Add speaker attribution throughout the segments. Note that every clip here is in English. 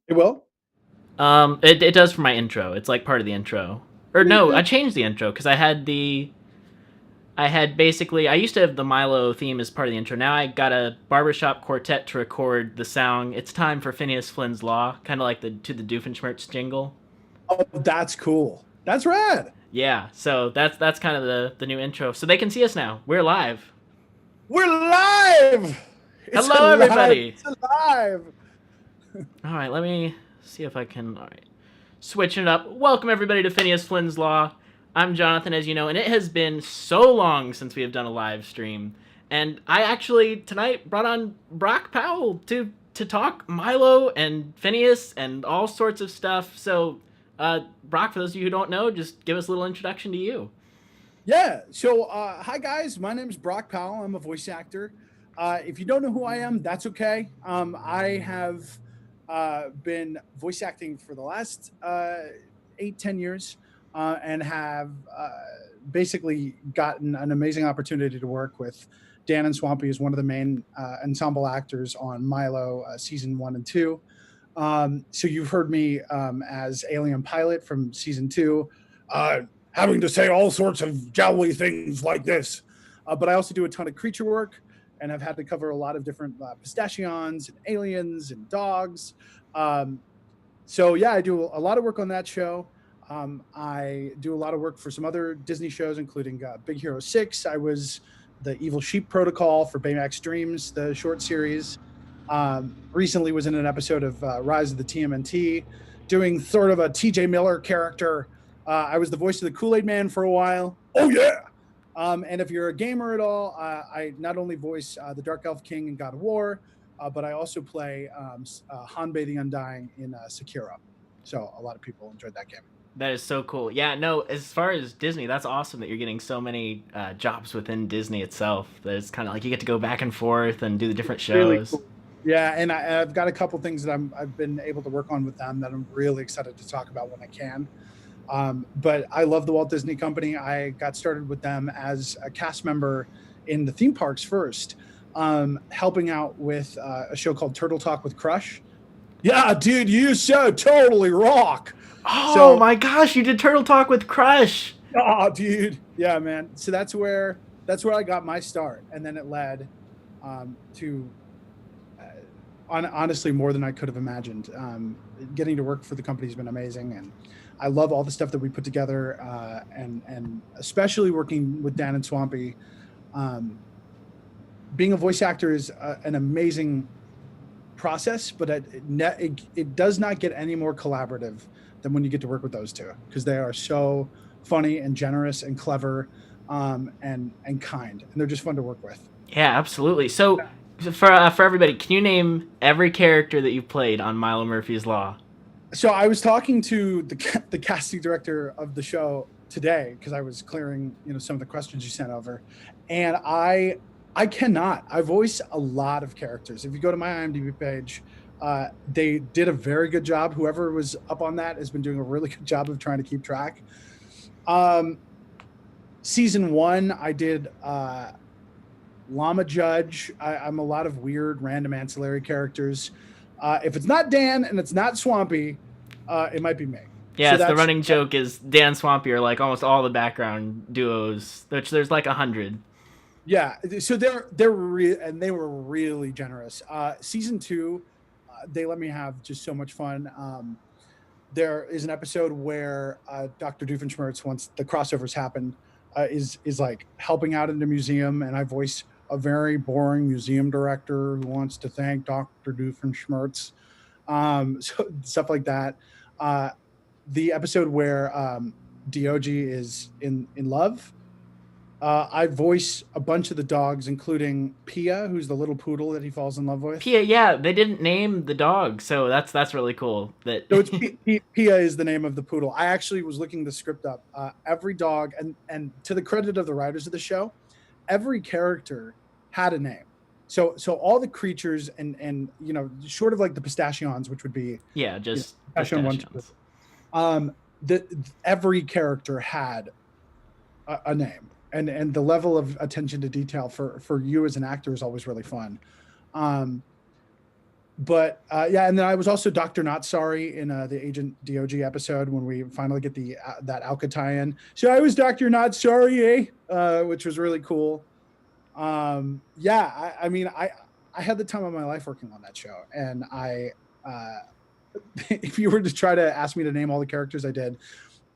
Speaker 1: It will?
Speaker 2: It does for my intro. It's like part of the intro. Or no, I changed the intro because I had basically I used to have the Milo theme as part of the intro. Now I got a barbershop quartet to record the song. It's time for Phineas Flynn's Law, kind of like the to the Doofenshmirtz jingle.
Speaker 1: Oh, that's cool. That's rad.
Speaker 2: Yeah, so that's kind of the new intro. So they can see us now. We're live.
Speaker 1: We're live. It's
Speaker 2: Hello,
Speaker 1: alive.
Speaker 2: everybody.
Speaker 1: It's alive.
Speaker 2: All right, let me see if I can. All right, switching it up. Welcome everybody to Phineas Flynn's Law. I'm Jonathan, as you know, and it has been so long since we have done a live stream. And I actually tonight brought on Brock Powell to talk Milo and Phineas and all sorts of stuff. So, Brock, for those of you who don't know, just give us a little introduction to you.
Speaker 1: Yeah. So, hi guys. My name is Brock Powell. I'm a voice actor. If you don't know who I am, that's okay. I have been voice acting for the last 8, 10 years, and have basically gotten an amazing opportunity to work with Dan and Swampy as one of the main ensemble actors on Milo season 1 and 2. So you've heard me as Alien Pilot from season 2, having to say all sorts of jowly things like this. But I also do a ton of creature work, and I've had to cover a lot of different pistachions and aliens and dogs. Um, so yeah, I do a lot of work on that show. I do a lot of work for some other Disney shows, including Big Hero 6. I was the Evil Sheep Protocol for Baymax Dreams, the short series. Recently was in an episode of Rise of the TMNT, doing sort of a TJ Miller character. I was the voice of the Kool-Aid Man for a while. Oh yeah! And if you're a gamer at all, I not only voice the Dark Elf King in God of War, but I also play Hanbei the Undying in Sekiro. So a lot of people enjoyed that game.
Speaker 2: That is so cool. Yeah, no, as far as Disney, that's awesome that you're getting so many jobs within Disney itself. That it's kind of like you get to go back and forth and do the different
Speaker 1: Really
Speaker 2: shows.
Speaker 1: cool. Yeah, and I've got a couple things that I've been able to work on with them that I'm really excited to talk about when I can. But I love the Walt Disney Company. I got started with them as a cast member in the theme parks first, helping out with a show called Turtle Talk with Crush. Yeah, dude, you so totally rock.
Speaker 2: Oh
Speaker 1: So,
Speaker 2: my gosh, you did Turtle Talk with Crush.
Speaker 1: oh, dude, yeah, man. So that's where I got my start, and then it led to honestly more than I could have imagined. Getting to work for the company has been amazing, and I love all the stuff that we put together, and especially working with Dan and Swampy. Um, Being a voice actor is an amazing process, but it does not get any more collaborative than when you get to work with those two, because they are so funny and generous and clever, and kind, and they're just fun to work with.
Speaker 2: Yeah, absolutely. So, for everybody, can you name every character that you've played on Milo Murphy's Law?
Speaker 1: So I was talking to the casting director of the show today because I was clearing some of the questions you sent over, and I cannot. I voice a lot of characters. If you go to my IMDb page, they did a very good job. Whoever was up on that has been doing a really good job of trying to keep track. Um, Season 1, I did Llama Judge. I'm a lot of weird, random ancillary characters. If it's not Dan and it's not Swampy, it might be me. So
Speaker 2: Yes, the running joke is Dan Swampy are like almost all the background duos, which there's like 100.
Speaker 1: yeah. So and they were really generous. Season 2, they let me have just so much fun. There is an episode where Dr. Doofenshmirtz, once the crossovers happen, is like helping out in the museum, and I voice a very boring museum director who wants to thank Dr. Doofenshmirtz. So stuff like that. Uh, the episode where Diogi is in love. I voice a bunch of the dogs, including Pia, who's the little poodle that he falls in love with.
Speaker 2: Pia, yeah, they didn't name the dog, so that's really cool. That
Speaker 1: So it's Pia is the name of the poodle. I actually was looking the script up. Every dog, and to the credit of the writers of the show, every character had a name. So all the creatures and short of like the pistachions, which would be
Speaker 2: yeah, just
Speaker 1: pistachio one, two.
Speaker 2: pistachios.
Speaker 1: The every character had a name, and the level of attention to detail for you as an actor is always really fun. Um, but yeah, and then I was also Dr. Not Sorry in the Agent DOG episode when we finally get the that Alka tie-in. So I was Dr. Not Sorry, which was really cool. Yeah, I mean, I had the time of my life working on that show, and if you were to try to ask me to name all the characters I did,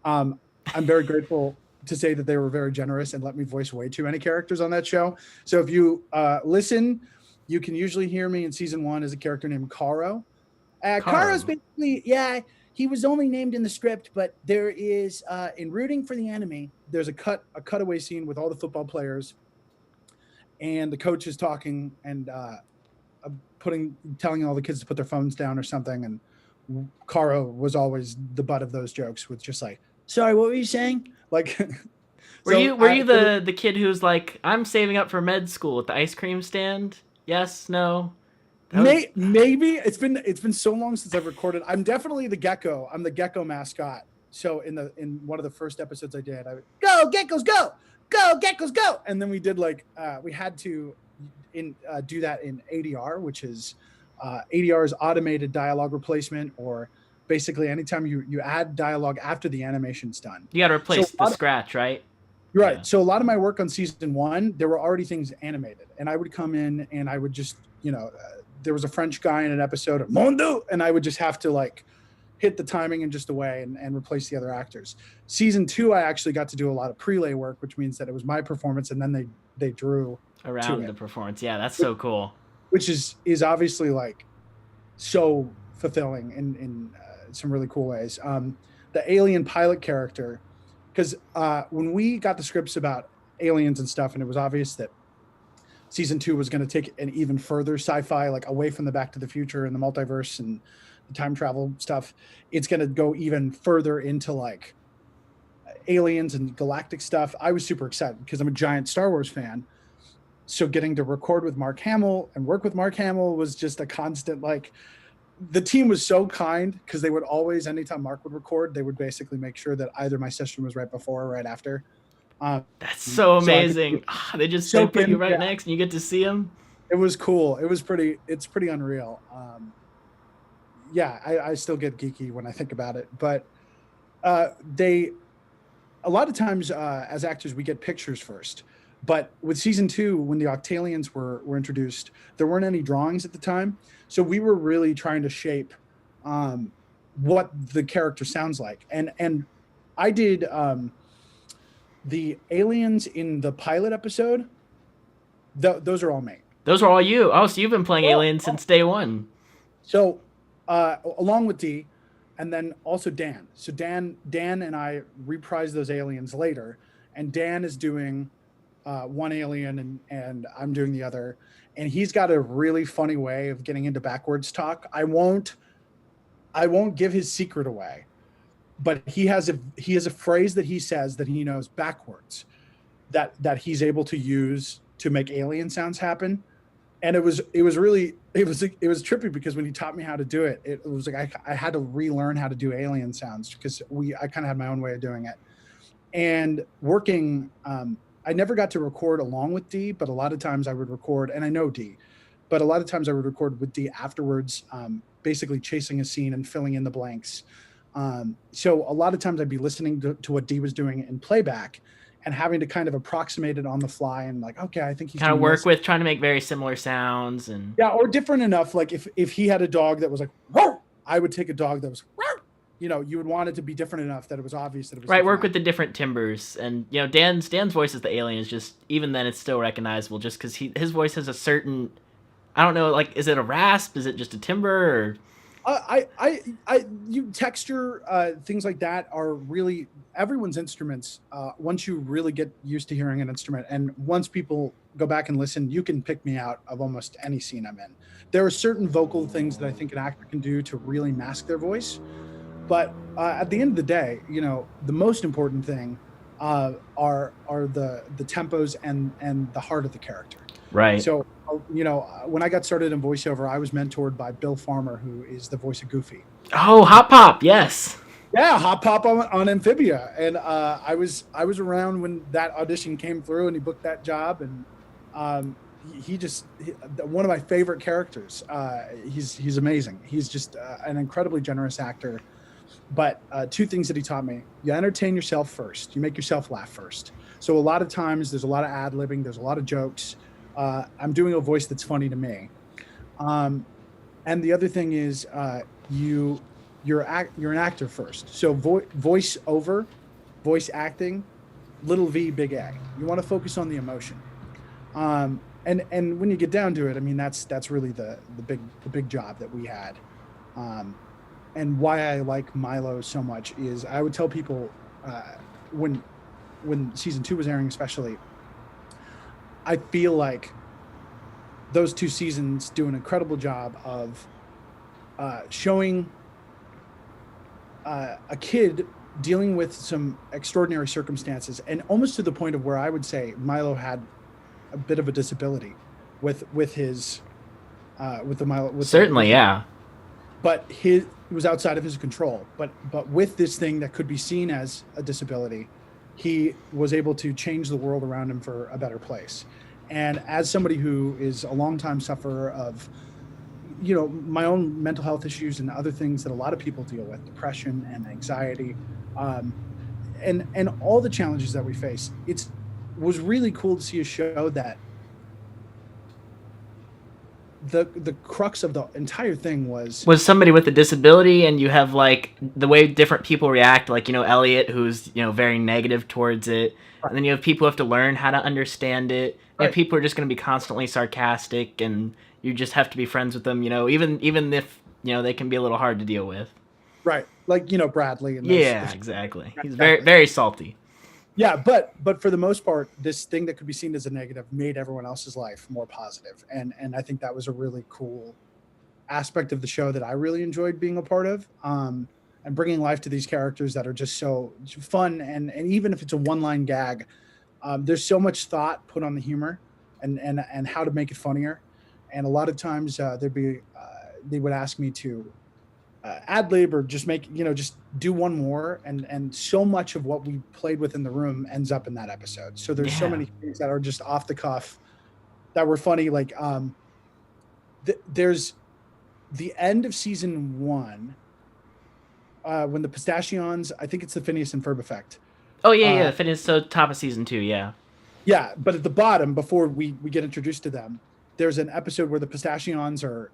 Speaker 1: I'm very grateful to say that they were very generous and let me voice way too many characters on that show. So if you listen, you can usually hear me in season 1 as a character named Karo. Karo's basically, yeah, he was only named in the script, but there is in rooting for the enemy, there's a cutaway scene with all the football players, and the coach is talking and telling all the kids to put their phones down or something, and Karo was always the butt of those jokes with just like, sorry, what were you saying? Like,
Speaker 2: were you the kid who's like, I'm saving up for med school at the ice cream stand? Yes, no.
Speaker 1: Maybe it's been so long since I've recorded. I'm definitely the gecko. I'm the gecko mascot. So in one of the first episodes I did, I would go geckos go, go geckos go, and then we did like we had to do that in ADR, which is ADR is automated dialogue replacement, or basically anytime you add dialogue after the animation's done.
Speaker 2: You got to replace the scratch, right?
Speaker 1: Right. Yeah. So a lot of my work on season 1, there were already things animated, and I would come in and I would just, there was a French guy in an episode of Mondo, and I would just have to like hit the timing in just a way and replace the other actors. Season 2, I actually got to do a lot of prelay work, which means that it was my performance, and then they drew
Speaker 2: around the performance. Yeah, that's so cool.
Speaker 1: Which is obviously like so fulfilling in some really cool ways. The alien pilot character, because when we got the scripts about aliens and stuff, and it was obvious that season 2 was going to take an even further sci-fi, like away from the Back to the Future and the multiverse and the time travel stuff, it's going to go even further into like aliens and galactic stuff. I was super excited because I'm a giant Star Wars fan. So getting to record with Mark Hamill and work with Mark Hamill was just a constant, like, the team was so kind because they would always, anytime Mark would record, they would basically make sure that either my session was right before or right after.
Speaker 2: That's so amazing. They put you right next and you get to see them.
Speaker 1: It was cool. It's pretty unreal. Yeah, I still get geeky when I think about it, but a lot of times as actors, we get pictures first. But with season 2, when the Octalians were introduced, there weren't any drawings at the time. So we were really trying to shape what the character sounds like. And I did the aliens in the pilot episode. Those are all me.
Speaker 2: Those are all you. Oh, so you've been playing aliens since day one.
Speaker 1: So along with Dee, and then also Dan. So Dan and I reprised those aliens later. And Dan is doing one alien and I'm doing the other, and he's got a really funny way of getting into backwards talk. I won't give his secret away, but he has a phrase that he says that he knows backwards that he's able to use to make alien sounds happen. And it was trippy because when he taught me how to do it, it was like I had to relearn how to do alien sounds because I kind of had my own way of doing it. And working I never got to record along with Dee, but a lot of times I would record, and I know Dee, but a lot of times I would record with Dee afterwards, basically chasing a scene and filling in the blanks. So a lot of times I'd be listening to what Dee was doing in playback and having to kind of approximate it on the fly and like, okay, I think he's
Speaker 2: kind of work with trying to make very similar sounds and
Speaker 1: or different enough. Like if he had a dog that was like, "Roar," I would take a dog that was, "Roar." You would want it to be different enough that it was obvious that it was
Speaker 2: right. Work with the different timbres, and Dan's voice as the alien is just, even then it's still recognizable just because his voice has a certain, I don't know, like, is it a rasp? Is it just a timbre? Or
Speaker 1: you texture things like that are really everyone's instruments. Once you really get used to hearing an instrument, and once people go back and listen, you can pick me out of almost any scene I'm in. There are certain vocal things that I think an actor can do to really mask their voice. But at the end of the day, the most important thing are the tempos and the heart of the character.
Speaker 2: Right.
Speaker 1: So, when I got started in voiceover, I was mentored by Bill Farmer, who is the voice of Goofy.
Speaker 2: Oh, Hop Pop, yes.
Speaker 1: Yeah, Hop Pop on Amphibia, and I was around when that audition came through, and he booked that job, and one of my favorite characters. He's amazing. He's just an incredibly generous actor. But two things that he taught me: you entertain yourself first. You make yourself laugh first. So a lot of times there's a lot of ad libbing. There's a lot of jokes. I'm doing a voice that's funny to me. And the other thing is you're an actor first. So voice over, voice acting, little V, big A. You want to focus on the emotion. And when you get down to it, I mean that's really the big job that we had. And why I like Milo so much is I would tell people when season 2 was airing, especially, I feel like those 2 seasons do an incredible job of showing a kid dealing with some extraordinary circumstances, and almost to the point of where I would say Milo had a bit of a disability with his with the Milo.
Speaker 2: Certainly, yeah.
Speaker 1: But it was outside of his control. But with this thing that could be seen as a disability, he was able to change the world around him for a better place. And as somebody who is a longtime sufferer of, my own mental health issues and other things that a lot of people deal with, depression and anxiety, and all the challenges that we face, it was really cool to see a show that the crux of the entire thing was
Speaker 2: somebody with a disability, and you have like the way different people react, like Elliot, who's very negative towards it, right. And then you have people who have to learn how to understand it. Right. And people are just going to be constantly sarcastic, and you just have to be friends with them, even if they can be a little hard to deal with.
Speaker 1: Right, like Bradley. And
Speaker 2: exactly. He's very very salty.
Speaker 1: Yeah, but for the most part, this thing that could be seen as a negative made everyone else's life more positive. And I think that was a really cool aspect of the show that I really enjoyed being a part of, and bringing life to these characters that are just so fun. And even if it's a one-line gag, there's so much thought put on the humor and how to make it funnier. And a lot of times they would ask me to ad lib or just make, just do one more. And so much of what we played with in the room ends up in that episode. So there's so many things that are just off the cuff that were funny. Like there's the end of season 1 when the pistachions, I think it's the Phineas and Ferb effect.
Speaker 2: Oh yeah. Phineas, so top of season 2. Yeah.
Speaker 1: Yeah. But at the bottom, before we get introduced to them, there's an episode where the pistachions are,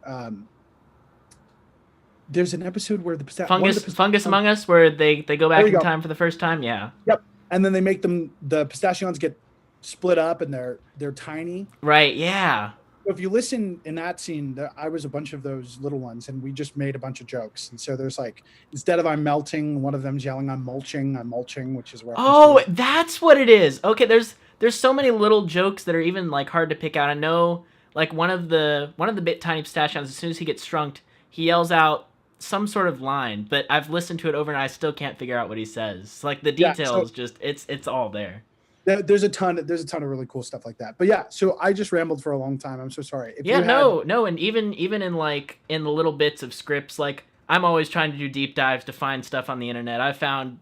Speaker 1: there's an episode where the
Speaker 2: fungus among us, where they go back in time for the first time. Yeah.
Speaker 1: Yep. And then they make the pistachions get split up, and they're tiny.
Speaker 2: Right. Yeah.
Speaker 1: So if you listen in that scene, I was a bunch of those little ones, and we just made a bunch of jokes. And so there's like, instead of I'm melting, one of them's yelling I'm mulching, which is where.
Speaker 2: Oh, that's what it is. Okay. There's so many little jokes that are even like hard to pick out. I know, like one of the bit tiny pistachions, as soon as he gets shrunk, he yells out some sort of line, but I've listened to it over and I still can't figure out what he says. Like the details, it's all there.
Speaker 1: There's a ton of really cool stuff like that. But yeah, so I just rambled for a long time. I'm so sorry.
Speaker 2: No, and even in like in the little bits of scripts, like I'm always trying to do deep dives to find stuff on the internet. I found,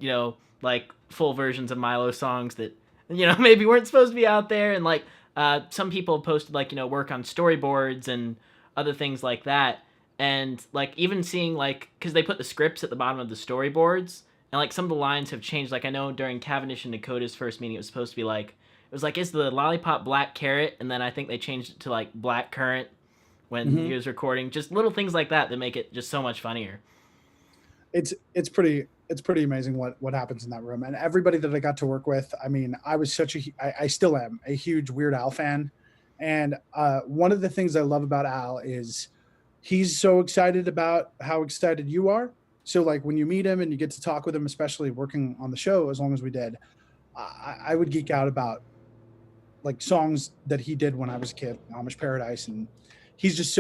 Speaker 2: like full versions of Milo songs that, maybe weren't supposed to be out there, and like some people posted like, work on storyboards and other things like that. And like even seeing like, because they put the scripts at the bottom of the storyboards, and like some of the lines have changed. Like I know during Cavendish and Dakota's first meeting, it was supposed to be like, it was like, is the lollipop black carrot? And then I think they changed it to like black currant when he was recording. Just little things like that make it just so much funnier.
Speaker 1: It's pretty amazing what happens in that room, and everybody that I got to work with. I mean, I was I still am a huge Weird Al fan, and one of the things I love about Al is he's so excited about how excited you are. So like when you meet him and you get to talk with him, especially working on the show as long as we did, I would geek out about like songs that he did when I was a kid, Amish Paradise, and he's just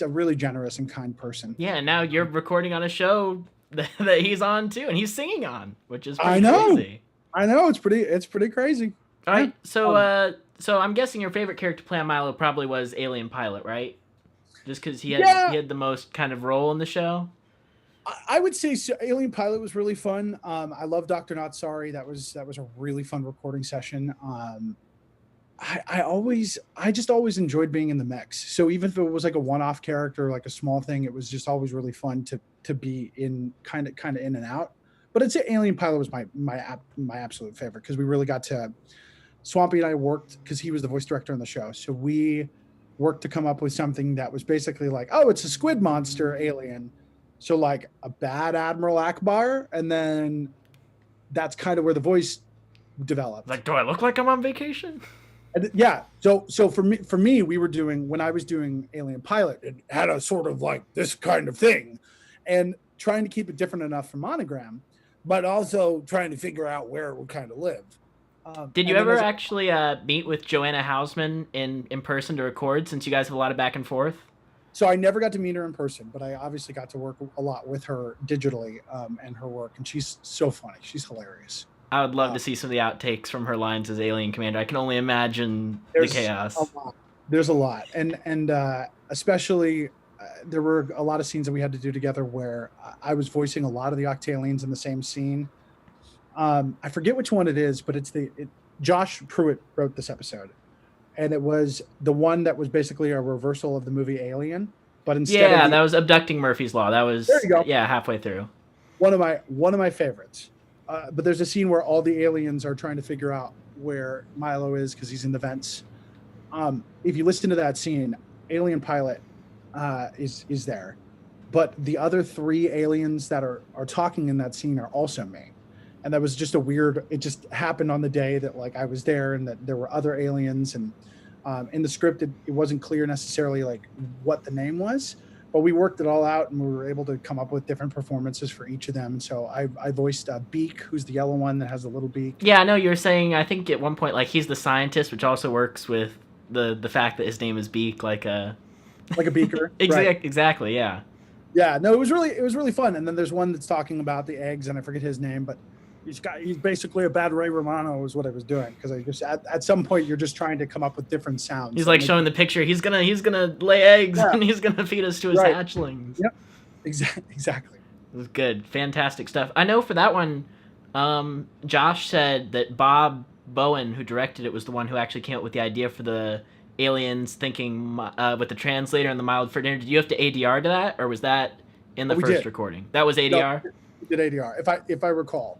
Speaker 1: a really generous and kind person.
Speaker 2: Yeah, and now you're recording on a show that he's on too, and he's singing on, which is pretty crazy.
Speaker 1: I know, it's pretty crazy.
Speaker 2: All right, so I'm guessing your favorite character to play on Milo probably was Alien Pilot, right? Just because he had the most kind of role in the show.
Speaker 1: I would say Alien Pilot was really fun. I love Dr. Not Sorry. That was a really fun recording session. I just always enjoyed being in the mix. So even if it was like a one-off character, like a small thing, it was just always really fun to be in kind of in and out. But I'd say Alien Pilot was my absolute favorite because we really got to Swampy and I worked because he was the voice director on the show. So we worked to come up with something that was basically like, oh, it's a squid monster alien. So like a bad Admiral Akbar, and then that's kind of where the voice developed.
Speaker 2: Like, do I look like I'm on vacation?
Speaker 1: And yeah. So for me, we were doing when I was doing Alien Pilot, it had a sort of like this kind of thing, and trying to keep it different enough from Monogram, but also trying to figure out where it would kind of live.
Speaker 2: Did you ever actually meet with Joanna Hausman in person to record, since you guys have a lot of back and forth?
Speaker 1: So I never got to meet her in person, but I obviously got to work a lot with her digitally and her work, and she's so funny. She's hilarious.
Speaker 2: I would love to see some of the outtakes from her lines as Alien Commander. I can only imagine the chaos.
Speaker 1: There's a lot, and especially there were a lot of scenes that we had to do together where I was voicing a lot of the Octalians in the same scene. I forget which one it is, but it's Josh Pruitt wrote this episode, and it was the one that was basically a reversal of the movie Alien, but instead
Speaker 2: that was Abducting Murphy's Law. That was halfway through.
Speaker 1: One of my favorites. But there's a scene where all the aliens are trying to figure out where Milo is because he's in the vents. If you listen to that scene, Alien Pilot is there, but the other 3 aliens that are talking in that scene are also me. And that was just it just happened on the day that like I was there, and that there were other aliens, and in the script it wasn't clear necessarily like what the name was, but we worked it all out, and we were able to come up with different performances for each of them. And so I voiced Beak, who's the yellow one that has a little beak.
Speaker 2: Yeah, I know you were saying, I think at one point, like, he's the scientist, which also works with the fact that his name is Beak, like a
Speaker 1: beaker.
Speaker 2: Exactly, yeah.
Speaker 1: Yeah, no, it was really fun. And then there's one that's talking about the eggs, and I forget his name, but he's basically a bad Ray Romano is what I was doing, because I just at some point you're just trying to come up with different sounds.
Speaker 2: He's like showing the picture. He's gonna lay eggs, and he's gonna feed us to his hatchlings.
Speaker 1: Yep, exactly.
Speaker 2: It was good, fantastic stuff. I know for that one, Josh said that Bob Bowen, who directed it, was the one who actually came up with the idea for the aliens thinking with the translator and the mild for dinner. Did you have to ADR to that, or was that in the first recording? That was ADR.
Speaker 1: No, we did ADR, if I recall.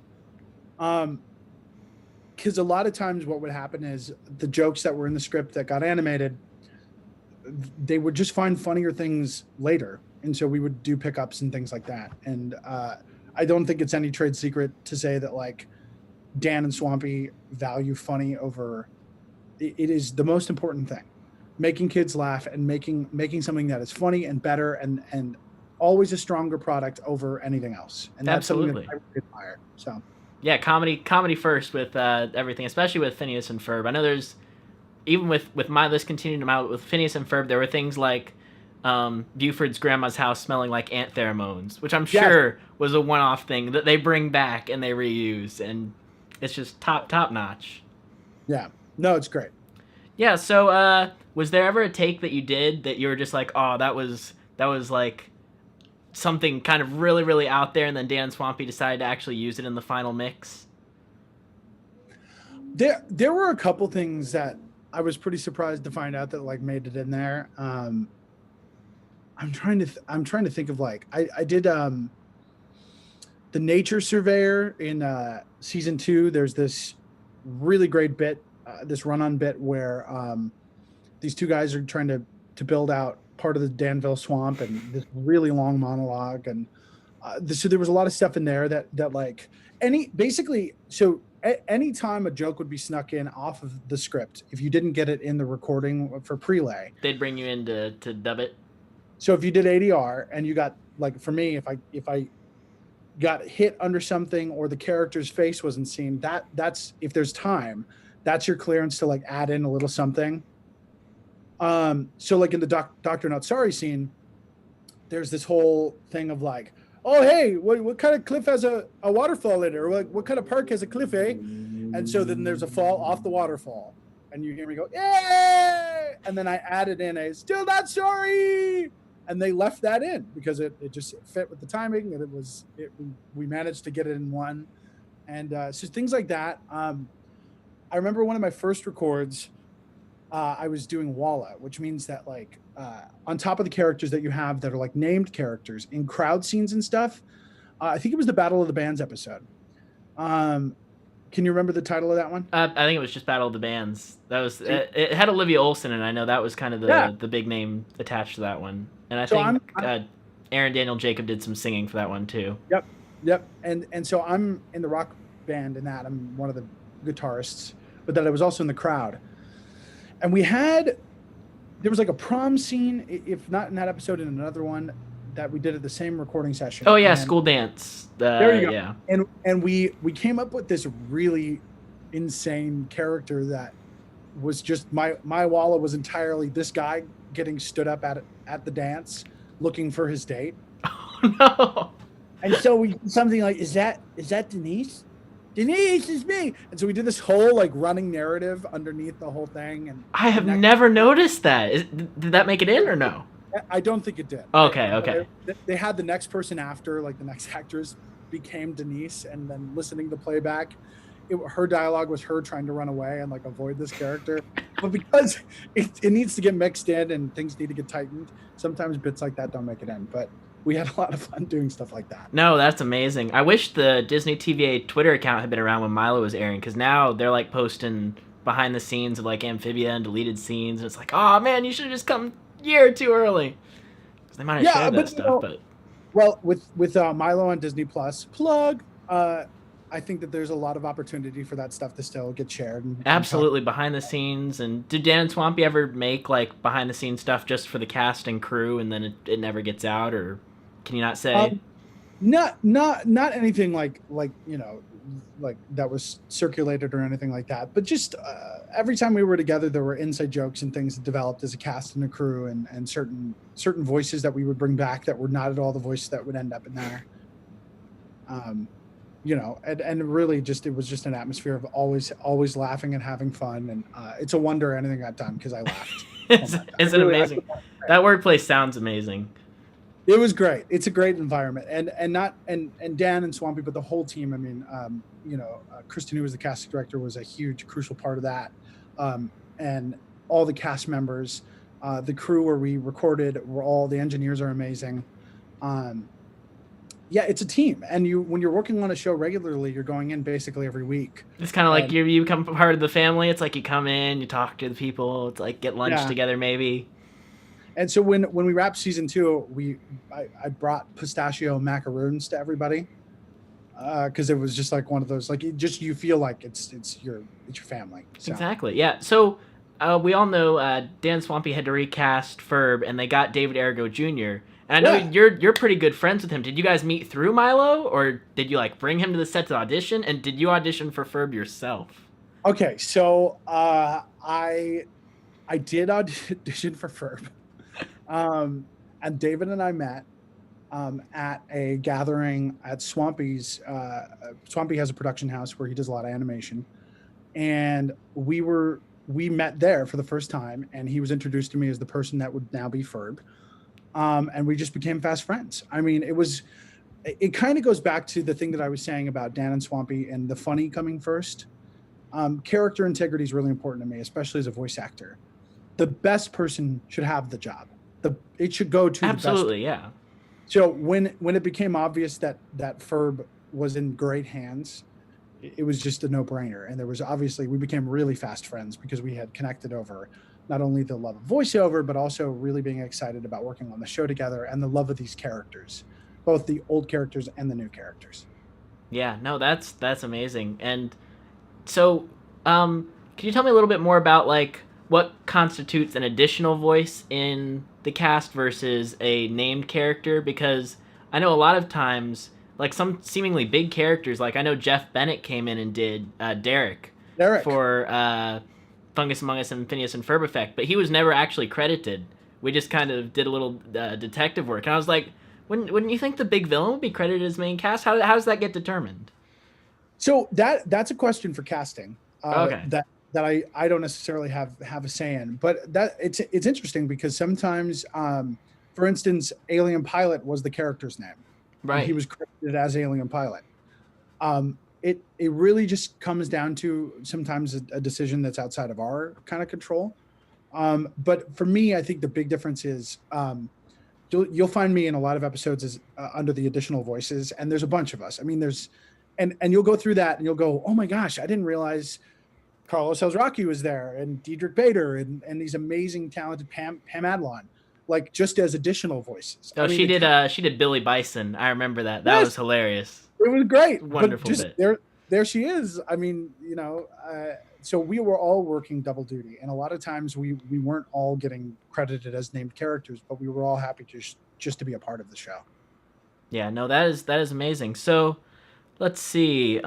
Speaker 1: Because a lot of times what would happen is the jokes that were in the script that got animated, they would just find funnier things later. And so we would do pickups and things like that. And I don't think it's any trade secret to say that like Dan and Swampy value funny over, it is the most important thing. Making kids laugh and making something that is funny and better and always a stronger product over anything else. And that's something that I really admire. So.
Speaker 2: Yeah, comedy first with everything, especially with Phineas and Ferb. I know there's, even with my list continuing to mount with Phineas and Ferb, there were things like Buford's grandma's house smelling like ant pheromones, which I'm sure was a one-off thing that they bring back and they reuse, and it's just top notch.
Speaker 1: Yeah, no, it's great.
Speaker 2: Yeah, so was there ever a take that you did that you were just like, oh, that was like something kind of really, really out there, and then Dan Swampy decided to actually use it in the final mix?
Speaker 1: There were a couple things that I was pretty surprised to find out that like made it in there. I'm trying to think of like I did the Nature Surveyor in season 2. There's this really great bit, this run-on bit where these 2 guys are trying to build out part of the Danville swamp, and this really long monologue, and so there was a lot of stuff in there that like any time a joke would be snuck in off of the script, if you didn't get it in the recording for prelay,
Speaker 2: they'd bring you in to dub it.
Speaker 1: So if you did ADR and you got, like, for me, if I got hit under something or the character's face wasn't seen, that's if there's time, that's your clearance to like add in a little something. So like in the Dr. Not Sorry scene, there's this whole thing of like, oh, hey, what kind of cliff has a waterfall in it? Or like, what kind of park has a cliff, eh? And so then there's a fall off the waterfall, and you hear me go, yay! And then I added in a still not sorry. And they left that in because it just fit with the timing, and we managed to get it in one. And so things like that. I remember one of my first records, I was doing Walla, which means that like on top of the characters that you have that are like named characters in crowd scenes and stuff. I think it was the Battle of the Bands episode. Um, can you remember the title of that one?
Speaker 2: I think it was just Battle of the Bands. That was
Speaker 1: So,
Speaker 2: it had Olivia Olson, and I know that was kind of
Speaker 1: yeah.
Speaker 2: the big name attached to that one. And I
Speaker 1: So
Speaker 2: think Aaron Daniel Jacob did some singing for that one too.
Speaker 1: Yep, yep. And so I'm in the rock band in that. I'm one of the guitarists, but that I was also in the crowd. And there was like a prom scene, if not in that episode, in another one that we did at the same recording session.
Speaker 2: Oh yeah,
Speaker 1: and
Speaker 2: school dance.
Speaker 1: there you go.
Speaker 2: Yeah.
Speaker 1: And we came up with this really insane character that was just my Walla was entirely this guy getting stood up at the dance looking for his date.
Speaker 2: Oh no.
Speaker 1: And so we something like, is that Denise? Denise is me. And so we did this whole like running narrative underneath the whole thing. And
Speaker 2: I have never noticed that. Did that make it in or no?
Speaker 1: I don't think it did.
Speaker 2: Okay.
Speaker 1: They had the next person after, like the next actress became Denise, and then listening to playback, her dialogue was her trying to run away and like avoid this character. But because it needs to get mixed in and things need to get tightened, sometimes bits like that don't make it in. But we had a lot of fun doing stuff like that.
Speaker 2: No, that's amazing. I wish the Disney TVA Twitter account had been around when Milo was airing, because now they're like posting behind the scenes of like Amphibia and deleted scenes, and it's like, oh man, you should have just come a year or two early. Because they might have shared that stuff. But
Speaker 1: well, with Milo on Disney Plus plug, I think that there's a lot of opportunity for that stuff to still get shared.
Speaker 2: Absolutely, behind the scenes. And did Dan and Swampy ever make like behind the scenes stuff just for the cast and crew, and then it never gets out, or can you not say?
Speaker 1: Not anything like like that was circulated or anything like that. But just every time we were together, there were inside jokes and things that developed as a cast and a crew, and certain voices that we would bring back that were not at all the voices that would end up in there. And really it was just an atmosphere of always laughing and having fun. And it's a wonder anything got done because I laughed.
Speaker 2: Isn't amazing? That workplace sounds amazing.
Speaker 1: It was great. It's a great environment, and Dan and Swampy, but the whole team. I mean, Kristen, who was the casting director, was a huge, crucial part of that, and all the cast members, the crew where we recorded, the engineers are amazing. Yeah, it's a team, and when you're working on a show regularly, you're going in basically every week. It's
Speaker 2: kind of like you become part of the family. It's like you come in, you talk to the people. It's like get lunch together, maybe.
Speaker 1: And so when we wrapped season 2, I brought pistachio macaroons to everybody because it was just like one of those, like you feel like it's your family. So.
Speaker 2: Exactly. Yeah. So we all know Dan Swampy had to recast Ferb, and they got David Ergo Jr. And I know you're pretty good friends with him. Did you guys meet through Milo, or did you like bring him to the set to audition? And did you audition for Ferb yourself?
Speaker 1: Okay, so I did audition for Ferb. And David and I met at a gathering at Swampy's. Swampy has a production house where he does a lot of animation, and we met there for the first time, and he was introduced to me as the person that would now be Ferb, and we just became fast friends. I mean, it kind of goes back to the thing that I was saying about Dan and Swampy and the funny coming first. Character integrity is really important to me, especially as a voice actor. The best person should have the job. It should go to
Speaker 2: absolutely
Speaker 1: the best.
Speaker 2: Yeah.
Speaker 1: So when it became obvious that Ferb was in great hands, it was just a no-brainer. And there was we became really fast friends because we had connected over not only the love of voiceover, but also really being excited about working on the show together and the love of these characters, both the old characters and the new characters.
Speaker 2: Yeah, no, that's amazing. And so, can you tell me a little bit more about like what constitutes an additional voice in the cast versus a named character? Because I know a lot of times, like some seemingly big characters, like I know Jeff Bennett came in and did Derek for Fungus Among Us and Phineas and Ferb Effect, but he was never actually credited. We just kind of did a little detective work. And I was like, wouldn't you think the big villain would be credited as main cast? How does that get determined?
Speaker 1: So that's a question for casting.
Speaker 2: Okay.
Speaker 1: That I don't necessarily have a say in, but that it's interesting because sometimes, for instance, Alien Pilot was the character's name.
Speaker 2: Right.
Speaker 1: He was credited as Alien Pilot. It really just comes down to sometimes a decision that's outside of our kind of control. But for me, I think the big difference is you'll find me in a lot of episodes as under the additional voices, and there's a bunch of us. I mean, and you'll go through that and you'll go, oh my gosh, I didn't realize Carlos Elzraki was there, and Diedrich Bader, and these amazing talented Pam Adlon, like just as additional voices.
Speaker 2: Oh,
Speaker 1: I mean,
Speaker 2: she did Billy Bison. I remember that. That
Speaker 1: yes,
Speaker 2: was hilarious.
Speaker 1: it was great.
Speaker 2: Wonderful
Speaker 1: but just
Speaker 2: bit.
Speaker 1: there she is. I mean, so we were all working double duty, and a lot of times we weren't all getting credited as named characters, but we were all happy just to be a part of the show.
Speaker 2: Yeah, no, that is amazing. So let's see.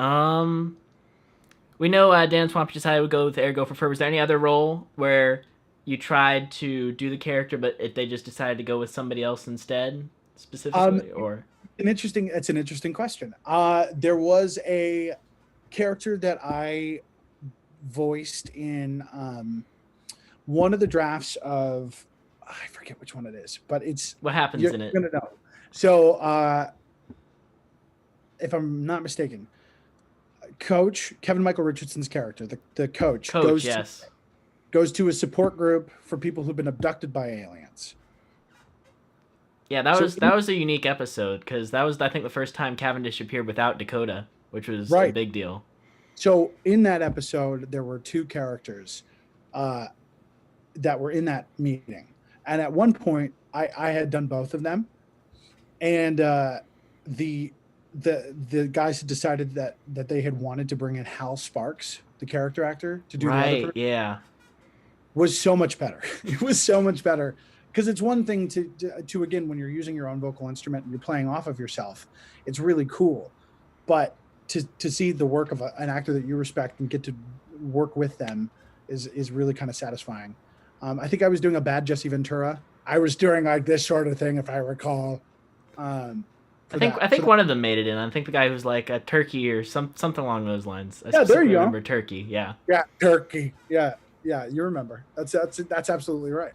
Speaker 2: We know Dan Swamp decided to go with Ergo for Ferb. Was there any other role where you tried to do the character, but they just decided to go with somebody else instead, specifically, or?
Speaker 1: It's an interesting question. There was a character that I voiced in one of the drafts of, I forget which one it is, but it's
Speaker 2: what happens in it.
Speaker 1: You're gonna know. So if I'm not mistaken, Coach Kevin Michael Richardson's character, the coach goes to a support group for people who've been abducted by aliens.
Speaker 2: Yeah, that was a unique episode because that was, I think, the first time Cavendish appeared without Dakota, which was a big deal.
Speaker 1: So in that episode, there were two characters that were in that meeting, and at one point, I had done both of them, and the guys had decided that they had wanted to bring in Hal Sparks, the character actor, to do the other person.
Speaker 2: Yeah,
Speaker 1: was so much better. It was so much better. Because it's one thing to again, when you're using your own vocal instrument and you're playing off of yourself, it's really cool. But to see the work of an actor that you respect and get to work with them is really kind of satisfying. I think I was doing a bad Jesse Ventura. I was doing like this sort of thing, if I recall.
Speaker 2: I think one of them made it in. I think the guy who's like a turkey or something along those lines.
Speaker 1: Yeah, there you go.
Speaker 2: Remember turkey? Yeah.
Speaker 1: Yeah, turkey. Yeah, you remember. That's absolutely right.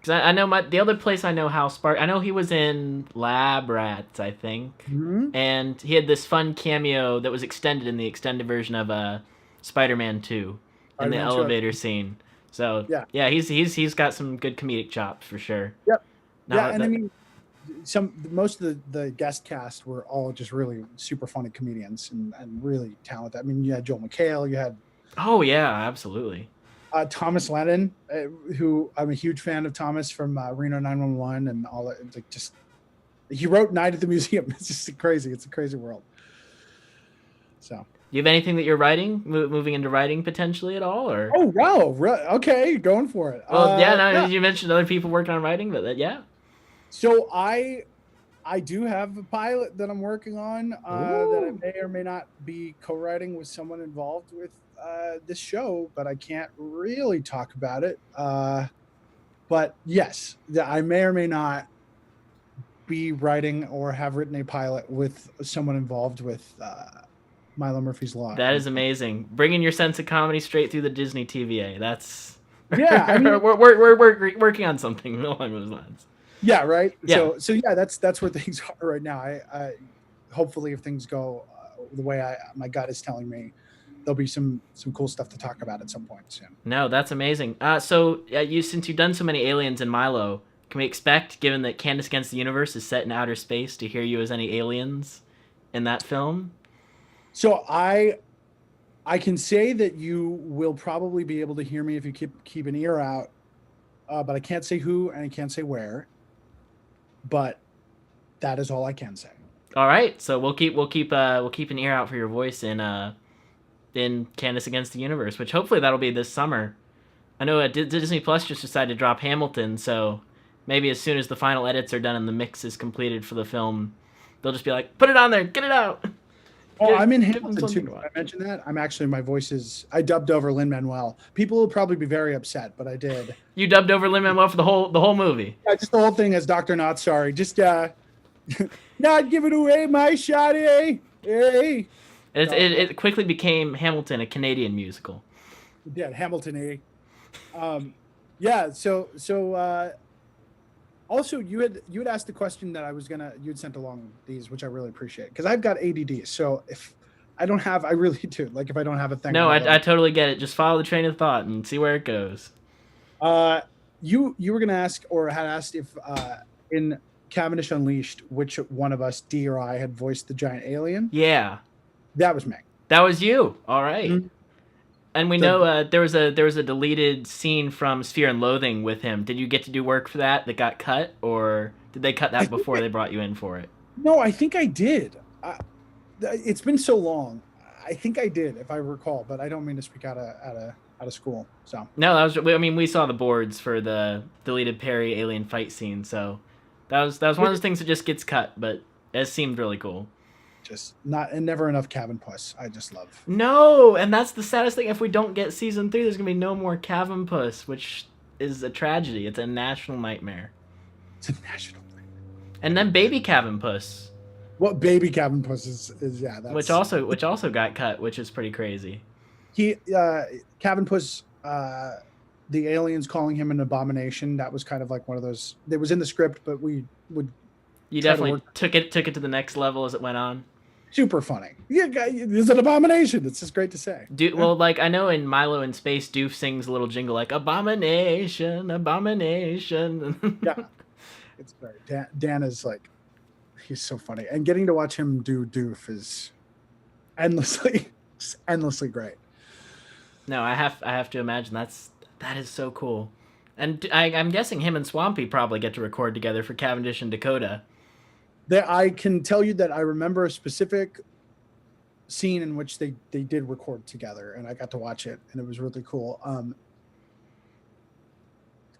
Speaker 2: Because I know the other place I know Hal Spark. I know he was in Lab Rats, I think, and he had this fun cameo that was extended in the extended version of Spider-Man 2 in the elevator scene. So yeah, he's got some good comedic chops for sure.
Speaker 1: Yep. I mean, most of the guest cast were all just really super funny comedians and really talented. I mean, you had Joel McHale, you had.
Speaker 2: Oh yeah, absolutely.
Speaker 1: Thomas Lennon, who I'm a huge fan of Thomas from Reno 911 and all that. Like he wrote Night at the Museum. It's just crazy. It's a crazy world. So,
Speaker 2: you have anything that you're writing, moving into writing potentially at all, or?
Speaker 1: Oh wow! Okay, going for it.
Speaker 2: Well, you mentioned other people working on writing, but yeah.
Speaker 1: So I do have a pilot that I'm working on that I may or may not be co-writing with someone involved with this show, but I can't really talk about it. But yes, I may or may not be writing or have written a pilot with someone involved with Milo Murphy's Law.
Speaker 2: That is amazing. Bringing your sense of comedy straight through the Disney TVA. That's
Speaker 1: I mean,
Speaker 2: we're working on something along those lines.
Speaker 1: Yeah, right.
Speaker 2: Yeah.
Speaker 1: So yeah, that's where things are right now. I hopefully if things go the way my gut is telling me, there'll be some cool stuff to talk about at some point soon.
Speaker 2: No, that's amazing. So since you've done so many aliens in Milo, can we expect, given that Candace Against the Universe is set in outer space, to hear you as any aliens in that film?
Speaker 1: So I can say that you will probably be able to hear me if you keep an ear out, but I can't say who and I can't say where. But that is all I can say.
Speaker 2: All right, so we'll keep an ear out for your voice in Candace Against the Universe, which hopefully that'll be this summer. I know Disney Plus just decided to drop Hamilton, so maybe as soon as the final edits are done and the mix is completed for the film, they'll just be like, put it on there, get it out.
Speaker 1: Oh, I'm in Hamilton too. I mentioned that. I'm actually, my voice is, I dubbed over Lin-Manuel. People will probably be very upset, but I did.
Speaker 2: You dubbed over Lin-Manuel for the whole movie?
Speaker 1: Yeah, just the whole thing as Dr. Not Sorry. Just, not giving away my shot, eh? Hey.
Speaker 2: It quickly became Hamilton, a Canadian musical.
Speaker 1: Yeah, Hamilton, eh? Yeah, so also you had asked the question that you'd sent along these, which I really appreciate, because I've got ADD. So if I don't have, I really do. Like if I don't have a thing.
Speaker 2: No, I totally get it. Just follow the train of thought and see where it goes.
Speaker 1: You were gonna ask or had asked if in Cavendish Unleashed, which one of us, D or I, had voiced the giant alien.
Speaker 2: Yeah,
Speaker 1: That was me.
Speaker 2: that was you. All right.
Speaker 1: Mhm.
Speaker 2: And we know there was a deleted scene from Sphere and Loathing with him. Did you get to do work for that got cut, or did they cut that before they brought you in for it?
Speaker 1: No, I think I did. It's been so long. I think I did, if I recall, but I don't mean to speak out of school. So
Speaker 2: No, that was. I mean, we saw the boards for the deleted Perry alien fight scene, so that was one of those things that just gets cut, but it seemed really cool.
Speaker 1: just not and never enough cabin puss. I just love.
Speaker 2: No, and that's the saddest thing. If we don't get season 3, there's gonna be no more Cabin Puss, which is a tragedy. It's a national nightmare.
Speaker 1: It's a national thing.
Speaker 2: And then Baby Cabin Puss.
Speaker 1: What baby cabin puss is yeah. That's,
Speaker 2: which also got cut, which is pretty crazy.
Speaker 1: He cabin puss. The aliens calling him an abomination. That was kind of like one of those. It was in the script, but we would.
Speaker 2: You definitely took it to the next level as it went on.
Speaker 1: Super funny. Yeah, it's an abomination. It's just great to say.
Speaker 2: Well, like I know in Milo in Space, Doof sings a little jingle like "Abomination, Abomination."
Speaker 1: Yeah, it's great. Dan is like, he's so funny, and getting to watch him do Doof is endlessly great.
Speaker 2: No, I have to imagine that is so cool, and I'm guessing him and Swampy probably get to record together for Cavendish and Dakota.
Speaker 1: I can tell you that I remember a specific scene in which they did record together, and I got to watch it, and it was really cool.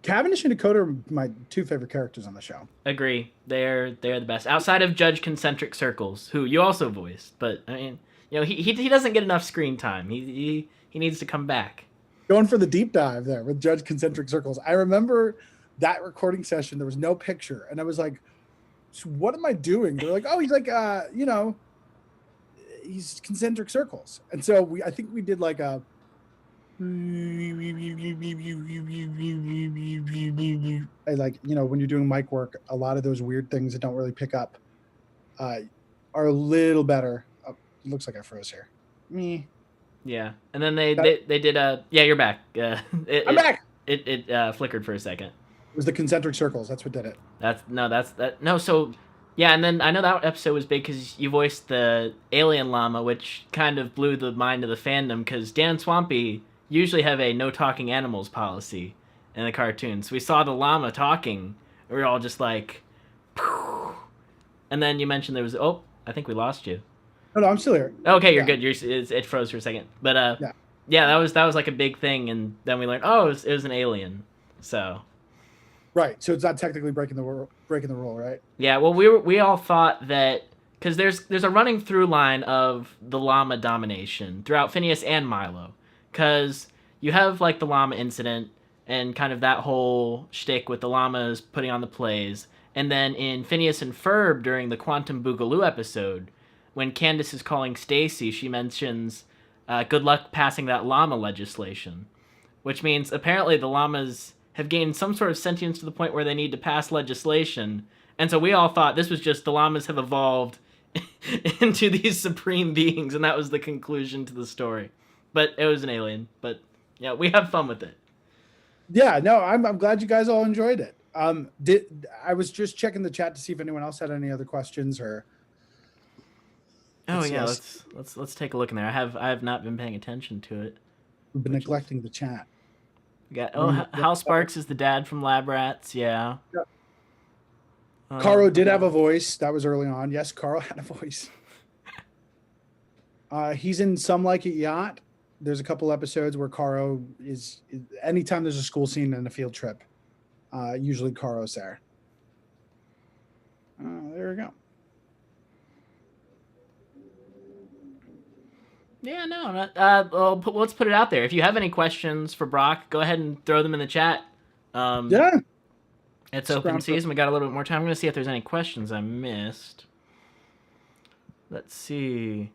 Speaker 1: Cavendish and Dakota are my two favorite characters on the show.
Speaker 2: Agree. They're the best. Outside of Judge Concentric Circles, who you also voiced, but I mean, he doesn't get enough screen time. He needs to come back.
Speaker 1: Going for the deep dive there with Judge Concentric Circles. I remember that recording session. There was no picture, and I was like, so what am I doing? They're like, oh, he's like, he's concentric circles. And so I think we did like a, like, when you're doing mic work, a lot of those weird things that don't really pick up are a little better. Oh, it looks like I froze here. Me.
Speaker 2: Yeah. And then they did yeah, you're back.
Speaker 1: I'm back.
Speaker 2: It flickered for a second.
Speaker 1: It was the concentric circles. That's what did it.
Speaker 2: So yeah, and then I know that episode was big because you voiced the alien llama, which kind of blew the mind of the fandom because Dan and Swampy usually have a no talking animals policy in the cartoons. We saw the llama talking, and we were all just like, Phew. And then you mentioned there was, I think we lost you.
Speaker 1: No, I'm still here.
Speaker 2: Okay, you're good. It froze for a second, but yeah, that was like a big thing, and then we learned, it was an alien, so.
Speaker 1: Right, so it's not technically breaking the rule, right?
Speaker 2: Yeah, well, we all thought that because there's a running through line of the llama domination throughout Phineas and Milo, because you have like the llama incident and kind of that whole shtick with the llamas putting on the plays, and then in Phineas and Ferb during the Quantum Boogaloo episode, when Candace is calling Stacy, she mentions, "Good luck passing that llama legislation," which means apparently the llamas have gained some sort of sentience to the point where they need to pass legislation. And so we all thought this was just the llamas have evolved into these supreme beings, and that was the conclusion to the story. But it was an alien. But yeah, we have fun with it.
Speaker 1: Yeah, no, I'm glad you guys all enjoyed it. I was just checking the chat to see if anyone else had any other questions or.
Speaker 2: Let's take a look in there. I have not been paying attention to it.
Speaker 1: We've been neglecting the chat.
Speaker 2: Hal Sparks is the dad from Lab Rats, yeah.
Speaker 1: Caro did have a voice. That was early on. Yes, Caro had a voice. He's in Some Like It Yacht. There's a couple episodes where Caro is anytime there's a school scene and a field trip, usually Caro's there. There we go.
Speaker 2: Yeah, no. Let's put it out there. If you have any questions for Brock, go ahead and throw them in the chat.
Speaker 1: Yeah.
Speaker 2: It's open season. We got a little bit more time. I'm going to see if there's any questions I missed. Let's see.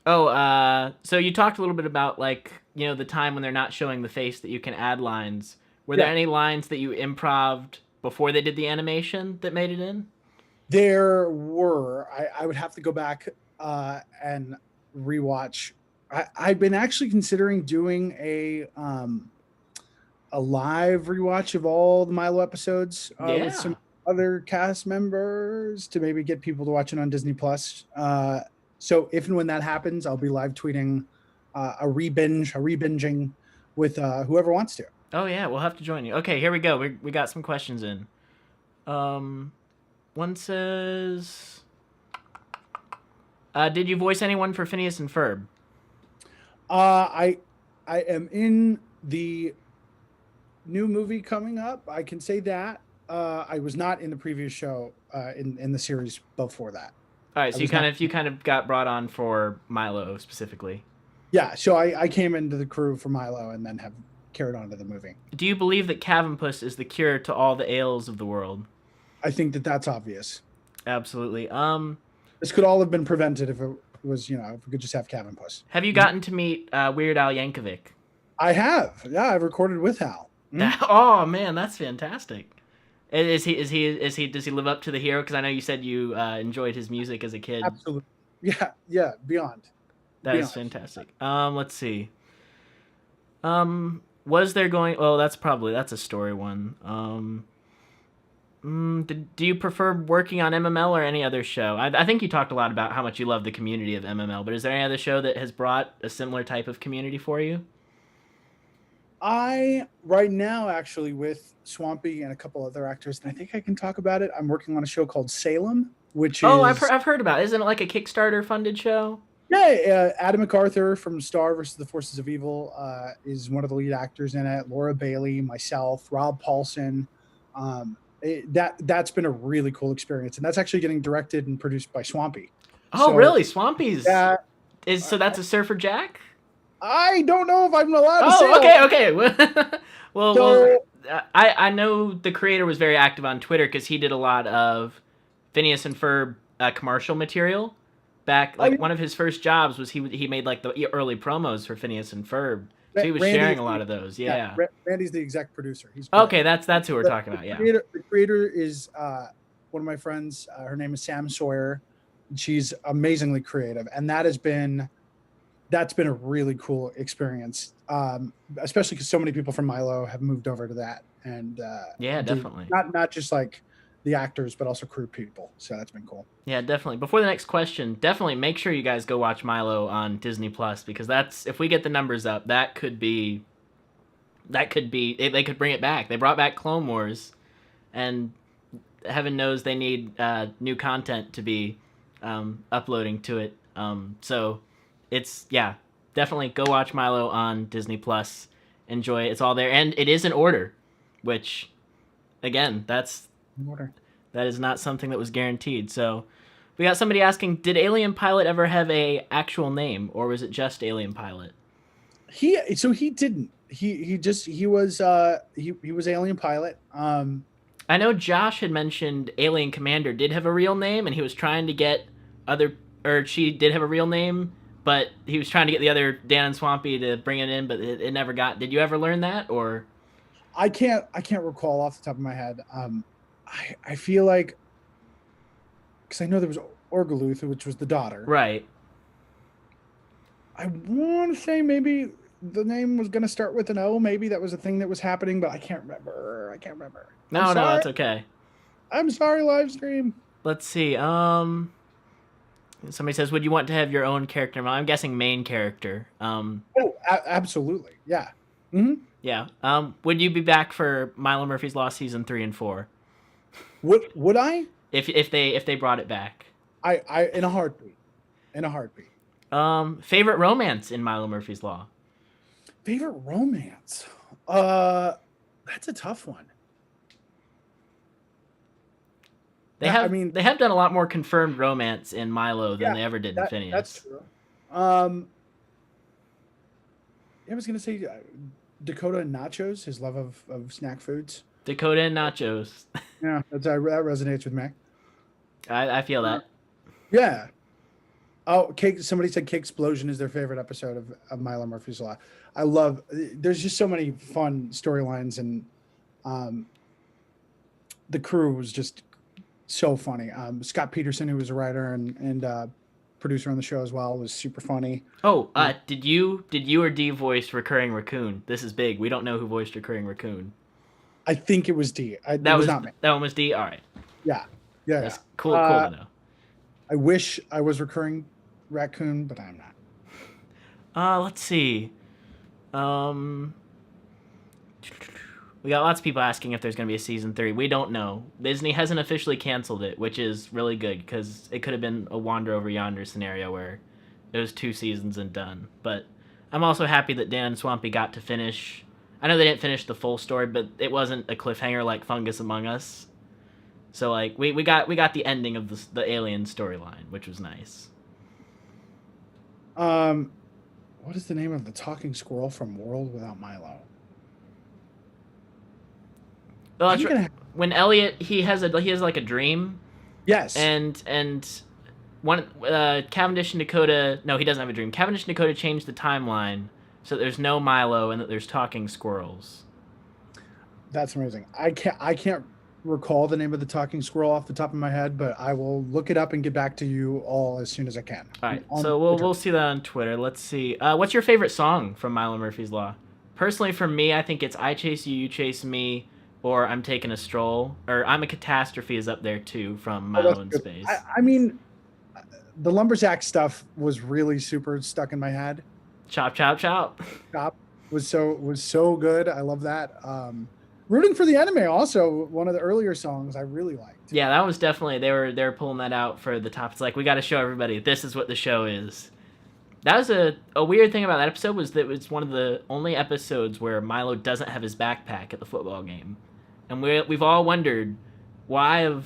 Speaker 2: So you talked a little bit about, the time when they're not showing the face that you can add lines. Were there any lines that you improv'd before they did the animation that made it in?
Speaker 1: There were. I would have to go back and rewatch. I've been actually considering doing a live rewatch of all the Milo episodes with
Speaker 2: Yeah.
Speaker 1: some other cast members to maybe get people to watch it on Disney Plus. So if and when that happens, I'll be live tweeting a rebinging with whoever wants to.
Speaker 2: Oh yeah, we'll have to join you. Okay, here we go. We got some questions in. One says, "Did you voice anyone for Phineas and Ferb?"
Speaker 1: I am in the new movie coming up. I can say that. I was not in the previous show in the series before that.
Speaker 2: All right, so you kind of got brought on for Milo specifically.
Speaker 1: Yeah, so I came into the crew for Milo and then have carried on to the movie.
Speaker 2: Do you believe that Cavampuss is the cure to all the ails of the world?
Speaker 1: I think that that's obvious.
Speaker 2: Absolutely.
Speaker 1: This could all have been prevented if it was, if we could just have Cavampuss.
Speaker 2: Have you gotten to meet Weird Al Yankovic?
Speaker 1: I have. Yeah, I've recorded with Hal.
Speaker 2: Oh man, that's fantastic. Does he live up to the hero? Because I know you said you enjoyed his music as a kid.
Speaker 1: Absolutely. Yeah, beyond.
Speaker 2: That is fantastic. Let's see. Was there going? Oh, that's a story one. Do you prefer working on MML or any other show? I think you talked a lot about how much you love the community of MML, but is there any other show that has brought a similar type of community for you?
Speaker 1: Right now, actually, with Swampy and a couple other actors, and I think I can talk about it. I'm working on a show called Salem, which is...
Speaker 2: Oh, I've heard about it. Isn't it like a Kickstarter funded show?
Speaker 1: Yeah, Adam MacArthur from Star vs. the Forces of Evil is one of the lead actors in it. Laura Bailey, myself, Rob Paulson. That's been a really cool experience, and that's actually getting directed and produced by Swampy.
Speaker 2: Oh, really? Swampy's? So that's a Surfer Jack?
Speaker 1: I don't know if I'm allowed to say.
Speaker 2: Oh, okay. well, I know the creator was very active on Twitter because he did a lot of Phineas and Ferb commercial material. Back, one of his first jobs was he made like the early promos for Phineas and Ferb. So he was sharing a lot of those. Yeah.
Speaker 1: Randy's the exec producer. He's
Speaker 2: okay. That's who we're talking about. Yeah.
Speaker 1: The creator is one of my friends. Her name is Sam Sawyer. She's amazingly creative, and that's been a really cool experience. Especially because so many people from Milo have moved over to that, and
Speaker 2: yeah, definitely
Speaker 1: not just like the actors, but also crew people. So that's been cool.
Speaker 2: Yeah, definitely. Before the next question, definitely make sure you guys go watch Milo on Disney Plus, because if we get the numbers up, they could bring it back. They brought back Clone Wars, and heaven knows they need new content to be uploading to it. So definitely go watch Milo on Disney Plus. Enjoy it. It's all there, and it is in order, which again, that is not something that was guaranteed. So we got somebody asking, did Alien Pilot ever have a actual name, or was it just Alien Pilot?
Speaker 1: He didn't. He was Alien Pilot.
Speaker 2: I know Josh had mentioned Alien Commander did have a real name, and he was trying to get she did have a real name, but he was trying to get the other Dan and Swampy to bring it in, but it never got. Did you ever learn that, or?
Speaker 1: I can't recall off the top of my head. I feel like, because I know there was Orgaluth, which was the daughter.
Speaker 2: Right.
Speaker 1: I want to say maybe the name was going to start with an O. Maybe that was a thing that was happening, but I can't remember.
Speaker 2: No, that's okay.
Speaker 1: I'm sorry, live stream.
Speaker 2: Let's see. Somebody says, would you want to have your own character? I'm guessing main character.
Speaker 1: Absolutely. Yeah. Mm-hmm.
Speaker 2: Yeah. Would you be back for Milo Murphy's Law season 3 and 4?
Speaker 1: Would I?
Speaker 2: If they brought it back.
Speaker 1: I in a heartbeat.
Speaker 2: Favorite romance in Milo Murphy's Law?
Speaker 1: Favorite romance? That's a tough one.
Speaker 2: They have done a lot more confirmed romance in Milo than they ever did in Phineas.
Speaker 1: That's true. I was gonna say Dakota and Nachos, his love of snack foods.
Speaker 2: Dakota and Nachos.
Speaker 1: Yeah, that resonates with me.
Speaker 2: I feel that.
Speaker 1: Yeah. Oh, Cake. Somebody said Cake Explosion is their favorite episode of Milo Murphy's Law. I love. There's just so many fun storylines, and the crew was just so funny. Scott Peterson, who was a writer, and producer on the show as well. It was super funny.
Speaker 2: Oh, did you or D voice Recurring Raccoon? This is big. We don't know who voiced Recurring Raccoon.
Speaker 1: I think it was D. It
Speaker 2: That
Speaker 1: was not me.
Speaker 2: That one was D. All right.
Speaker 1: Yeah.
Speaker 2: That's cool to know.
Speaker 1: I wish I was Recurring Raccoon, but I'm not.
Speaker 2: Let's see. We got lots of people asking if there's going to be a season 3. We don't know. Disney hasn't officially canceled it, which is really good because it could have been a Wander Over Yonder scenario where it was 2 seasons and done. But I'm also happy that Dan and Swampy got to finish. I know they didn't finish the full story, but it wasn't a cliffhanger like Fungus Among Us. So like we got the ending of the alien storyline, which was nice.
Speaker 1: What is the name of the talking squirrel from World Without Milo?
Speaker 2: Well, when Elliot he has like a dream.
Speaker 1: Yes.
Speaker 2: And one Cavendish and Dakota. No, he doesn't have a dream. Cavendish and Dakota changed the timeline so that there's no Milo and that there's talking squirrels.
Speaker 1: That's amazing. I can't recall the name of the talking squirrel off the top of my head, but I will look it up and get back to you all as soon as I can.
Speaker 2: All right. So we'll see that on Twitter. Let's see. What's your favorite song from Milo Murphy's Law? Personally, for me, I think it's I Chase You, You Chase Me, or I'm Taking a Stroll, or I'm a Catastrophe is up there too from Milo in Space.
Speaker 1: I mean, the Lumberjack stuff was really super stuck in my head.
Speaker 2: Chop, chop, chop.
Speaker 1: Chop was so good. I love that. Rooting for the Enemy, also one of the earlier songs I really liked.
Speaker 2: Yeah, that was definitely they were pulling that out for the top. It's like we got to show everybody this is what the show is. That was a weird thing about that episode was that it's one of the only episodes where Milo doesn't have his backpack at the football game, and we've all wondered why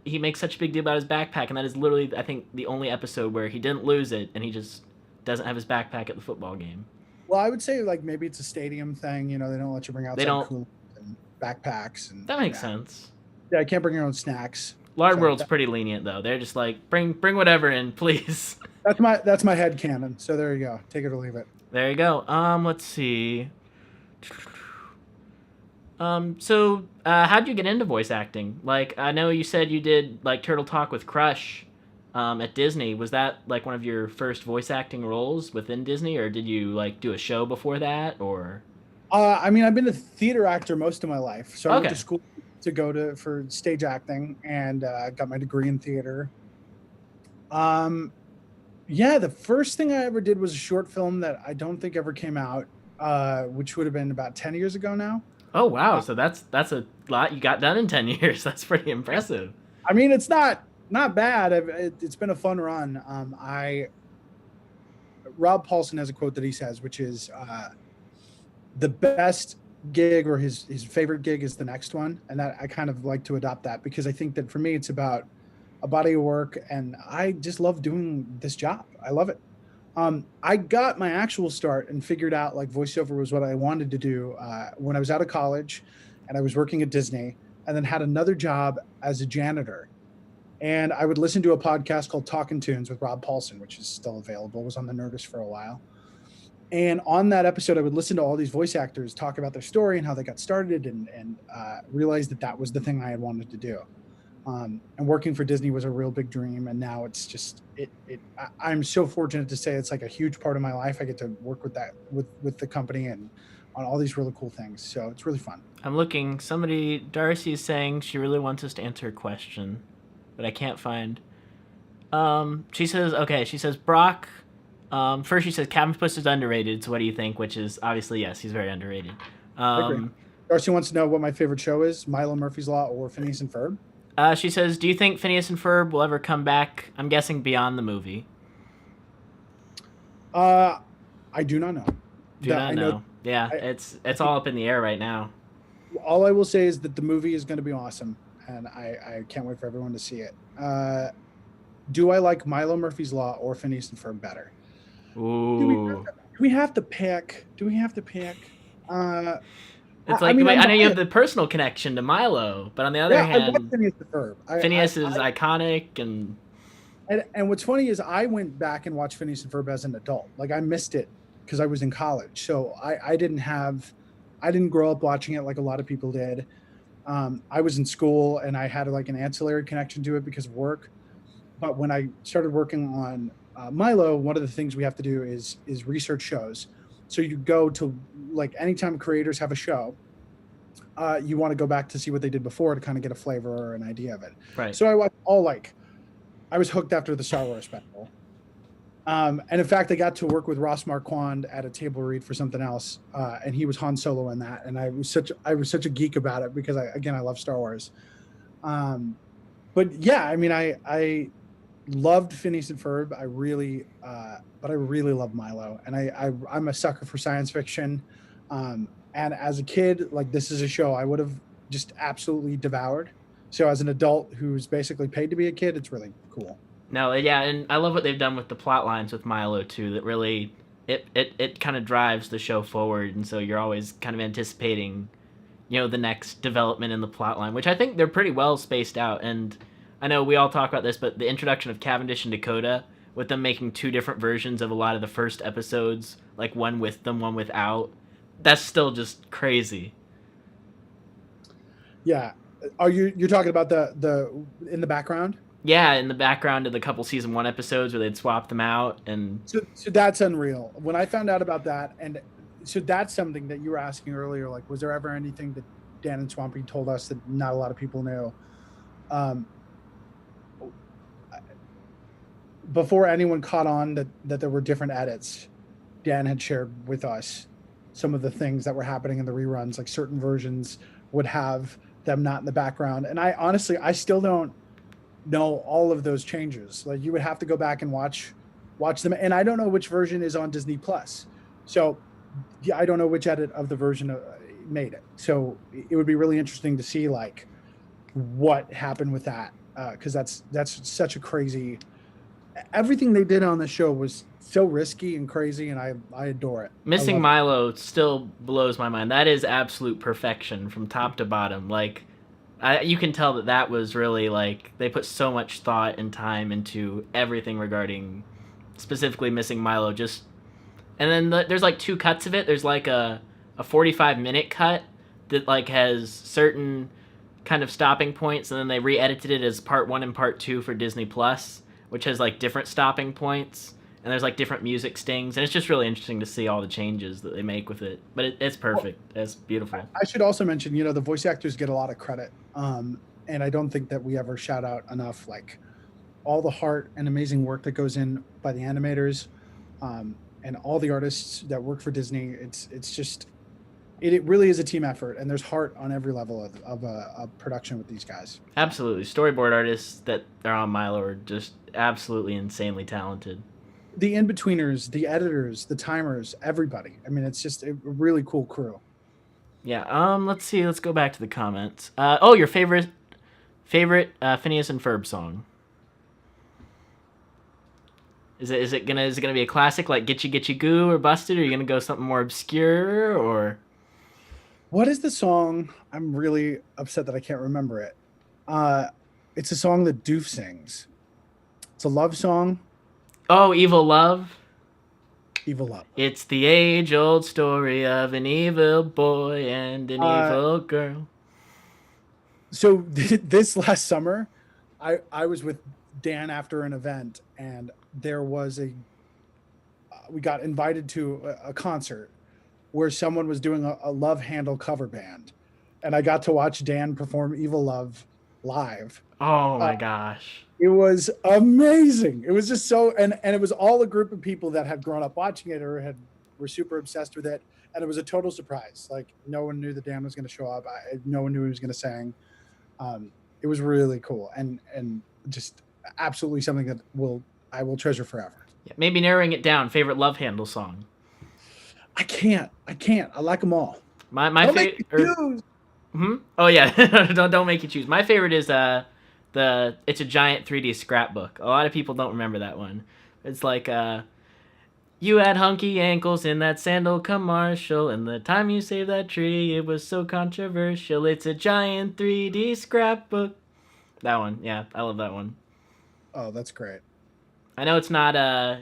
Speaker 2: he makes such a big deal about his backpack, and that is literally I think the only episode where he didn't lose it and he just doesn't have his backpack at the football game.
Speaker 1: Well, I would say like maybe it's a stadium thing. You know, they don't let you bring out cool and backpacks and
Speaker 2: that makes sense.
Speaker 1: Yeah, I can't bring your own snacks.
Speaker 2: Lard World's pretty lenient though. They're just like bring whatever in, please.
Speaker 1: That's my head canon. So there you go. Take it or leave it.
Speaker 2: There you go. Let's see. So how'd you get into voice acting? Like I know you said you did like Turtle Talk with Crush at Disney. Was that like one of your first voice acting roles within Disney, or did you like do a show before that, or?
Speaker 1: I mean, I've been a theater actor most of my life. So I went to school for stage acting and got my degree in theater. Yeah, the first thing I ever did was a short film that I don't think ever came out, which would have been about 10 years ago now.
Speaker 2: Oh, wow. So that's a lot you got done in 10 years. That's pretty impressive.
Speaker 1: I mean, it's not bad. It's been a fun run. Rob Paulson has a quote that he says, which is the best gig or his favorite gig is the next one. And that I kind of like to adopt that because I think that for me, it's about a body of work and I just love doing this job. I love it. I got my actual start and figured out like voiceover was what I wanted to do when I was out of college and I was working at Disney and then had another job as a janitor. And I would listen to a podcast called Talkin' Tunes with Rob Paulson, which is still available. It was on the Nerdist for a while. And on that episode, I would listen to all these voice actors talk about their story and how they got started and realized that was the thing I had wanted to do. And working for Disney was a real big dream. And now it's just, I'm so fortunate to say it's like a huge part of my life. I get to work with with the company and on all these really cool things. So it's really fun.
Speaker 2: I'm looking, Darcy is saying she really wants us to answer a question, but I can't find. She says, Brock, first she says Captain Puss is underrated. So what do you think? Which is obviously, yes, he's very underrated.
Speaker 1: I agree. Darcy wants to know what my favorite show is, Milo Murphy's Law or Phineas and Ferb.
Speaker 2: She says, do you think Phineas and Ferb will ever come back? I'm guessing beyond the movie.
Speaker 1: I do not know.
Speaker 2: Yeah, it's all up in the air right now.
Speaker 1: All I will say is that the movie is going to be awesome, and I can't wait for everyone to see it. Do I like Milo Murphy's Law or Phineas and Ferb better?
Speaker 2: Ooh.
Speaker 1: Do we have to pick?
Speaker 2: It's like, I know you have the personal connection to Milo, but on the other hand,
Speaker 1: I love Phineas and Ferb.
Speaker 2: Phineas is iconic,
Speaker 1: and what's funny is I went back and watched Phineas and Ferb as an adult. Like I missed it because I was in college, so I didn't grow up watching it like a lot of people did. I was in school and I had like an ancillary connection to it because of work. but when I started working on Milo, one of the things we have to do is research shows. So you go to, like, anytime creators have a show, you want to go back to see what they did before to kind of get a flavor or an idea of it.
Speaker 2: Right.
Speaker 1: So I was hooked after the Star Wars special. And in fact, I got to work with Ross Marquand at a table read for something else, and he was Han Solo in that, and I was such a geek about it because I love Star Wars. But yeah, I mean, I loved Phineas and Ferb. But I really love Milo, and I'm a sucker for science fiction. And as a kid, like, this is a show I would have just absolutely devoured. So as an adult who's basically paid to be a kid, it's really cool.
Speaker 2: No, yeah, and I love what they've done with the plot lines with Milo too. That really, it kind of drives the show forward, and so you're always kind of anticipating, the next development in the plot line, which I think they're pretty well spaced out. And I know we all talk about this, but the introduction of Cavendish and Dakota, with them making two different versions of a lot of the first episodes, like one with them, one without, that's still just crazy.
Speaker 1: Yeah, you're talking about the in the background?
Speaker 2: Yeah, in the background of the couple season 1 episodes where they'd swap them out, and
Speaker 1: so that's unreal. When I found out about that, and so that's something that you were asking earlier, like, was there ever anything that Dan and Swampy told us that not a lot of people knew? Before anyone caught on that there were different edits, Dan had shared with us some of the things that were happening in the reruns. Like, certain versions would have them not in the background, and I still don't know all of those changes. Like, you would have to go back and watch them, and I don't know which version is on Disney Plus, so yeah, I don't know which edit of the version made it. So it would be really interesting to see, like, what happened with that, because that's such a crazy. Everything they did on the show was so risky and crazy, and I adore it.
Speaker 2: Missing Milo still blows my mind. That is absolute perfection from top to bottom. Like, you can tell that was really, like, they put so much thought and time into everything regarding specifically Missing Milo. And then there's like 2 cuts of it. There's like a 45-minute cut that, like, has certain kind of stopping points, and then they re-edited it as part 1 and part 2 for Disney Plus, which has, like, different stopping points, and there's, like, different music stings, and it's just really interesting to see all the changes that they make with it. But it's perfect. It's beautiful.
Speaker 1: I should also mention, the voice actors get a lot of credit, and I don't think that we ever shout out enough, like, all the heart and amazing work that goes in by the animators, and all the artists that work for Disney. It's just, it really is a team effort, and there's heart on every level of a production with these guys.
Speaker 2: Absolutely. Storyboard artists that are on Milo are just absolutely insanely talented.
Speaker 1: The in-betweeners, the editors, the timers, everybody. I mean, it's just a really cool crew.
Speaker 2: Yeah. Let's see. Let's go back to the comments. Your favorite Phineas and Ferb song. Is it gonna be a classic like Gitchy Goo or Busted, or are you gonna go something more obscure, or?
Speaker 1: What is the song? I'm really upset that I can't remember it. It's a song that Doof sings. It's a love song.
Speaker 2: Oh, Evil Love.
Speaker 1: Evil Love.
Speaker 2: It's the age-old story of an evil boy and an evil girl.
Speaker 1: So this last summer, I was with Dan after an event, and there was we got invited to a concert where someone was doing a Love Handle cover band, and I got to watch Dan perform Evil Love live.
Speaker 2: Oh my gosh.
Speaker 1: It was amazing. It was just so, and it was all a group of people that had grown up watching it or were super obsessed with it. And it was a total surprise. Like, no one knew that Dan was going to show up. No one knew he was going to sing. It was really cool. And just absolutely something that I will treasure forever.
Speaker 2: Yeah, maybe narrowing it down. Favorite Love Handle song.
Speaker 1: I can't. I like them all.
Speaker 2: My favorite. Oh yeah. don't make you choose. My favorite is It's a Giant 3D Scrapbook. A lot of people don't remember that one. It's like, you had hunky ankles in that sandal commercial, and the time you saved that tree, it was so controversial. It's a giant 3D scrapbook. That one, yeah, I love that one.
Speaker 1: Oh, that's great.
Speaker 2: I know it's not, why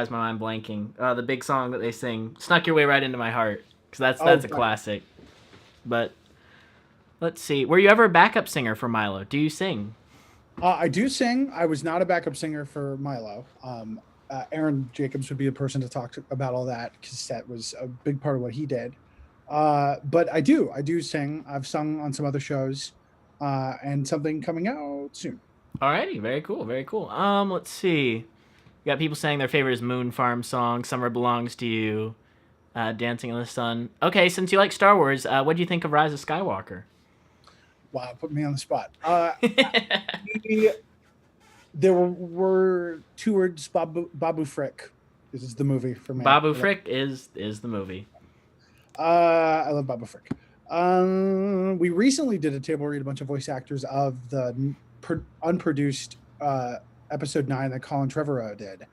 Speaker 2: is my mind blanking? The big song that they sing, Snuck Your Way Right Into My Heart, because that's a classic. But let's see. Were you ever a backup singer for Milo? Do you sing?
Speaker 1: I do sing. I was not a backup singer for Milo. Aaron Jacobs would be the person to talk about all that because that was a big part of what he did. But I do sing. I've sung on some other shows, and something coming out soon.
Speaker 2: Alrighty, very cool, very cool. Let's see. We got people saying their favorite is Moon Farm song, Summer Belongs to You, Dancing in the Sun. Okay, since you like Star Wars, what do you think of Rise of Skywalker?
Speaker 1: Wow, put me on the spot. The- there were two words. Babu Frick. This is the movie for me.
Speaker 2: Babu Frick is the movie.
Speaker 1: I love Babu Frick. We recently did a table read a bunch of voice actors of the unproduced episode 9 that Colin Trevorrow did,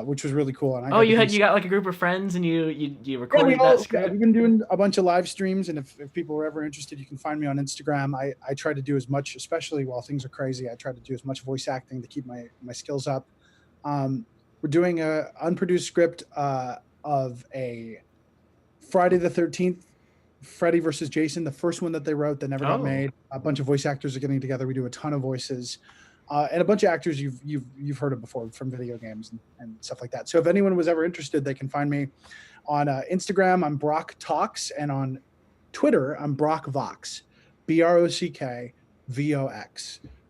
Speaker 1: which was really cool. And I
Speaker 2: you got like a group of friends and you recorded
Speaker 1: yeah,
Speaker 2: that script.
Speaker 1: we've been doing a bunch of live streams, and if people are ever interested, you can find me on Instagram. I try to do as much, especially while things are crazy. I try to do as much voice acting to keep my skills up. We're doing a unproduced script of a Friday the 13th, Freddy versus Jason, the first one that they wrote that never got made. A bunch of voice actors are getting together. We do a ton of voices, and a bunch of actors you've heard of before from video games and stuff like that. So if anyone was ever interested, they can find me on Instagram. I'm Brock Talks, and on Twitter I'm Brock Vox, BrockVox,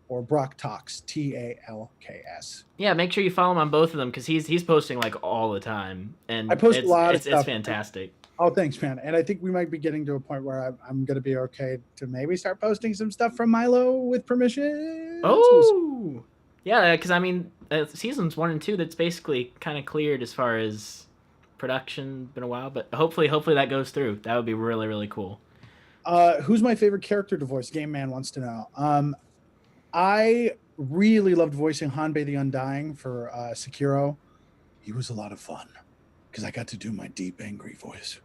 Speaker 1: or Brock Talks, TALKS.
Speaker 2: Yeah, make sure you follow him on both of them because he's posting like all the time, and
Speaker 1: I post a lot of stuff.
Speaker 2: It's fantastic.
Speaker 1: Oh, thanks, man. And I think we might be getting to a point where I'm going to be okay to maybe start posting some stuff from Milo with permission.
Speaker 2: Oh, yeah, because I mean, seasons 1 and 2, that's basically kind of cleared as far as production. Been a while, but hopefully that goes through. That would be really, really cool.
Speaker 1: Who's my favorite character to voice? Game Man wants to know. I really loved voicing Hanbei the Undying for Sekiro. He was a lot of fun because I got to do my deep, angry voice,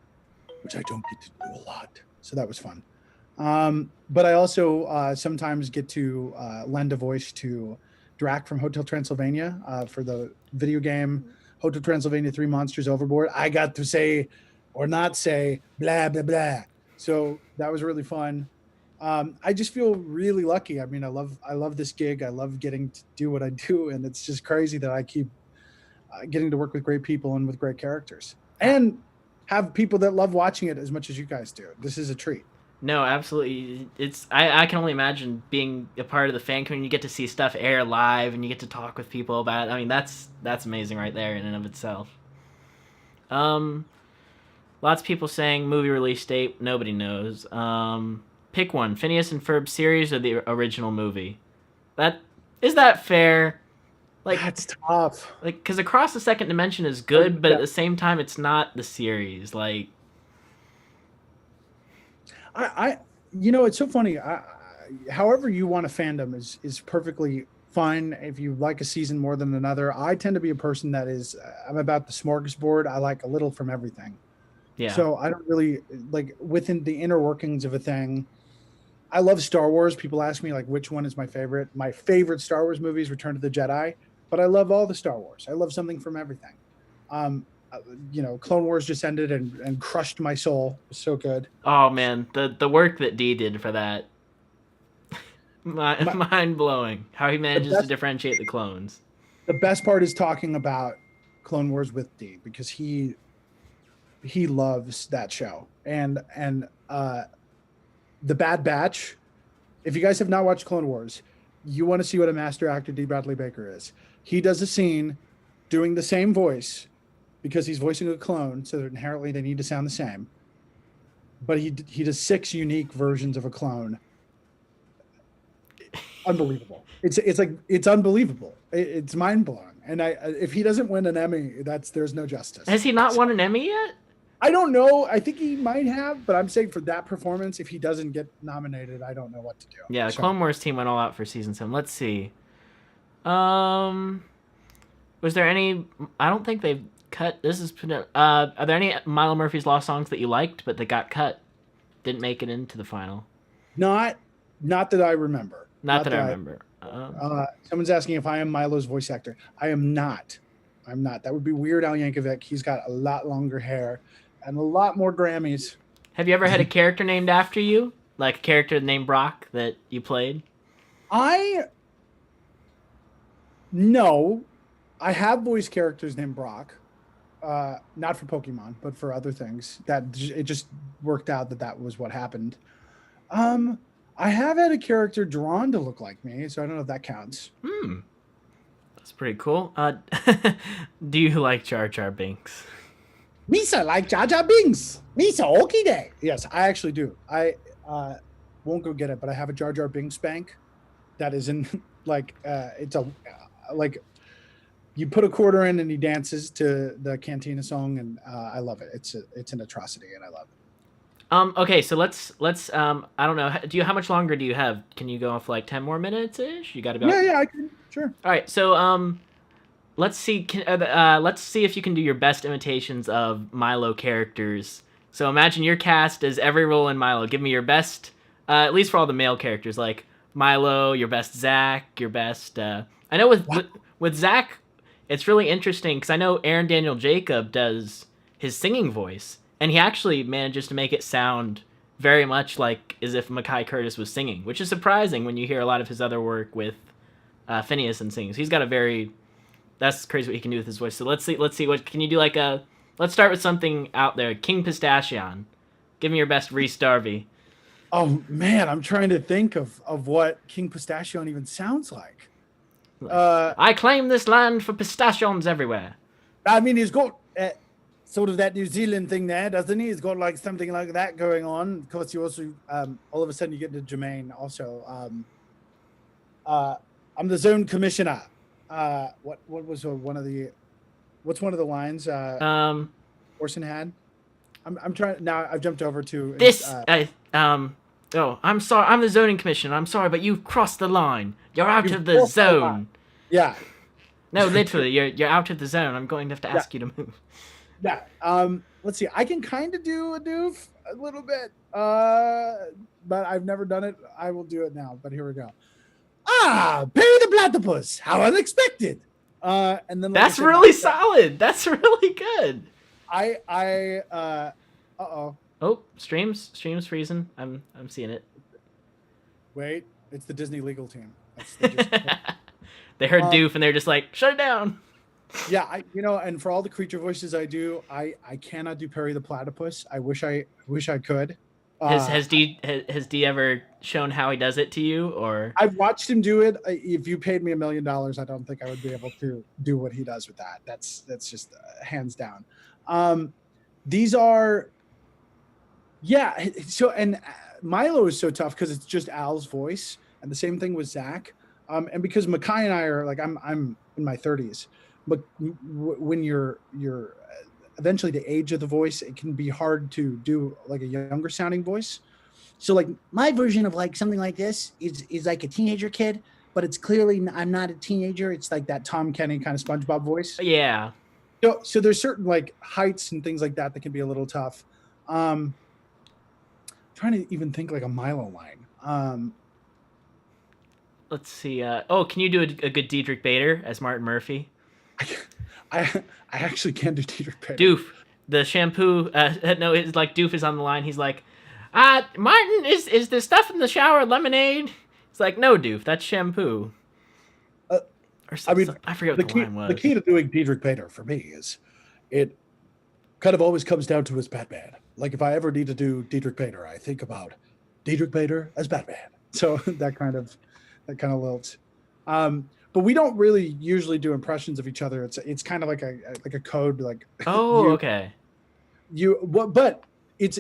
Speaker 1: which I don't get to do a lot. So that was fun. But I also sometimes get to lend a voice to Drac from Hotel Transylvania for the video game Hotel Transylvania 3 Monsters Overboard. I got to say or not say blah, blah, blah. So that was really fun. I just feel really lucky. I mean, I love this gig. I love getting to do what I do. And it's just crazy that I keep getting to work with great people and with great characters and have people that love watching it as much as you guys do. This is a treat.
Speaker 2: No, absolutely. I can only imagine being a part of the fan community. You get to see stuff air live and you get to talk with people about it. I mean, that's amazing right there in and of itself. Lots of people saying movie release date. Nobody knows. Pick one. Phineas and Ferb series or the original movie? Is that fair? Like,
Speaker 1: that's tough.
Speaker 2: Like, because Across the Second Dimension is good, but at the same time, it's not the series. Like,
Speaker 1: it's so funny. However you want a fandom is perfectly fine. If you like a season more than another, I tend to be a person that is, I'm about the smorgasbord. I like a little from everything.
Speaker 2: Yeah.
Speaker 1: So I don't really like within the inner workings of a thing. I love Star Wars. People ask me like, which one is my favorite? My favorite Star Wars movie is Return to the Jedi, but I love all the Star Wars. I love something from everything. Clone Wars just ended and crushed my soul. It was so good.
Speaker 2: Oh man, the work that Dee did for that, mind blowing. How he manages to differentiate the clones.
Speaker 1: The best part is talking about Clone Wars with Dee because he loves that show and the Bad Batch. If you guys have not watched Clone Wars, you want to see what a master actor D. Bradley Baker is. He does a scene doing the same voice because he's voicing a clone, so that inherently they need to sound the same. But he does 6 unique versions of a clone. Unbelievable. It's unbelievable. It's mind blowing. And if he doesn't win an Emmy, there's no justice.
Speaker 2: Has he not won an Emmy yet?
Speaker 1: I don't know. I think he might have, but I'm saying for that performance, if he doesn't get nominated, I don't know what to do.
Speaker 2: Yeah, the Clone Wars team went all out for season 7. Let's see. Was there any? I don't think they've cut. Are there any Milo Murphy's Law songs that you liked, but that got cut, didn't make it into the final?
Speaker 1: Not that I remember.
Speaker 2: Not that I remember.
Speaker 1: Someone's asking if I am Milo's voice actor. I am not. I'm not. That would be Weird Al Yankovic. He's got a lot longer hair and a lot more Grammys.
Speaker 2: Have you ever had a character named after you? Like a character named Brock that you played?
Speaker 1: I No, I have voice characters named Brock. Not for Pokemon, but for other things. It just worked out that was what happened. Um, I have had a character drawn to look like me, so I don't know if that counts.
Speaker 2: That's pretty cool. Do you like Jar Jar Binks?
Speaker 1: Misa like Jar Jar Binks. Misa Oki Day. Yes, I actually do. I won't go get it, but I have a Jar Jar Binks bank that is in it's a like you put a quarter in and he dances to the Cantina song, and I love it. It's an atrocity, and I love it.
Speaker 2: Okay, so let's I don't know. How much longer do you have? Can you go off like 10 more minutes ish? You got about.
Speaker 1: Yeah, I can. Sure.
Speaker 2: All right, so let's see let's see if you can do your best imitations of Milo characters. So imagine you're cast as every role in Milo. Give me your best at least for all the male characters, like Milo, your best Zach, your best I know with Zach it's really interesting because I know Aaron Daniel Jacob does his singing voice, and he actually manages to make it sound very much like as if Mackay Curtis was singing, which is surprising when you hear a lot of his other work with Phineas and sings. He's got a very that's crazy what he can do with his voice. So let's see what can you do like a let's start with something out there. King Pistachio. Give me your best Reese Darby.
Speaker 1: Oh man, I'm trying to think of what King Pistachio even sounds like.
Speaker 2: I claim this land for pistachios everywhere.
Speaker 1: I mean, he's got sort of that New Zealand thing there, doesn't he? He's got like something like that going on. Of course, you also all of a sudden you get into Jermaine also. I'm the zone commissioner. What was one of the lines Orson had? I'm trying now. I've jumped over to
Speaker 2: this. Oh, I'm sorry. I'm the zoning commissioner. I'm sorry, but you've crossed the line. You're out of the zone.
Speaker 1: Yeah.
Speaker 2: No, literally, you're out of the zone. I'm going to have to ask you to move.
Speaker 1: Yeah. Let's see. I can kind of do a doof a little bit, but I've never done it. I will do it now. But here we go. Perry the Platypus. How unexpected. And then
Speaker 2: that's really solid. That's really good. Oh, streams freezing. I'm seeing it.
Speaker 1: Wait, it's the Disney legal team.
Speaker 2: They heard Doof and they're just like, shut it down.
Speaker 1: Yeah, and for all the creature voices I do, I cannot do Perry the Platypus. I wish I could.
Speaker 2: Has D ever shown how he does it to you, or?
Speaker 1: I've watched him do it. If you paid me $1 million, I don't think I would be able to do what he does with that. That's just hands down. These are, yeah. So and Milo is so tough because it's just Al's voice, and the same thing with Zach. And because Mackay and I are like I'm in my 30s, but when you're eventually the age of the voice, it can be hard to do like a younger sounding voice. So like my version of like something like this is like a teenager kid, but it's clearly I'm not a teenager. It's like that Tom Kenny kind of SpongeBob voice.
Speaker 2: Yeah.
Speaker 1: So there's certain like heights and things like that can be a little tough. Trying to even think like a Milo line.
Speaker 2: Let's see. Can you do a good Diedrich Bader as Martin Murphy?
Speaker 1: I actually can do Diedrich Bader.
Speaker 2: Doof, the shampoo. No, it's like Doof is on the line. He's like, Martin, is the stuff in the shower lemonade? It's like, no, Doof, that's shampoo. I forget what the line was.
Speaker 1: The key to doing Diedrich Bader for me is it kind of always comes down to his Batman. Like if I ever need to do Diedrich Bader, I think about Diedrich Bader as Batman. So that kind of lilts. But we don't really usually do impressions of each other. It's kind of like a code, like.
Speaker 2: Oh, okay.
Speaker 1: But it's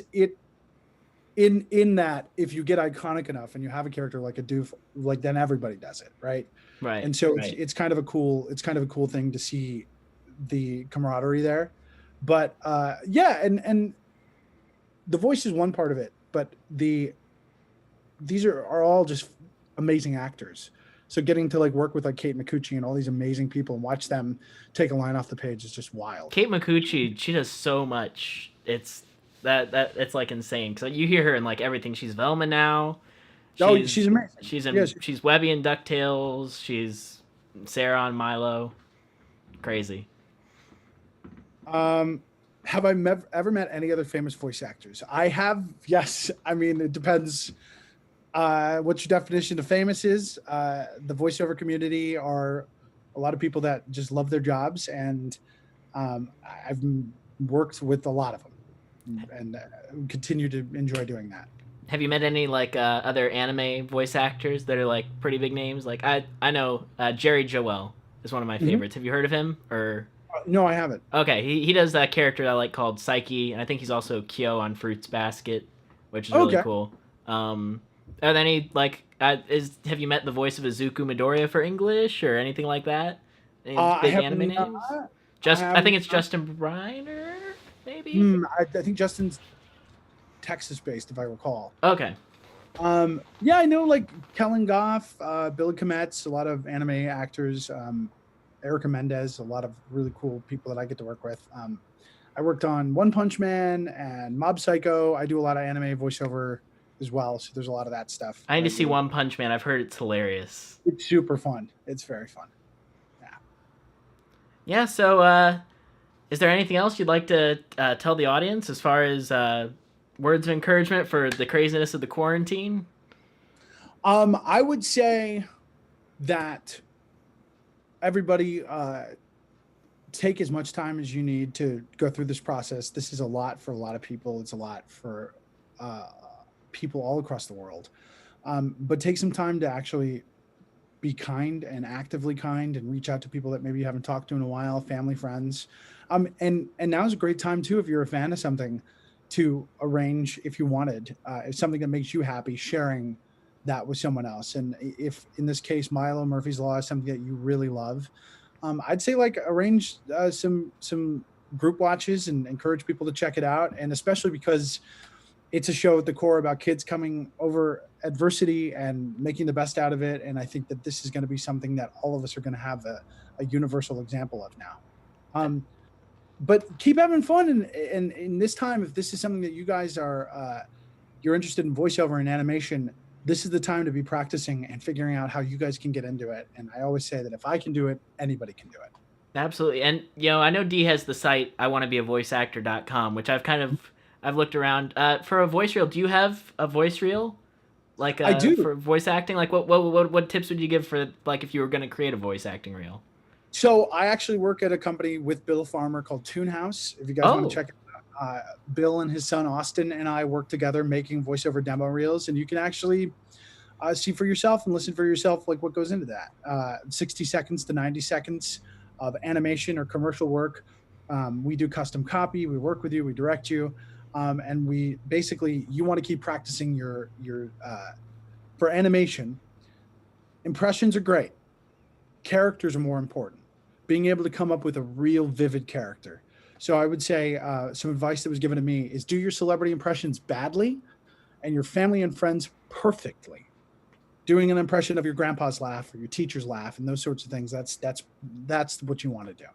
Speaker 1: in that if you get iconic enough and you have a character like a Doof, like then everybody does it, right?
Speaker 2: Right.
Speaker 1: And so it's kind of a cool thing to see the camaraderie there. But and the voice is one part of it, but these are all just amazing actors. So getting to like work with like Kate Micucci and all these amazing people and watch them take a line off the page is just wild.
Speaker 2: Kate Micucci, she does so much. It's like insane. Because you hear her in like everything. She's Velma now.
Speaker 1: She's amazing.
Speaker 2: She's Webby in DuckTales. She's Sarah on Milo. Crazy.
Speaker 1: Have I ever met any other famous voice actors? I have. Yes. I mean, it depends. What your definition of famous is. The voiceover community are a lot of people that just love their jobs, and I've worked with a lot of them, and continue to enjoy doing that.
Speaker 2: Have you met any like other anime voice actors that are like pretty big names? Like I know Jerry Joel is one of my
Speaker 1: Mm-hmm.
Speaker 2: favorites. Have you heard of him? Or
Speaker 1: No, I haven't.
Speaker 2: okay, he does that character that I like called Psyche, and I think he's also Kyo on Fruits Basket, which is really
Speaker 1: Okay.
Speaker 2: cool. Are there any like have you met the voice of Izuku Midoriya for English or anything like that? Any
Speaker 1: I
Speaker 2: big
Speaker 1: have
Speaker 2: anime
Speaker 1: not.
Speaker 2: names?
Speaker 1: I
Speaker 2: I
Speaker 1: have
Speaker 2: think it's
Speaker 1: not.
Speaker 2: Justin Briner, maybe.
Speaker 1: I think Justin's Texas-based, if I recall.
Speaker 2: Okay.
Speaker 1: Yeah, I know like Kellen Goff, Billy Kometz, a lot of anime actors, Erica Mendez, a lot of really cool people that I get to work with. I worked on One Punch Man and Mob Psycho. I do a lot of anime voiceover as well, so there's a lot of that stuff.
Speaker 2: I need to see One Punch Man. I've heard it's hilarious.
Speaker 1: It's super fun. It's very fun. Yeah.
Speaker 2: Yeah. So, is there anything else you'd like to tell the audience as far as words of encouragement for the craziness of the quarantine?
Speaker 1: I would say that everybody take as much time as you need to go through this process. This is a lot for a lot of people. It's a lot for people all across the world. But take some time to actually be kind and actively kind and reach out to people that maybe you haven't talked to in a while, family, friends. And now's a great time too, if you're a fan of something, to arrange, if you wanted, if something that makes you happy, sharing that with someone else. And if in this case, Milo Murphy's Law is something that you really love, I'd say like arrange some group watches and encourage people to check it out. And especially because it's a show at the core about kids coming over adversity and making the best out of it. And I think that this is going to be something that all of us are going to have a universal example of now. But keep having fun. And in this time, if this is something that you guys are, you're interested in voiceover and animation, this is the time to be practicing and figuring out how you guys can get into it. And I always say that if I can do it, anybody can do it.
Speaker 2: Absolutely. And, I know D has the site iwannnabeavoiceactor.com, which I've looked around. For a voice reel, do you have a voice reel? Like
Speaker 1: I do.
Speaker 2: For voice acting? Like what tips would you give for like if you were going to create a voice acting reel?
Speaker 1: So I actually work at a company with Bill Farmer called Toonhouse. If you guys want to check it out, Bill and his son Austin and I work together making voiceover demo reels, and you can actually see for yourself and listen for yourself like what goes into that. 60 seconds to 90 seconds of animation or commercial work. We do custom copy. We work with you. We direct you, and we basically you want to keep practicing your for animation. Impressions are great. Characters are more important. Being able to come up with a real vivid character. So I would say some advice that was given to me is do your celebrity impressions badly and your family and friends perfectly. Doing an impression of your grandpa's laugh or your teacher's laugh and those sorts of things, that's what you want to do.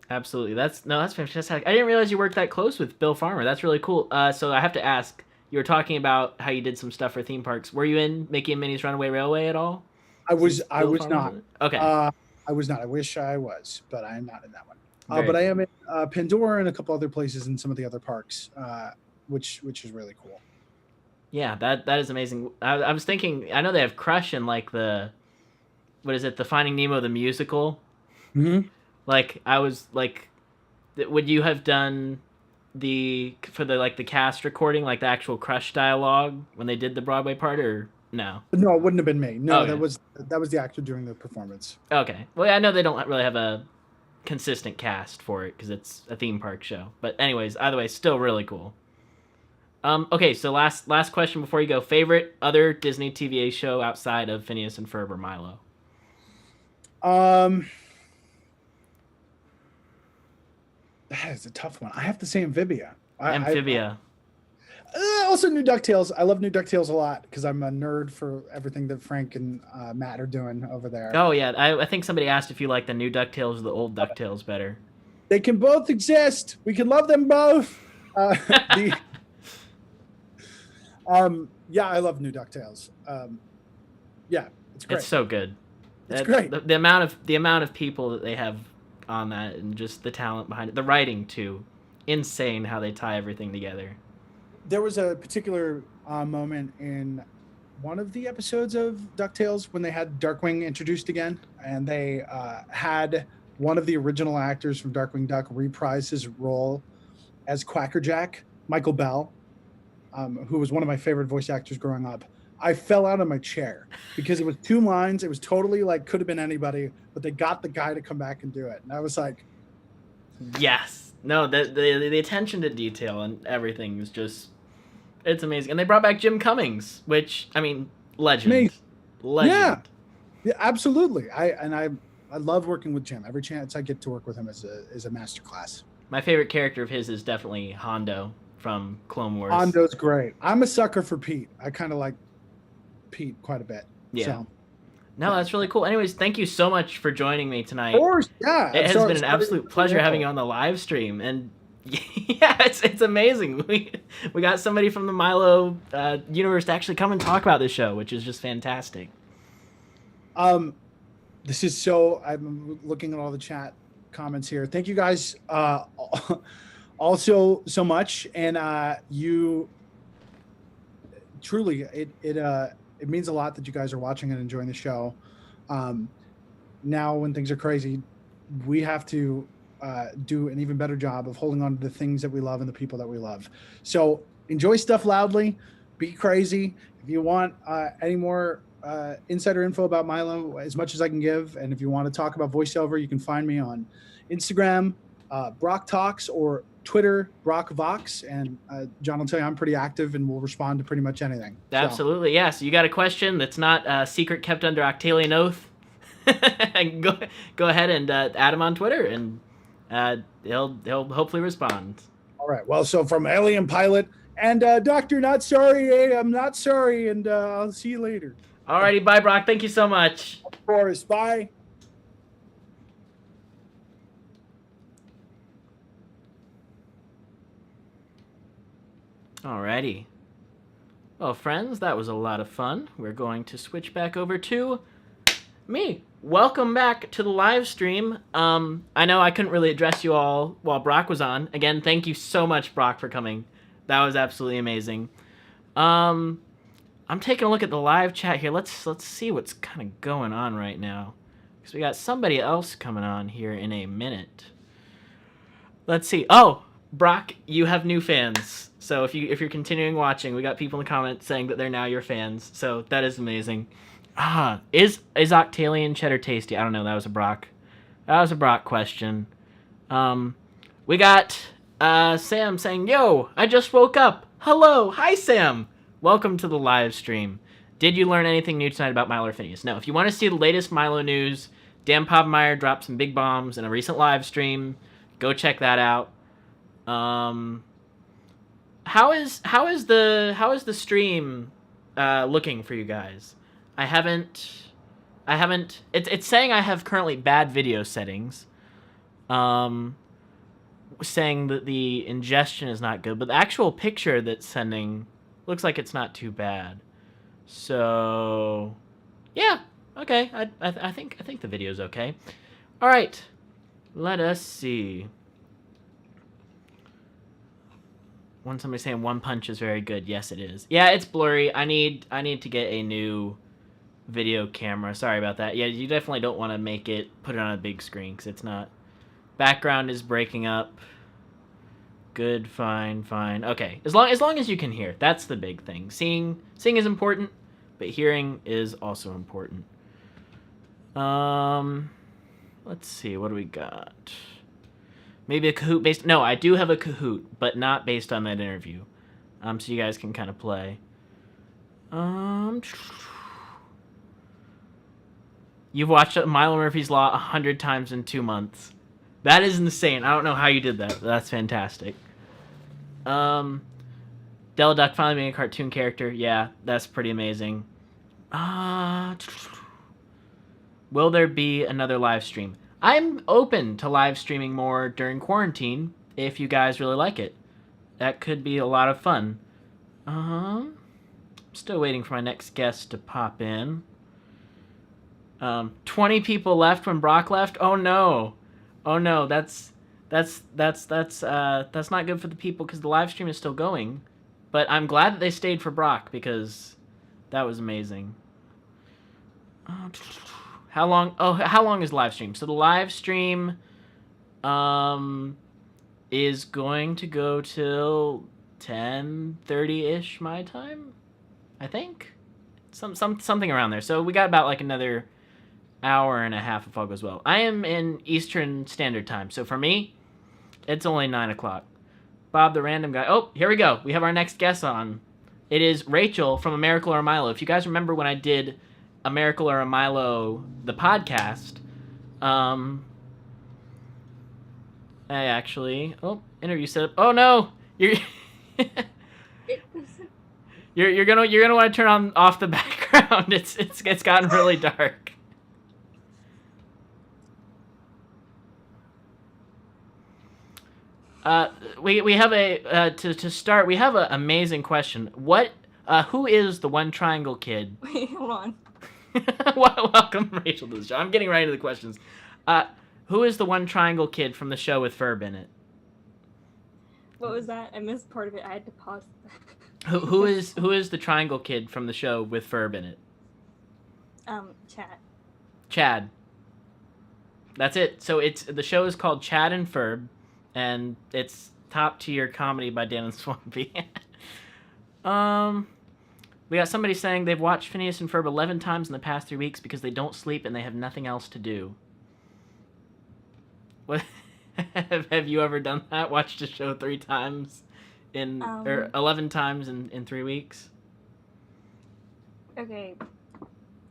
Speaker 2: Absolutely. That's fantastic. I didn't realize you worked that close with Bill Farmer. That's really cool. So I have to ask, you were talking about how you did some stuff for theme parks. Were you in Mickey and Minnie's Runaway Railway at all?
Speaker 1: I was not.
Speaker 2: Okay.
Speaker 1: I was not. I wish I was, but I am not in that one. But I am in Pandora and a couple other places in some of the other parks, which is really cool.
Speaker 2: Yeah, that is amazing. I was thinking, I know they have Crush in like the Finding Nemo the musical.
Speaker 1: Mm-hmm.
Speaker 2: Like I was like, would you have done the cast recording, like the actual Crush dialogue when they did the Broadway part, or no?
Speaker 1: No, it wouldn't have been me. No,
Speaker 2: okay.
Speaker 1: that was the actor doing the performance.
Speaker 2: Okay. Well, I know they don't really have a consistent cast for it because it's a theme park show. But anyways, either way, still really cool. Okay, so last question before you go. Favorite other Disney TVA show outside of Phineas and Ferb or Milo?
Speaker 1: That is a tough one. I have to say Amphibia.
Speaker 2: Amphibia.
Speaker 1: Also New DuckTales. I love New DuckTales a lot because I'm a nerd for everything that Frank and Matt are doing over there.
Speaker 2: Oh, yeah. I think somebody asked if you like the new DuckTales or the old DuckTales better.
Speaker 1: They can both exist. We can love them both. Yeah, I love New DuckTales. Yeah, it's great.
Speaker 2: It's so good.
Speaker 1: It's great.
Speaker 2: The amount of people that they have on that and just the talent behind it. The writing, too. Insane how they tie everything together.
Speaker 1: There was a particular moment in one of the episodes of DuckTales when they had Darkwing introduced again, and they had one of the original actors from Darkwing Duck reprise his role as Quackerjack, Michael Bell, who was one of my favorite voice actors growing up. I fell out of my chair because it was 2 lines. It was totally like could have been anybody, but they got the guy to come back and do it. And I was like,
Speaker 2: yes, no, the attention to detail and everything is just, it's amazing. And they brought back Jim Cummings, which, I mean, legend.
Speaker 1: Amazing.
Speaker 2: Legend.
Speaker 1: Yeah, absolutely. I love working with Jim. Every chance I get to work with him is a masterclass.
Speaker 2: My favorite character of his is definitely Hondo from Clone Wars.
Speaker 1: Hondo's great. I'm a sucker for Pete. I kind of like Pete quite a bit.
Speaker 2: Yeah.
Speaker 1: So.
Speaker 2: No, that's really cool. Anyways, thank you so much for joining me tonight.
Speaker 1: Of course, yeah.
Speaker 2: It has been an absolute pleasure having you on the live stream, and yeah, it's amazing. We got somebody from the Milo universe to actually come and talk about this show, which is just fantastic.
Speaker 1: This is so. I'm looking at all the chat comments here. Thank you guys also so much, and you truly it means a lot that you guys are watching and enjoying the show. Now when things are crazy, we have to do an even better job of holding on to the things that we love and the people that we love. So enjoy stuff loudly, be crazy. If you want any more insider info about Milo, as much as I can give, and if you want to talk about voiceover, you can find me on Instagram, Brock Talks, or Twitter, Brock Vox, and John will tell you I'm pretty active and will respond to pretty much anything.
Speaker 2: Absolutely, yeah. So you got a question that's not a secret kept under Octalian oath, go ahead and add him on Twitter, and he'll hopefully respond.
Speaker 1: All right. Well, so from Alien Pilot and Doctor Not Sorry, I'm not sorry, and I'll see you later.
Speaker 2: Alrighty, bye, Brock. Thank you so much.
Speaker 1: Of course, bye.
Speaker 2: Alrighty. Well, friends, that was a lot of fun. We're going to switch back over to me. Welcome back to the live stream. I know I couldn't really address you all while Brock was on. Again, thank you so much, Brock, for coming. That was absolutely amazing. I'm taking a look at the live chat here. Let's see what's kind of going on right now, because we got somebody else coming on here in a minute. Let's see. Oh, Brock, you have new fans. So if you're continuing watching, we got people in the comments saying that they're now your fans. So that is amazing. Is Octalian cheddar tasty? I don't know. That was a Brock. That was a Brock question. We got Sam saying, "Yo, I just woke up. Hello, hi Sam. Welcome to the live stream. Did you learn anything new tonight about Milo or Phineas?" No. If you want to see the latest Milo news, Dan Povenmire dropped some big bombs in a recent live stream. Go check that out. How is the stream looking for you guys? I haven't. It's saying I have currently bad video settings. Saying that the ingestion is not good, but the actual picture that's sending looks like it's not too bad. So, yeah, okay. I think the video's okay. All right, let us see. When somebody's saying One Punch is very good, yes, it is. Yeah, it's blurry. I need to get a new video camera. Sorry about that. Yeah, you definitely don't want to put it on a big screen because it's not. Background is breaking up. Good, fine. Okay, as long as you can hear, that's the big thing. Seeing is important, but hearing is also important. Let's see, what do we got? Maybe a Kahoot based. No, I do have a Kahoot, but not based on that interview. So you guys can kind of play. You've watched Milo Murphy's Law 100 times in 2 months. That is insane. I don't know how you did that. That's fantastic. Della Duck finally being a cartoon character. Yeah, that's pretty amazing. Will there be another live stream? I'm open to live streaming more during quarantine if you guys really like it. That could be a lot of fun. Still waiting for my next guest to pop in. 20 people left when Brock left. Oh no, that's not good for the people because the live stream is still going. But I'm glad that they stayed for Brock because That was amazing. How long? Oh, how long is live stream? So the live stream, is going to go till 10:30-ish my time, I think. Something around there. So we got about like another hour and a half if all goes well. I am in Eastern Standard Time, so for me, it's only 9 o'clock. Bob the Random Guy. Oh, here we go. We have our next guest on. It is Rachel from A Miracle or a Milo. If you guys remember when I did A Miracle or a Milo, the podcast, I actually... Oh, interview setup. Oh, no! You're gonna want to turn off the background. It's gotten really dark. We have to start. We have an amazing question. Who is the One Triangle Kid?
Speaker 3: Wait, hold on.
Speaker 2: Welcome, Rachel, to the show. I'm getting right into the questions. Who is the One Triangle Kid from the show with Ferb in it?
Speaker 3: What was that? I missed part of it. I had to pause.
Speaker 2: Who is the Triangle Kid from the show with Ferb in it? Chad. That's it. So the show is called Chad and Ferb, and it's top tier comedy by Dan and Swampy. We got somebody saying they've watched Phineas and Ferb 11 times in the past 3 weeks because they don't sleep and they have nothing else to do. What? Have you ever done that? Watched a show 3 times or 11 times in 3 weeks?
Speaker 3: Okay.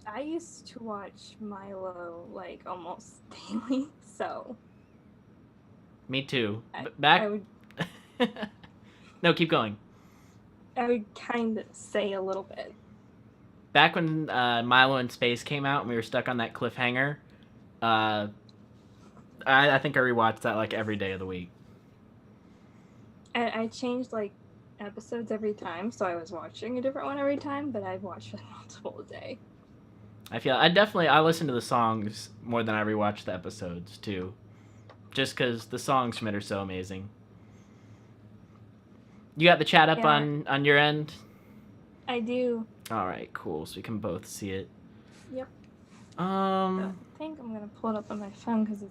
Speaker 3: I used to watch Milo like almost daily, so.
Speaker 2: Me too. No, keep going.
Speaker 3: I would kind of say a little bit.
Speaker 2: Back when Milo in Space came out and we were stuck on that cliffhanger, I think I rewatched that like every day of the week.
Speaker 3: I changed like episodes every time, so I was watching a different one every time, but I've watched like multiple a day.
Speaker 2: I listen to the songs more than I rewatch the episodes too, just because the songs from it are so amazing. You got the chat up on your end?
Speaker 3: I do.
Speaker 2: All right, cool. So we can both see it.
Speaker 3: Yep.
Speaker 2: I
Speaker 3: think I'm gonna pull it up on my phone because I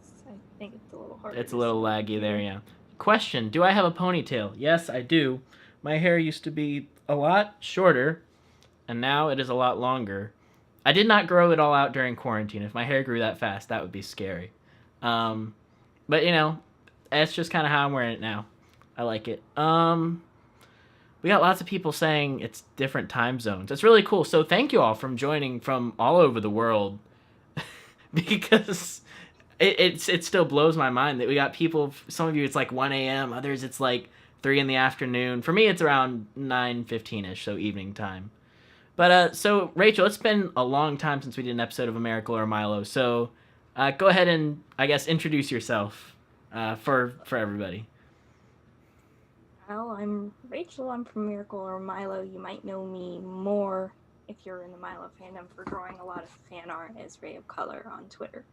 Speaker 3: think it's a little hard.
Speaker 2: It's a little laggy there, yeah. Question: do I have a ponytail? Yes, I do. My hair used to be a lot shorter, and now it is a lot longer. I did not grow it all out during quarantine. If my hair grew that fast, that would be scary. But that's just kind of how I'm wearing it now. I like it. We got lots of people saying it's different time zones. It's really cool. So thank you all from joining from all over the world, because it still blows my mind that we got people. Some of you it's like 1 a.m. Others it's like 3 in the afternoon. For me it's around 9:15ish, so evening time. But so Rachel, it's been a long time since we did an episode of A Miracle or a Milo. So go ahead and I guess introduce yourself for everybody.
Speaker 3: Well, I'm Rachel. I'm from Miracle or Milo. You might know me more if you're in the Milo fandom for drawing a lot of fan art as Ray of Color on Twitter.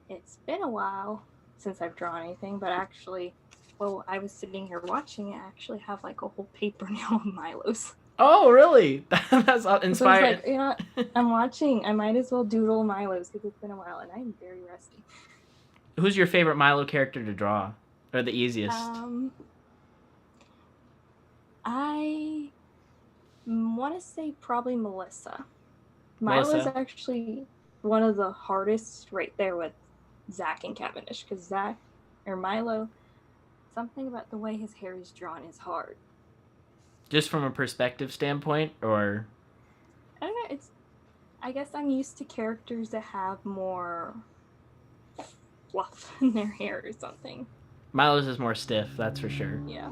Speaker 3: It's been a while since I've drawn anything, but actually, while I was sitting here watching it, I actually have like a whole paper now of Milo's.
Speaker 2: Oh, really? That's inspired.
Speaker 3: So like, I'm watching. I might as well doodle Milo's because it's been a while and I'm very rusty.
Speaker 2: Who's your favorite Milo character to draw? Or the easiest?
Speaker 3: I want to say probably Melissa. Milo's actually one of the hardest right there with Zach and Cavendish, because Milo, something about the way his hair is drawn is hard.
Speaker 2: Just from a perspective standpoint, or?
Speaker 3: I don't know, I guess I'm used to characters that have more fluff in their hair or something.
Speaker 2: Milo's is more stiff, that's for sure.
Speaker 3: Yeah.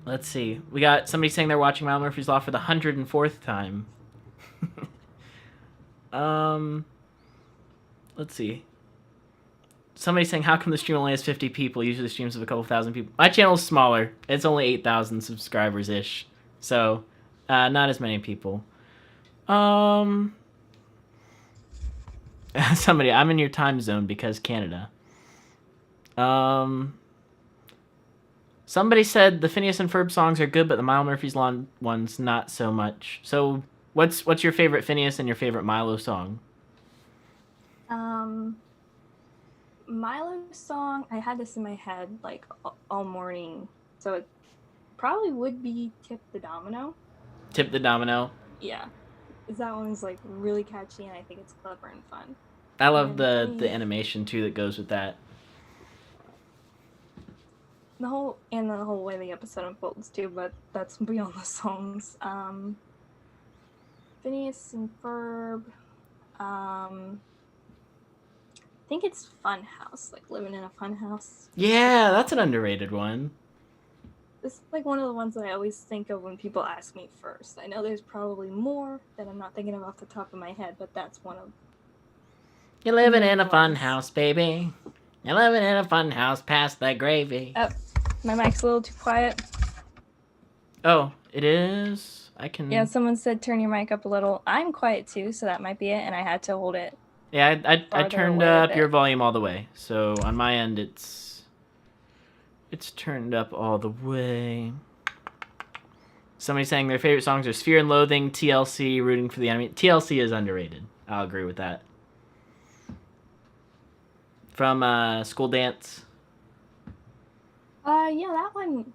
Speaker 2: Let's see. We got somebody saying they're watching Milo Murphy's Law for the 104th time. Let's see. Somebody saying, how come the stream only has 50 people? Usually the streams have a couple thousand people. My channel's smaller. It's only 8,000 subscribers-ish. So, not as many people. Somebody, I'm in your time zone because Canada. Somebody said the Phineas and Ferb songs are good, but the Milo Murphy's Law ones not so much. So, what's your favorite Phineas and your favorite Milo song?
Speaker 3: Milo's song, I had this in my head like all morning, so it probably would be Tip the Domino.
Speaker 2: Tip the Domino.
Speaker 3: Yeah, because that one's like really catchy, and I think it's clever and fun.
Speaker 2: I love the animation too that goes with that.
Speaker 3: The whole way the episode unfolds too, but that's beyond the songs. Phineas and Ferb. I think it's Funhouse, like living in a funhouse.
Speaker 2: Yeah, that's an underrated one.
Speaker 3: This is like one of the ones that I always think of when people ask me first. I know there's probably more that I'm not thinking of off the top of my head, but that's one of.
Speaker 2: You're living in a funhouse, baby. You're living in a funhouse past that gravy.
Speaker 3: Oh, my mic's a little too quiet.
Speaker 2: Oh, it is? I can...
Speaker 3: Yeah, someone said turn your mic up a little. I'm quiet too, so that might be it, and I had to hold it.
Speaker 2: Yeah, I turned up your volume all the way. So on my end, it's turned up all the way. Somebody's saying their favorite songs are Fear and Loathing, TLC, Rooting for the Enemy. TLC is underrated. I'll agree with that. From School Dance.
Speaker 3: Yeah, that one.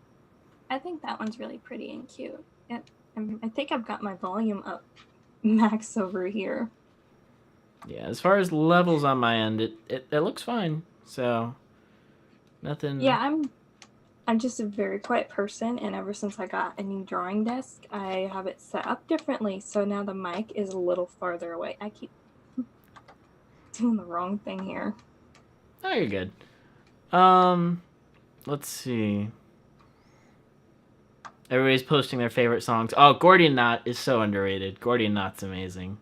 Speaker 3: I think that one's really pretty and cute. I think I've got my volume up max over here.
Speaker 2: Yeah, as far as levels on my end, it looks fine. So, nothing.
Speaker 3: Yeah, I'm just a very quiet person, and ever since I got a new drawing desk, I have it set up differently. So now the mic is a little farther away. I keep doing the wrong thing here.
Speaker 2: Oh, you're good. Let's see. Everybody's posting their favorite songs. Oh, Gordian Knot is so underrated. Gordian Knot's amazing.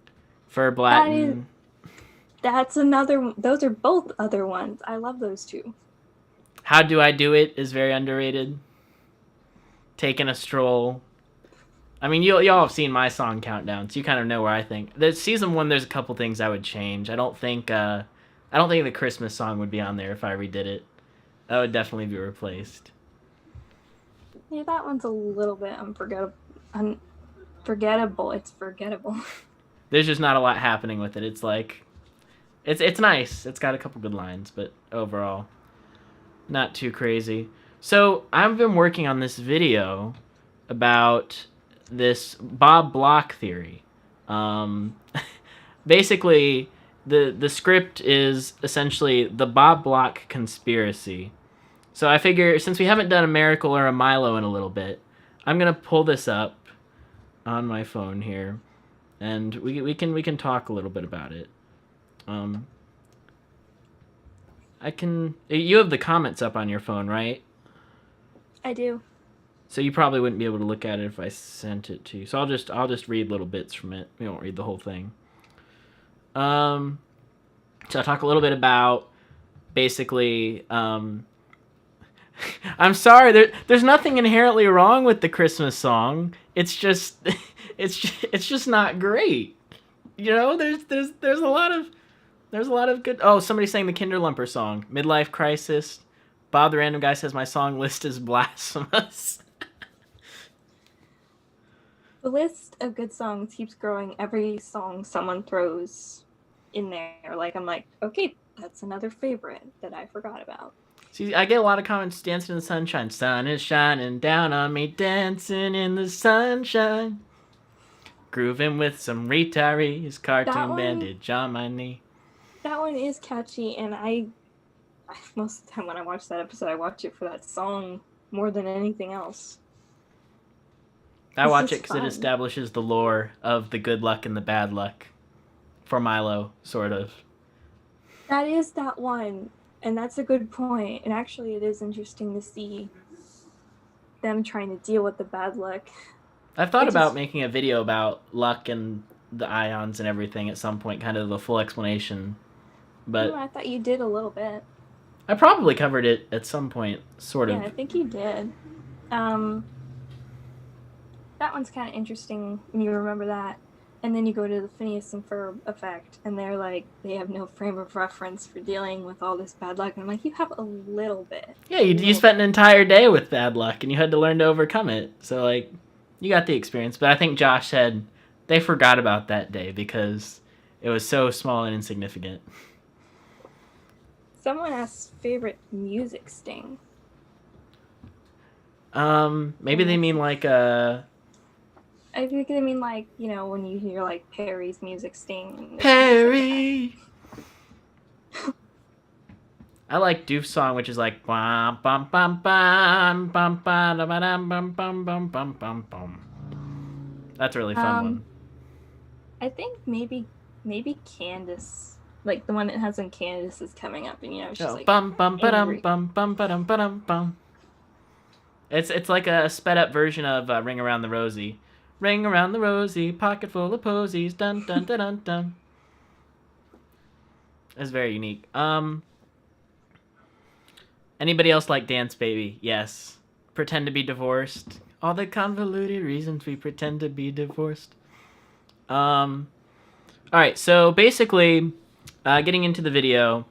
Speaker 2: Ferb Latin.
Speaker 3: That's another. Those are both other ones. I love those two.
Speaker 2: How Do I Do It is very underrated. Taking a Stroll. I mean, y'all have seen my song countdown, so you kind of know where I think. The season 1, there's a couple things I would change. I don't think the Christmas song would be on there if I redid it. That would definitely be replaced.
Speaker 3: Yeah, that one's a little bit unforgettable. It's forgettable.
Speaker 2: There's just not a lot happening with it. It's like, it's nice. It's got a couple good lines, but overall, not too crazy. So I've been working on this video about this Bob Block theory. Basically, the script is essentially the Bob Block conspiracy. So I figure since we haven't done a Miracle or a Milo in a little bit, I'm gonna pull this up on my phone here, and we can talk a little bit about it. You have the comments up on your phone, right? I
Speaker 3: do.
Speaker 2: So you probably wouldn't be able to look at it if I sent it to you. So I'll just read little bits from it. We won't read the whole thing. So I'll talk a little bit about basically. I'm sorry. There's nothing inherently wrong with the Christmas song. It's just not great. You know, there's a lot of good. Oh, somebody's saying the Kinderlumper song, Midlife Crisis. Bob the Random Guy says my song list is blasphemous.
Speaker 3: The list of good songs keeps growing every song someone throws in there. Like, I'm like, okay, that's another favorite that I forgot about.
Speaker 2: See, I get a lot of comments, dancing in the sunshine. Sun is shining down on me, dancing in the sunshine. Grooving with some retirees, cartoon bandage on my knee.
Speaker 3: That one is catchy, and I most of the time when I watch that episode, I watch it for that song more than anything else.
Speaker 2: I watch it because it establishes the lore of the good luck and the bad luck for Milo, sort of.
Speaker 3: That is that one, and that's a good point. And actually, it is interesting to see them trying to deal with the bad luck.
Speaker 2: I've thought about making a video about luck and the ions and everything at some point, kind of the full explanation. But
Speaker 3: I thought you did a little bit.
Speaker 2: I probably covered it at some point, sort of.
Speaker 3: Yeah, I think you did. That one's kind of interesting when you remember that. And then you go to the Phineas and Ferb effect, and they're like, they have no frame of reference for dealing with all this bad luck. And I'm like, you have a little bit.
Speaker 2: Yeah, you spent an entire day with bad luck, and you had to learn to overcome it. So, like, you got the experience. But I think Josh said they forgot about that day because it was so small and insignificant.
Speaker 3: Someone asked favorite music sting.
Speaker 2: Maybe they mean like
Speaker 3: I think they mean like, you know, when you hear like Perry's music sting.
Speaker 2: Perry. I like Doof's song, which is like bum bum bum bum bum bum bum bum bum bum bum bum bum. That's a really fun one.
Speaker 3: I think maybe Candace, like the one that has when Candace is coming up, and you know she's like
Speaker 2: bum bum bum bum bum bum bum bum. It's like a sped up version of Ring Around the Rosie. Ring around the rosy, pocket full of posies, dun dun dun dun dun. It's very unique. Anybody else like Dance Baby? Yes. Pretend to be divorced. All the convoluted reasons we pretend to be divorced. Alright, so basically, getting into the video,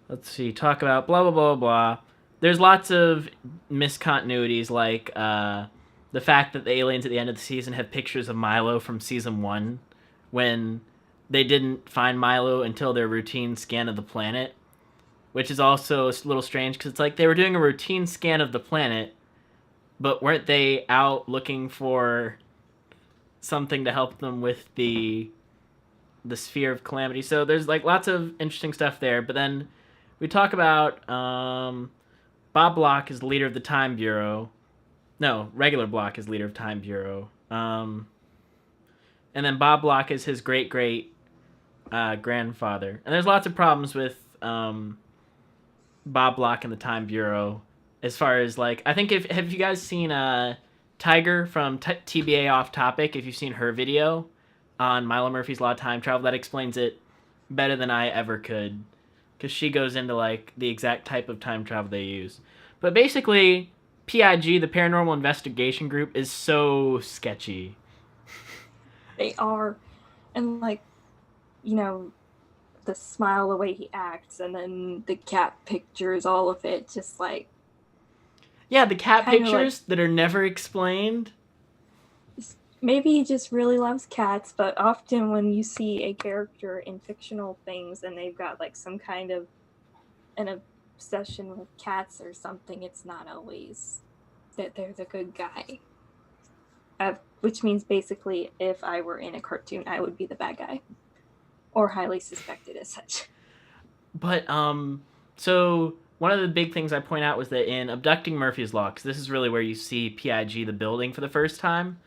Speaker 2: let's see, talk about blah, blah, blah, blah. There's lots of miscontinuities, like the fact that the aliens at the end of the season have pictures of Milo from season 1, when they didn't find Milo until their routine scan of the planet, which is also a little strange, because it's like they were doing a routine scan of the planet, but weren't they out looking for something to help them with the sphere of calamity? So there's like lots of interesting stuff there. But then we talk about Bob Block is the leader of the Time Bureau. No, regular Block is leader of Time Bureau. And then Bob Block is his great grandfather. And there's lots of problems with Bob Block and the Time Bureau, as far as like, I think have you guys seen Tiger from TBA Off Topic? If you've seen her video on Milo Murphy's Law of Time Travel, that explains it better than I ever could, because she goes into like the exact type of time travel they use. But basically, PIG, the Paranormal Investigation Group, is so sketchy.
Speaker 3: They are, and like, you know, the smile, the way he acts, and then the cat pictures, all of it, just like...
Speaker 2: Yeah, the cat pictures that are never explained.
Speaker 3: Maybe he just really loves cats, but often when you see a character in fictional things and they've got like some kind of an obsession with cats or something, it's not always that they're the good guy. Which means basically, if I were in a cartoon, I would be the bad guy. Or highly suspected as such.
Speaker 2: But, so one of the big things I point out was that in Abducting Murphy's Law, because this is really where you see PIG, the building, for the first time,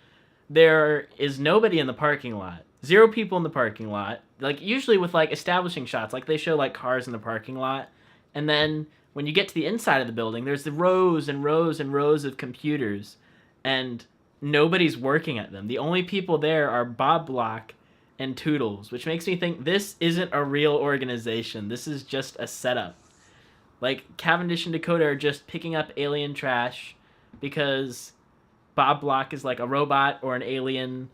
Speaker 2: there is nobody in the parking lot. 0 people in the parking lot. Like, usually with, like, establishing shots, like, they show, like, cars in the parking lot. And then when you get to the inside of the building, there's the rows and rows and rows of computers. And nobody's working at them. The only people there are Bob Block and Toodles, which makes me think this isn't a real organization. This is just a setup. Like, Cavendish and Dakota are just picking up alien trash because Bob Block is like a robot or an alien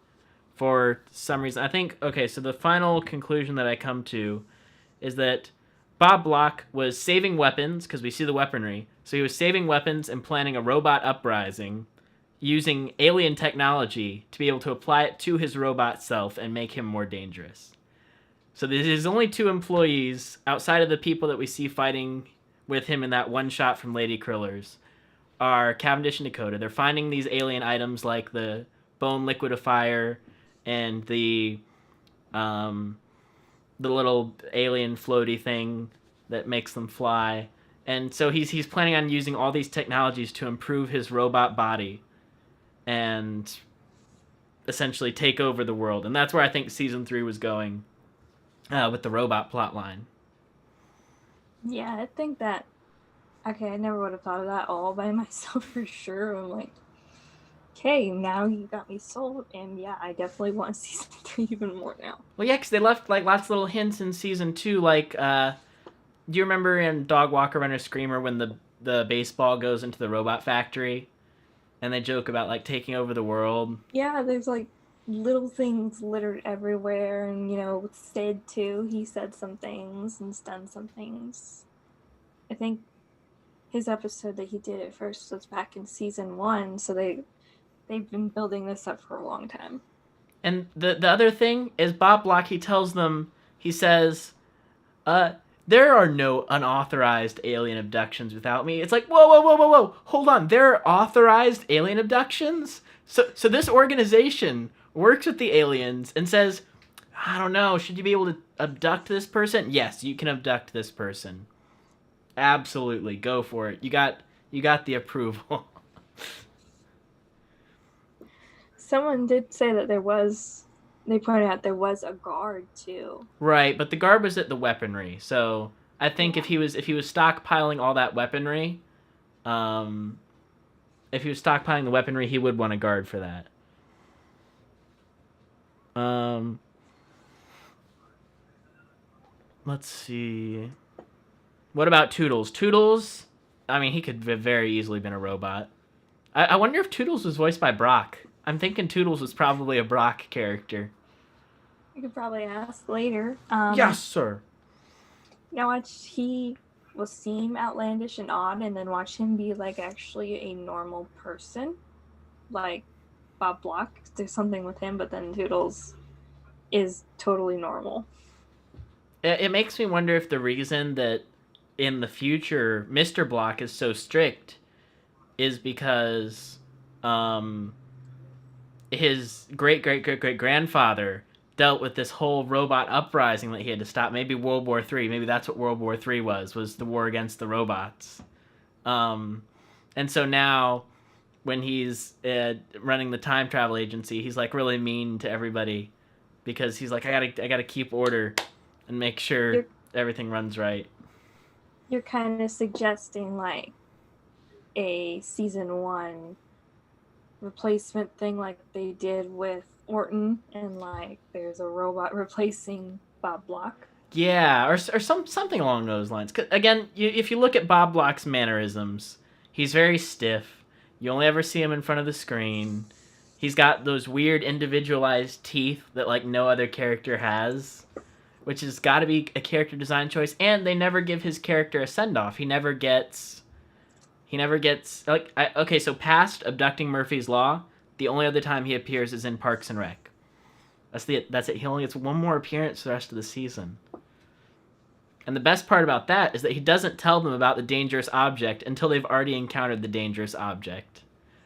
Speaker 2: for some reason. I think, okay, so the final conclusion that I come to is that Bob Block was saving weapons, because we see the weaponry. So he was saving weapons and planning a robot uprising using alien technology to be able to apply it to his robot self and make him more dangerous. So there's only 2 employees outside of the people that we see fighting with him in that one shot from Lady Krillers are Cavendish and Dakota. They're finding these alien items like the bone liquidifier and the little alien floaty thing that makes them fly. And so he's planning on using all these technologies to improve his robot body and essentially take over the world. And that's where I think season 3 was going with the robot plotline.
Speaker 3: Yeah, I think that... Okay, I never would have thought of that all by myself for sure. I'm like, okay, now you got me sold, and yeah, I definitely want season 3 even more now.
Speaker 2: Well, yeah, because they left like lots of little hints in season 2, like, do you remember in Dog Walker Runner Screamer when the baseball goes into the robot factory? And they joke about, like, taking over the world.
Speaker 3: Yeah, there's, like, little things littered everywhere, and with Sid too, he said some things and done some things. I think his episode that he did at first was back in season 1, so they've been building this up for a long time.
Speaker 2: And the other thing is Bob Block, he tells them, he says, there are no unauthorized alien abductions without me. It's like, whoa, hold on, there are authorized alien abductions? So this organization works with the aliens and says, I don't know, should you be able to abduct this person? Yes, you can abduct this person. Absolutely, go for it. You got the approval.
Speaker 3: Someone did say that they pointed out there was a guard too.
Speaker 2: Right, but the guard was at the weaponry. So I think if he was stockpiling all that weaponry, if he was stockpiling the weaponry, he would want a guard for that. Let's see. What about Toodles? Toodles, I mean, he could have very easily been a robot. I wonder if Toodles was voiced by Brock. I'm thinking Toodles was probably a Brock character.
Speaker 3: You could probably ask later.
Speaker 2: Yes, sir.
Speaker 3: He will seem outlandish and odd, and then watch him be like actually a normal person, like Bob Block. There's something with him, but then Toodles is totally normal.
Speaker 2: It makes me wonder if the reason that in the future Mr. Block is so strict is because his great-great-great-great-grandfather dealt with this whole robot uprising that he had to stop. Maybe World War III. Maybe that's what World War III was the war against the robots. And so now when he's running the time travel agency, he's like really mean to everybody because he's like, I gotta keep order and make sure everything runs right.
Speaker 3: You're kind of suggesting like a season 1 replacement thing like they did with Orton, and like there's a robot replacing Bob Block.
Speaker 2: Yeah, or something along those lines. 'Cause, again, if you look at Bob Block's mannerisms, he's very stiff. You only ever see him in front of the screen. He's got those weird individualized teeth that like no other character has, which has got to be a character design choice. And they never give his character a send off. He never gets like okay. So past abducting Murphy's Law, the only other time he appears is in Parks and Rec. That's it. He only gets one more appearance for the rest of the season. And the best part about that is that he doesn't tell them about the dangerous object until they've already encountered the dangerous object,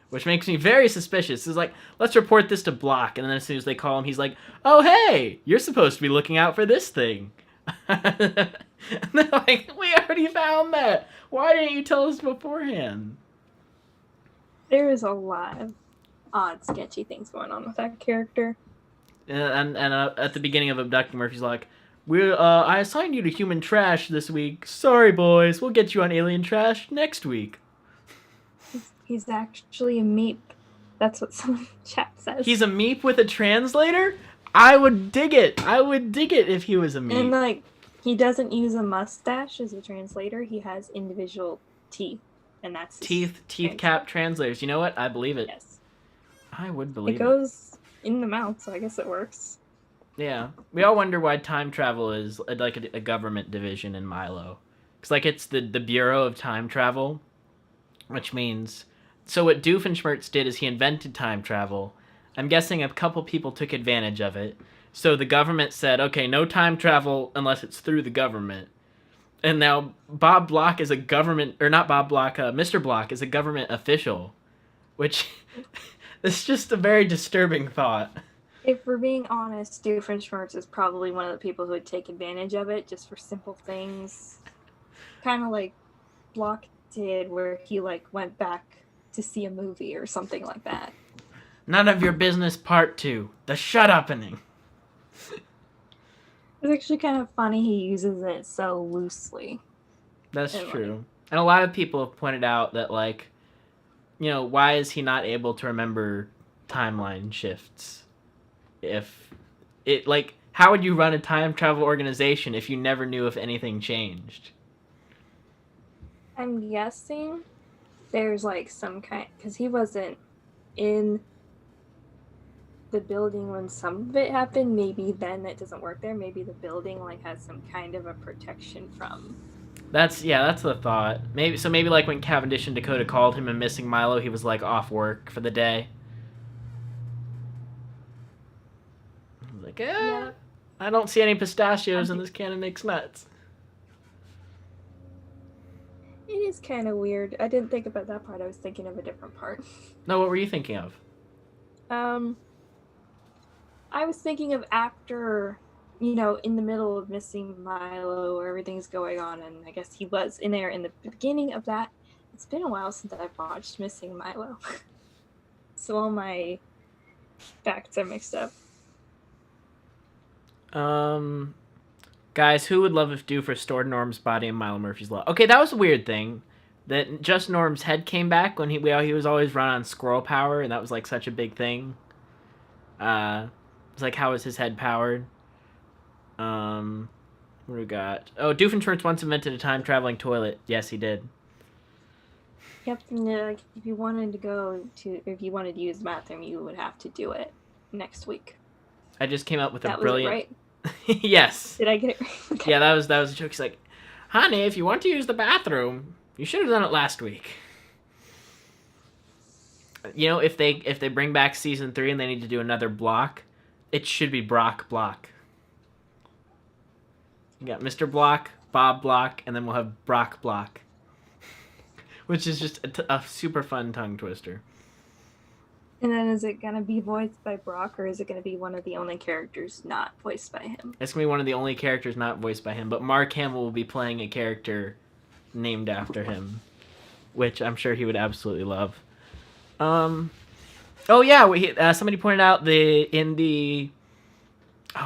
Speaker 2: which makes me very suspicious. It's like, let's report this to Block, and then as soon as they call him, he's like, oh, hey, you're supposed to be looking out for this thing. And they're like, we already found that. Why didn't you tell us beforehand?
Speaker 3: There is a lot of odd, sketchy things going on with that character.
Speaker 2: And at the beginning of abducting Murphy's like, I assigned you to human trash this week. Sorry, boys. We'll get you on alien trash next week.
Speaker 3: He's actually a meep. That's what some chat says.
Speaker 2: He's a meep with a translator? I would dig it. If he was a meep.
Speaker 3: And like, he doesn't use a mustache as a translator. He has individual teeth, and that's
Speaker 2: teeth cap translators. You know what? I believe it.
Speaker 3: Yes.
Speaker 2: I would believe it.
Speaker 3: It goes in the mouth, so I guess it works.
Speaker 2: Yeah. We all wonder why time travel is like a government division in Milo. Because like it's the Bureau of Time Travel, which means... So what Doofenshmirtz did is he invented time travel. I'm guessing a couple people took advantage of it. So the government said, okay, no time travel unless it's through the government. And now Bob Block is a government... Or not Bob Block, Mr. Block is a government official. Which... It's just a very disturbing thought.
Speaker 3: If we're being honest, Doofenshmirtz is probably one of the people who would take advantage of it just for simple things. Kind of like Block did, where he like went back to see a movie or something like that.
Speaker 2: None of your business part 2. The shut-uppening.
Speaker 3: It's actually kind of funny he uses it so loosely.
Speaker 2: That's true. And a lot of people have pointed out that, like, you know, why is he not able to remember timeline shifts? If it, like, how would you run a time travel organization if you never knew if anything changed?
Speaker 3: I'm guessing there's, like, some kind... Because he wasn't in the building, when some of it happened, maybe then it doesn't work there. Maybe the building like has some kind of a protection from.
Speaker 2: That's the thought. Maybe like when Cavendish and Dakota called him a missing Milo, he was like off work for the day. I was like,
Speaker 3: Yeah.
Speaker 2: I don't see any pistachios in this can of mixed nuts.
Speaker 3: It is kind of weird. I didn't think about that part. I was thinking of a different part.
Speaker 2: No, what were you thinking of?
Speaker 3: I was thinking of after, in the middle of missing Milo, where everything's going on, and I guess he was in there in the beginning of that. It's been a while since I've watched Missing Milo. So all my facts are mixed up.
Speaker 2: Guys, who would love if Doofer stored Norm's body in Milo Murphy's Law? Okay, that was a weird thing. That just Norm's head came back when he was always run on squirrel power, and that was like such a big thing. It's like, how is his head powered? What do we got? Oh, Doofenshmirtz once invented a time traveling toilet. Yes, he did.
Speaker 3: Yep, and like if you wanted to use the bathroom, you would have to do it next week.
Speaker 2: I just came up with
Speaker 3: that
Speaker 2: a brilliant.
Speaker 3: Was it, right?
Speaker 2: Yes.
Speaker 3: Did I get it right? Okay.
Speaker 2: Yeah, that was a joke. He's like, honey, if you want to use the bathroom, you should have done it last week. You know, if they bring back season 3 and they need to do another block, it should be Brock Block. You got Mr. Block, Bob Block, and then we'll have Brock Block. Which is just a super fun tongue twister.
Speaker 3: And then is it going to be voiced by Brock, or is it going to be one of the only characters not voiced by him?
Speaker 2: It's going to be one of the only characters not voiced by him, but Mark Hamill will be playing a character named after him, which I'm sure he would absolutely love. Oh yeah, somebody pointed out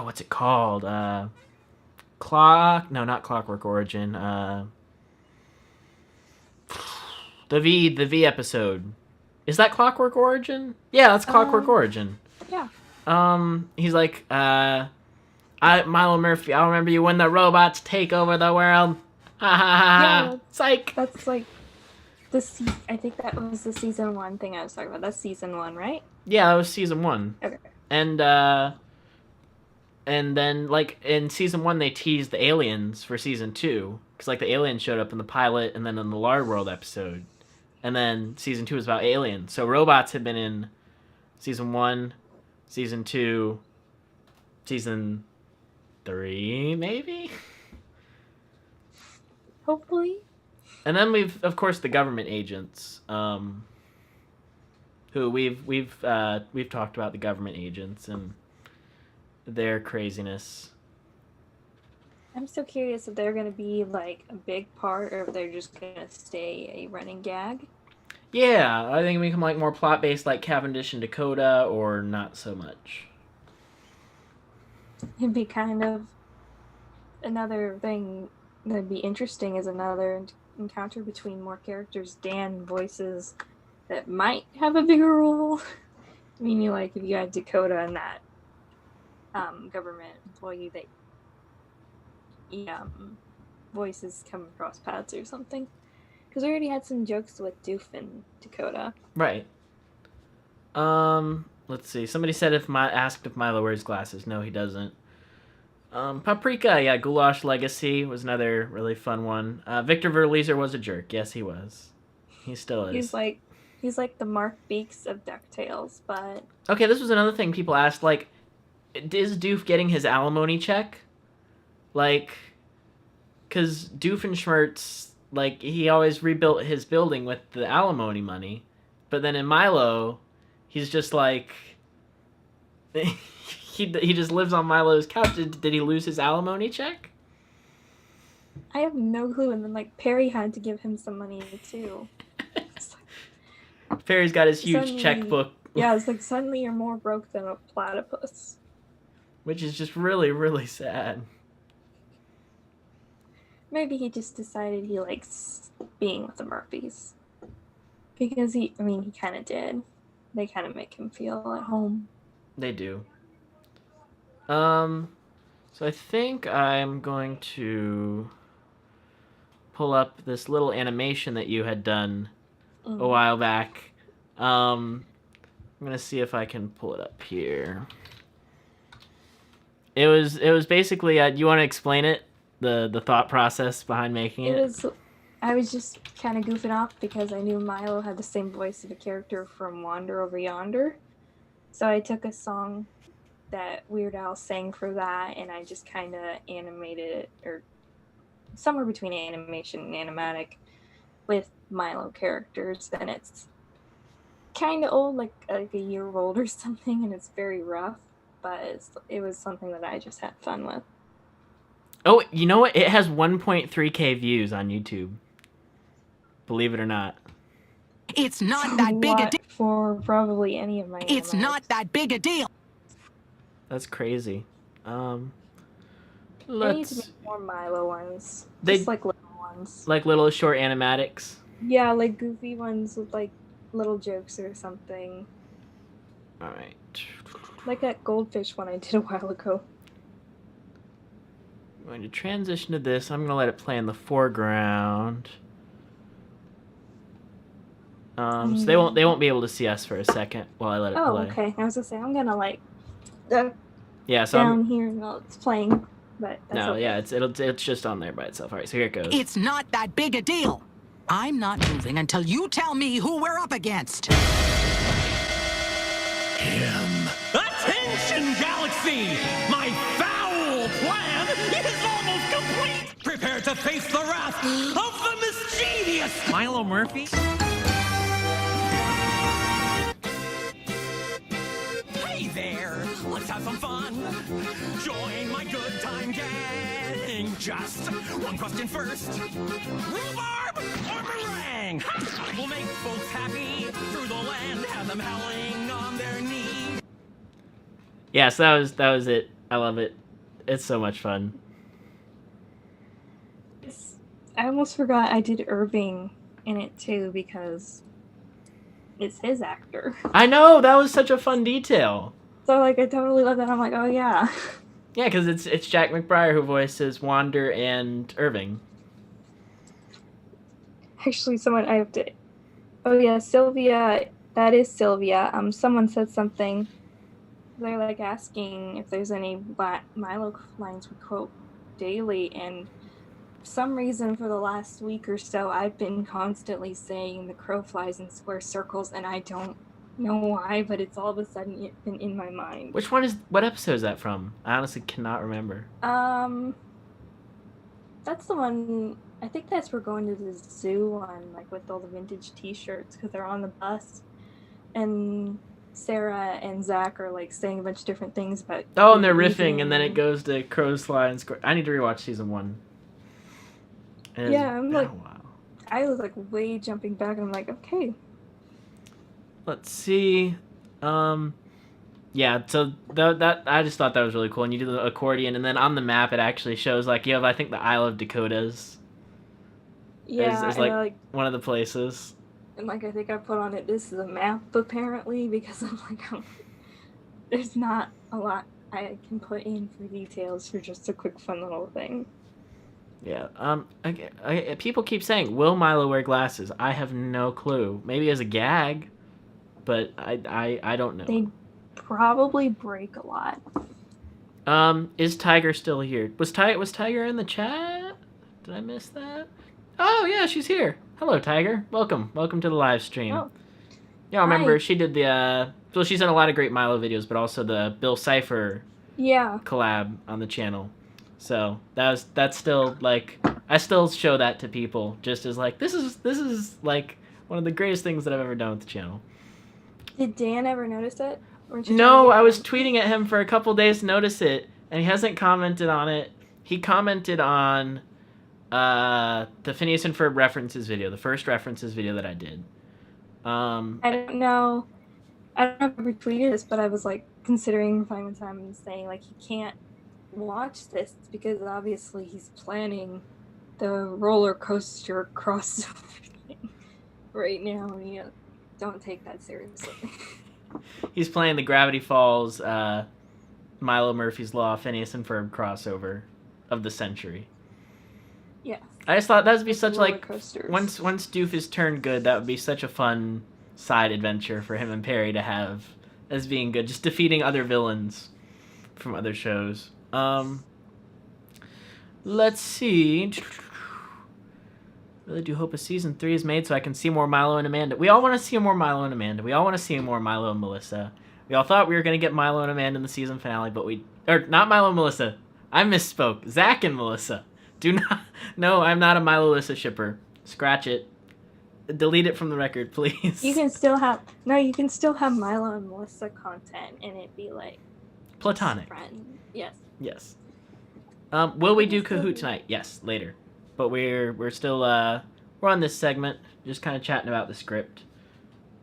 Speaker 2: what's it called? Not Clockwork Origin. The V episode. Is that Clockwork Origin? Yeah, that's Clockwork Origin.
Speaker 3: Yeah.
Speaker 2: He's like, Milo Murphy, I'll remember you when the robots take over the world. Ha ha ha.
Speaker 3: Yeah,
Speaker 2: psych.
Speaker 3: That's like I think that was the season 1 thing I was talking about. That's season 1, right?
Speaker 2: Yeah, that was season 1.
Speaker 3: Okay.
Speaker 2: And then like in season 1 they teased the aliens for season 2 because like the aliens showed up in the pilot and then in the Lard World episode, and then season 2 was about aliens. So robots had been in season 1, season 2, season 3 maybe.
Speaker 3: Hopefully.
Speaker 2: And then we've, of course, the government agents, who we've talked about the government agents and their craziness.
Speaker 3: I'm so curious if they're going to be like a big part, or if they're just going to stay a running gag.
Speaker 2: Yeah, I think we become like more plot based, like Cavendish and Dakota, or not so much.
Speaker 3: It'd be kind of another thing that'd be interesting, is another encounter between more characters Dan voices that might have a bigger role. I mean, if you had Dakota and that government employee that voices come across paths or something, because we already had some jokes with Doof and Dakota.
Speaker 2: Right. Let's see. Somebody said asked if Milo wears glasses. No, he doesn't. Paprika, yeah, Goulash Legacy was another really fun one. Victor Verleezer was a jerk. Yes, he was. He still is.
Speaker 3: He's like the Mark Beeks of DuckTales, but...
Speaker 2: Okay, this was another thing people asked, like, is Doof getting his alimony check? Like, because Doofenshmirtz, like, he always rebuilt his building with the alimony money, but then in Milo, he's just like... He just lives on Milo's couch. Did he lose his alimony check?
Speaker 3: I have no clue. And then like Perry had to give him some money too.
Speaker 2: Perry's got his huge checkbook.
Speaker 3: Yeah, it's like suddenly you're more broke than a platypus.
Speaker 2: Which is just really, really sad.
Speaker 3: Maybe he just decided he likes being with the Murphys. Because he kind of did. They kind of make him feel at home.
Speaker 2: They do. So I think I'm going to pull up this little animation that you had done a while back. I'm gonna see if I can pull it up here. It was basically. You want to explain it? The thought process behind making it?
Speaker 3: I was just kind of goofing off because I knew Milo had the same voice of a character from Wander Over Yonder. So I took a song that Weird Al sang for that, and I just kind of animated it, or somewhere between animation and animatic, with Milo characters. And it's kind of old, like a year old or something, and it's very rough, but it was something that I just had fun with.
Speaker 2: Oh, you know what? It has 1.3K views on YouTube. Believe it or not.
Speaker 4: It's not that big a deal.
Speaker 3: For probably any of my
Speaker 4: It's
Speaker 3: animals.
Speaker 4: not that big a deal.
Speaker 2: That's crazy.
Speaker 3: There need to be
Speaker 2: Let's
Speaker 3: more Milo ones.
Speaker 2: They-
Speaker 3: Just like little ones.
Speaker 2: like little short animatics.
Speaker 3: Yeah, like goofy ones with like little jokes or something.
Speaker 2: All right.
Speaker 3: Like that goldfish one I did a while ago.
Speaker 2: I'm going to transition to this. I'm going to let it play in the foreground. So they won't be able to see us for a second while I let it play.
Speaker 3: Oh, okay. I was gonna say I'm gonna like
Speaker 2: Yeah, so
Speaker 3: down here while it's playing, but that's
Speaker 2: no,
Speaker 3: okay.
Speaker 2: yeah, it's just on there by itself. All right, so here it goes.
Speaker 4: It's not that big a deal. I'm not moving until you tell me who we're up against.
Speaker 5: Him. Attention, Galaxy! My foul plan is almost complete! Prepare to face the wrath of the mischievous Milo Murphy. Hey there! Let's have some fun! Join my good time gang! Just one question first. Rhubarb or meringue? We'll make folks happy through the land, have them howling on their knees.
Speaker 2: Yeah, so that was it. I love it. It's so much fun.
Speaker 3: I almost forgot I did Irving in it too because it's his actor.
Speaker 2: I know, that was such a fun detail.
Speaker 3: So like I totally love that. I'm like, oh yeah.
Speaker 2: Yeah, because it's Jack McBrayer who voices Wander and Irving.
Speaker 3: Actually, someone I have to. Oh yeah, Sylvia. That is Sylvia. Someone said something. They're like asking if there's any Milo lines we quote daily, and for some reason for the last week or so, I've been constantly saying the crow flies in square circles, and I don't know why, but it's all of a sudden been in my mind.
Speaker 2: What episode is that from? I honestly cannot remember.
Speaker 3: That's the one. I think that's we're going to the zoo on, like with all the vintage T-shirts because they're on the bus, and Sarah and Zach are like saying a bunch of different things about.
Speaker 2: Oh, and they're riffing, and then it goes to Crows Fly and Square. I need to rewatch season 1.
Speaker 3: Yeah, I'm like,
Speaker 2: wow.
Speaker 3: I was like way jumping back, and I'm like, okay.
Speaker 2: Let's see. Yeah, so that I just thought that was really cool. And you do the accordion, and then on the map it actually shows like you have I think the Isle of Dakotas.
Speaker 3: Yeah,
Speaker 2: is like one of the places.
Speaker 3: And like I think I put on it. This is a map apparently because I'm like, there's not a lot I can put in for details for just a quick fun little thing.
Speaker 2: Yeah. People keep saying, "Will Milo wear glasses?" I have no clue. Maybe as a gag, but I don't know.
Speaker 3: They probably break a lot.
Speaker 2: Is Tiger still here? Was Tiger in the chat? Did I miss that? Oh yeah, she's here. Hello, Tiger. Welcome to the live stream.
Speaker 3: Oh.
Speaker 2: Yeah, I remember she did the. Well, she's done a lot of great Milo videos, but also the Bill Cipher collab on the channel. So that's still like I still show that to people just as like this is like one of the greatest things that I've ever done with the channel.
Speaker 3: Did Dan ever notice it?
Speaker 2: No, I was tweeting at him for a couple days to notice it, and he hasn't commented on it. He commented on the Phineas and Ferb references video, the first references video that I did.
Speaker 3: I don't know if I retweeted this, but I was like considering finding time and saying like he can't watch this because obviously he's planning the roller coaster crossover thing right now, and you don't take that seriously.
Speaker 2: He's playing the Gravity Falls, Milo Murphy's Law, Phineas and Ferb crossover of the century.
Speaker 3: Yeah.
Speaker 2: I just thought that would be such
Speaker 3: roller
Speaker 2: like
Speaker 3: coasters.
Speaker 2: once Doofus turned good, that would be such a fun side adventure for him and Perry to have as being good, just defeating other villains from other shows. Let's see. Really do hope a season 3 is made so I can see more Milo and Amanda. We all want to see more Milo and Amanda. We all want to see more Milo and Melissa. We all thought we were going to get Milo and Amanda in the season finale, but not Milo and Melissa. I misspoke. Zach and Melissa. No, I'm not a Milo Melissa shipper. Scratch it. Delete it from the record, please.
Speaker 3: You can still have Milo and Melissa content and it be like
Speaker 2: platonic.
Speaker 3: Friend. Yes.
Speaker 2: Yes. Will we do Kahoot tonight? Yes, later. But we're still we're on this segment, just kind of chatting about the script.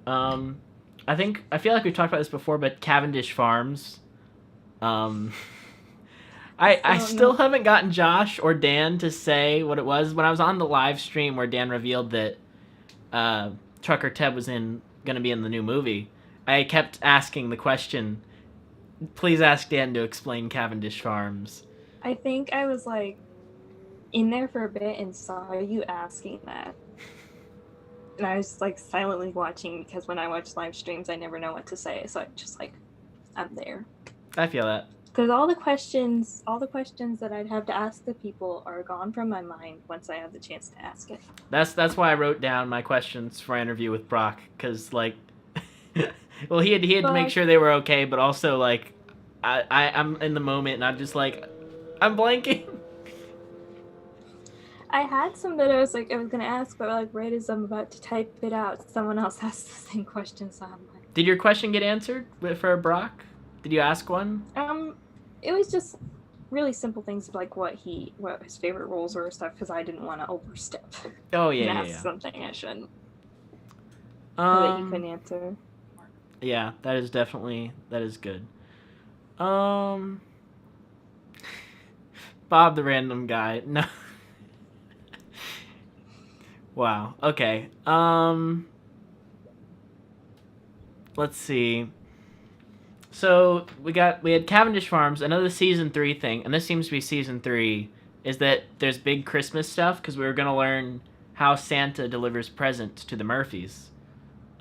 Speaker 2: I feel like we've talked about this before, but Cavendish Farms. I still haven't gotten Josh or Dan to say what it was. When I was on the live stream where Dan revealed that Trucker Ted was gonna be in the new movie, I kept asking the question, please ask Dan to explain Cavendish Farms.
Speaker 3: I think I was like in there for a bit and saw you asking that. And I was like silently watching because when I watch live streams, I never know what to say. So I just like, I'm there.
Speaker 2: I feel that.
Speaker 3: Because all the questions that I'd have to ask the people are gone from my mind once I have the chance to ask it.
Speaker 2: That's why I wrote down my questions for my interview with Brock. Because like, well, he had to make sure they were okay, but also like, I'm in the moment and I'm just like, I'm blanking.
Speaker 3: I had some that I was gonna ask, but like right as I'm about to type it out, someone else asked the same question, so I'm like.
Speaker 2: Did your question get answered for Brock? Did you ask one?
Speaker 3: It was just really simple things like what his favorite roles were and stuff, because I didn't want to overstep.
Speaker 2: Oh yeah,
Speaker 3: and
Speaker 2: yeah.
Speaker 3: ask something I shouldn't. That he couldn't answer.
Speaker 2: Yeah, that is good. Bob the random guy. No. Wow. Okay. Let's see. So we had Cavendish Farms. Another season 3 thing, and this seems to be season 3, is that there's big Christmas stuff because we were gonna learn how Santa delivers presents to the Murphys.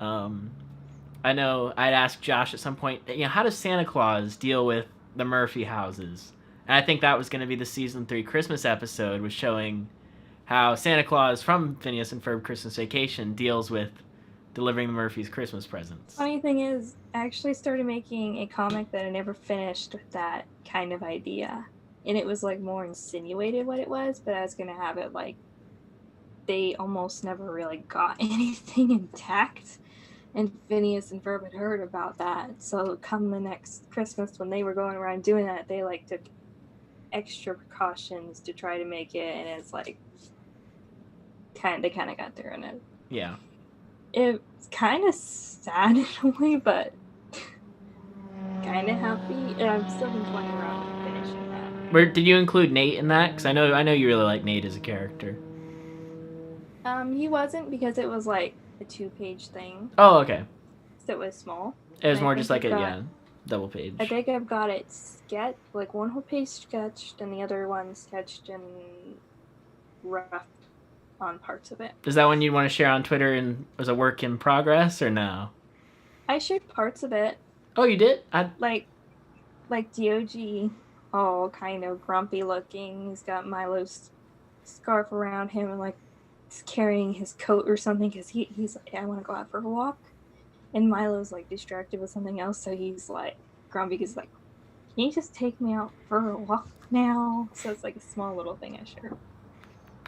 Speaker 2: I know I'd asked Josh at some point, how does Santa Claus deal with the Murphy houses? And I think that was going to be the season 3 Christmas episode, was showing how Santa Claus from Phineas and Ferb Christmas Vacation deals with delivering the Murphys Christmas presents.
Speaker 3: Funny thing is, I actually started making a comic that I never finished with that kind of idea. And it was like more insinuated what it was, but I was going to have it like they almost never really got anything intact. And Phineas and Ferb had heard about that. So come the next Christmas when they were going around doing that, they like took extra precautions to try to make it, and it's like they kind of got there in it.
Speaker 2: Yeah.
Speaker 3: It's kind of sad in a way, but kind of happy. And I'm still been toying around with finishing that.
Speaker 2: Did you include Nate in that? Because I know you really like Nate as a character.
Speaker 3: He wasn't, because it was like a 2-page thing.
Speaker 2: Oh, okay.
Speaker 3: So it was small.
Speaker 2: It was more just like double page.
Speaker 3: I think I've got it like one whole page sketched and the other one sketched and rough on parts of it.
Speaker 2: Is that one you'd want to share on Twitter and was a work in progress or no?
Speaker 3: I shared parts of it.
Speaker 2: Oh, you did?
Speaker 3: Like DOG, all kind of grumpy looking. He's got Milo's scarf around him and like he's carrying his coat or something because he's like, I want to go out for a walk. And Milo's like distracted with something else, so he's like grumpy because like, can you just take me out for a walk now? So it's like a small little thing I shared.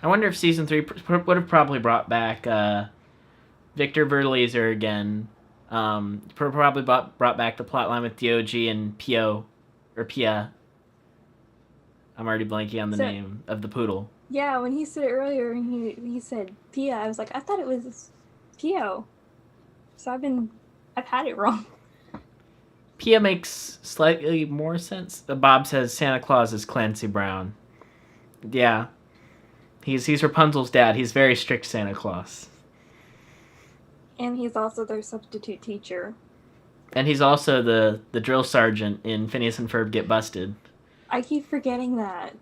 Speaker 2: I wonder if season 3 would have probably brought back Victor Verlazer again. Probably brought back the plotline with DOG and Pio, or Pia. I'm already blanking on the name of the poodle.
Speaker 3: Yeah, when he said it earlier, he said Pia. I was like, I thought it was Pio. So I've had it wrong.
Speaker 2: Pia makes slightly more sense. Bob says Santa Claus is Clancy Brown. Yeah. He's Rapunzel's dad. He's very strict Santa Claus.
Speaker 3: And he's also their substitute teacher.
Speaker 2: And he's also the drill sergeant in Phineas and Ferb Get Busted.
Speaker 3: I keep forgetting that.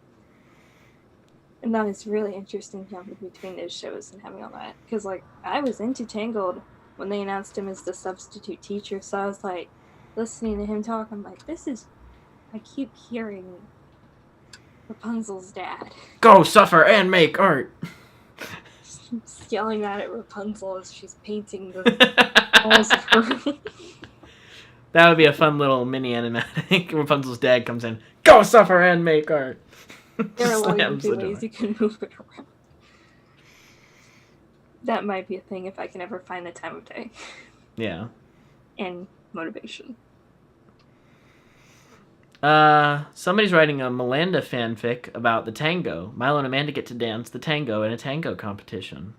Speaker 3: And that is really interesting jumping between those shows and having all that. Because, like, I was into Tangled when they announced him as the substitute teacher. So I was like, listening to him talk, I'm like, I keep hearing Rapunzel's dad.
Speaker 2: Go suffer and make art.
Speaker 3: Just yelling that at Rapunzel as she's painting the walls of her room.
Speaker 2: That would be a fun little mini animatic. Rapunzel's dad comes in. Go suffer and make art.
Speaker 3: There are a lot of
Speaker 2: Slams the
Speaker 3: ways
Speaker 2: door.
Speaker 3: you can move it around. That might be a thing if I can ever find the time of day.
Speaker 2: Yeah.
Speaker 3: And motivation.
Speaker 2: Somebody's writing a Miranda fanfic about the tango. Milo and Amanda get to dance the tango in a tango competition.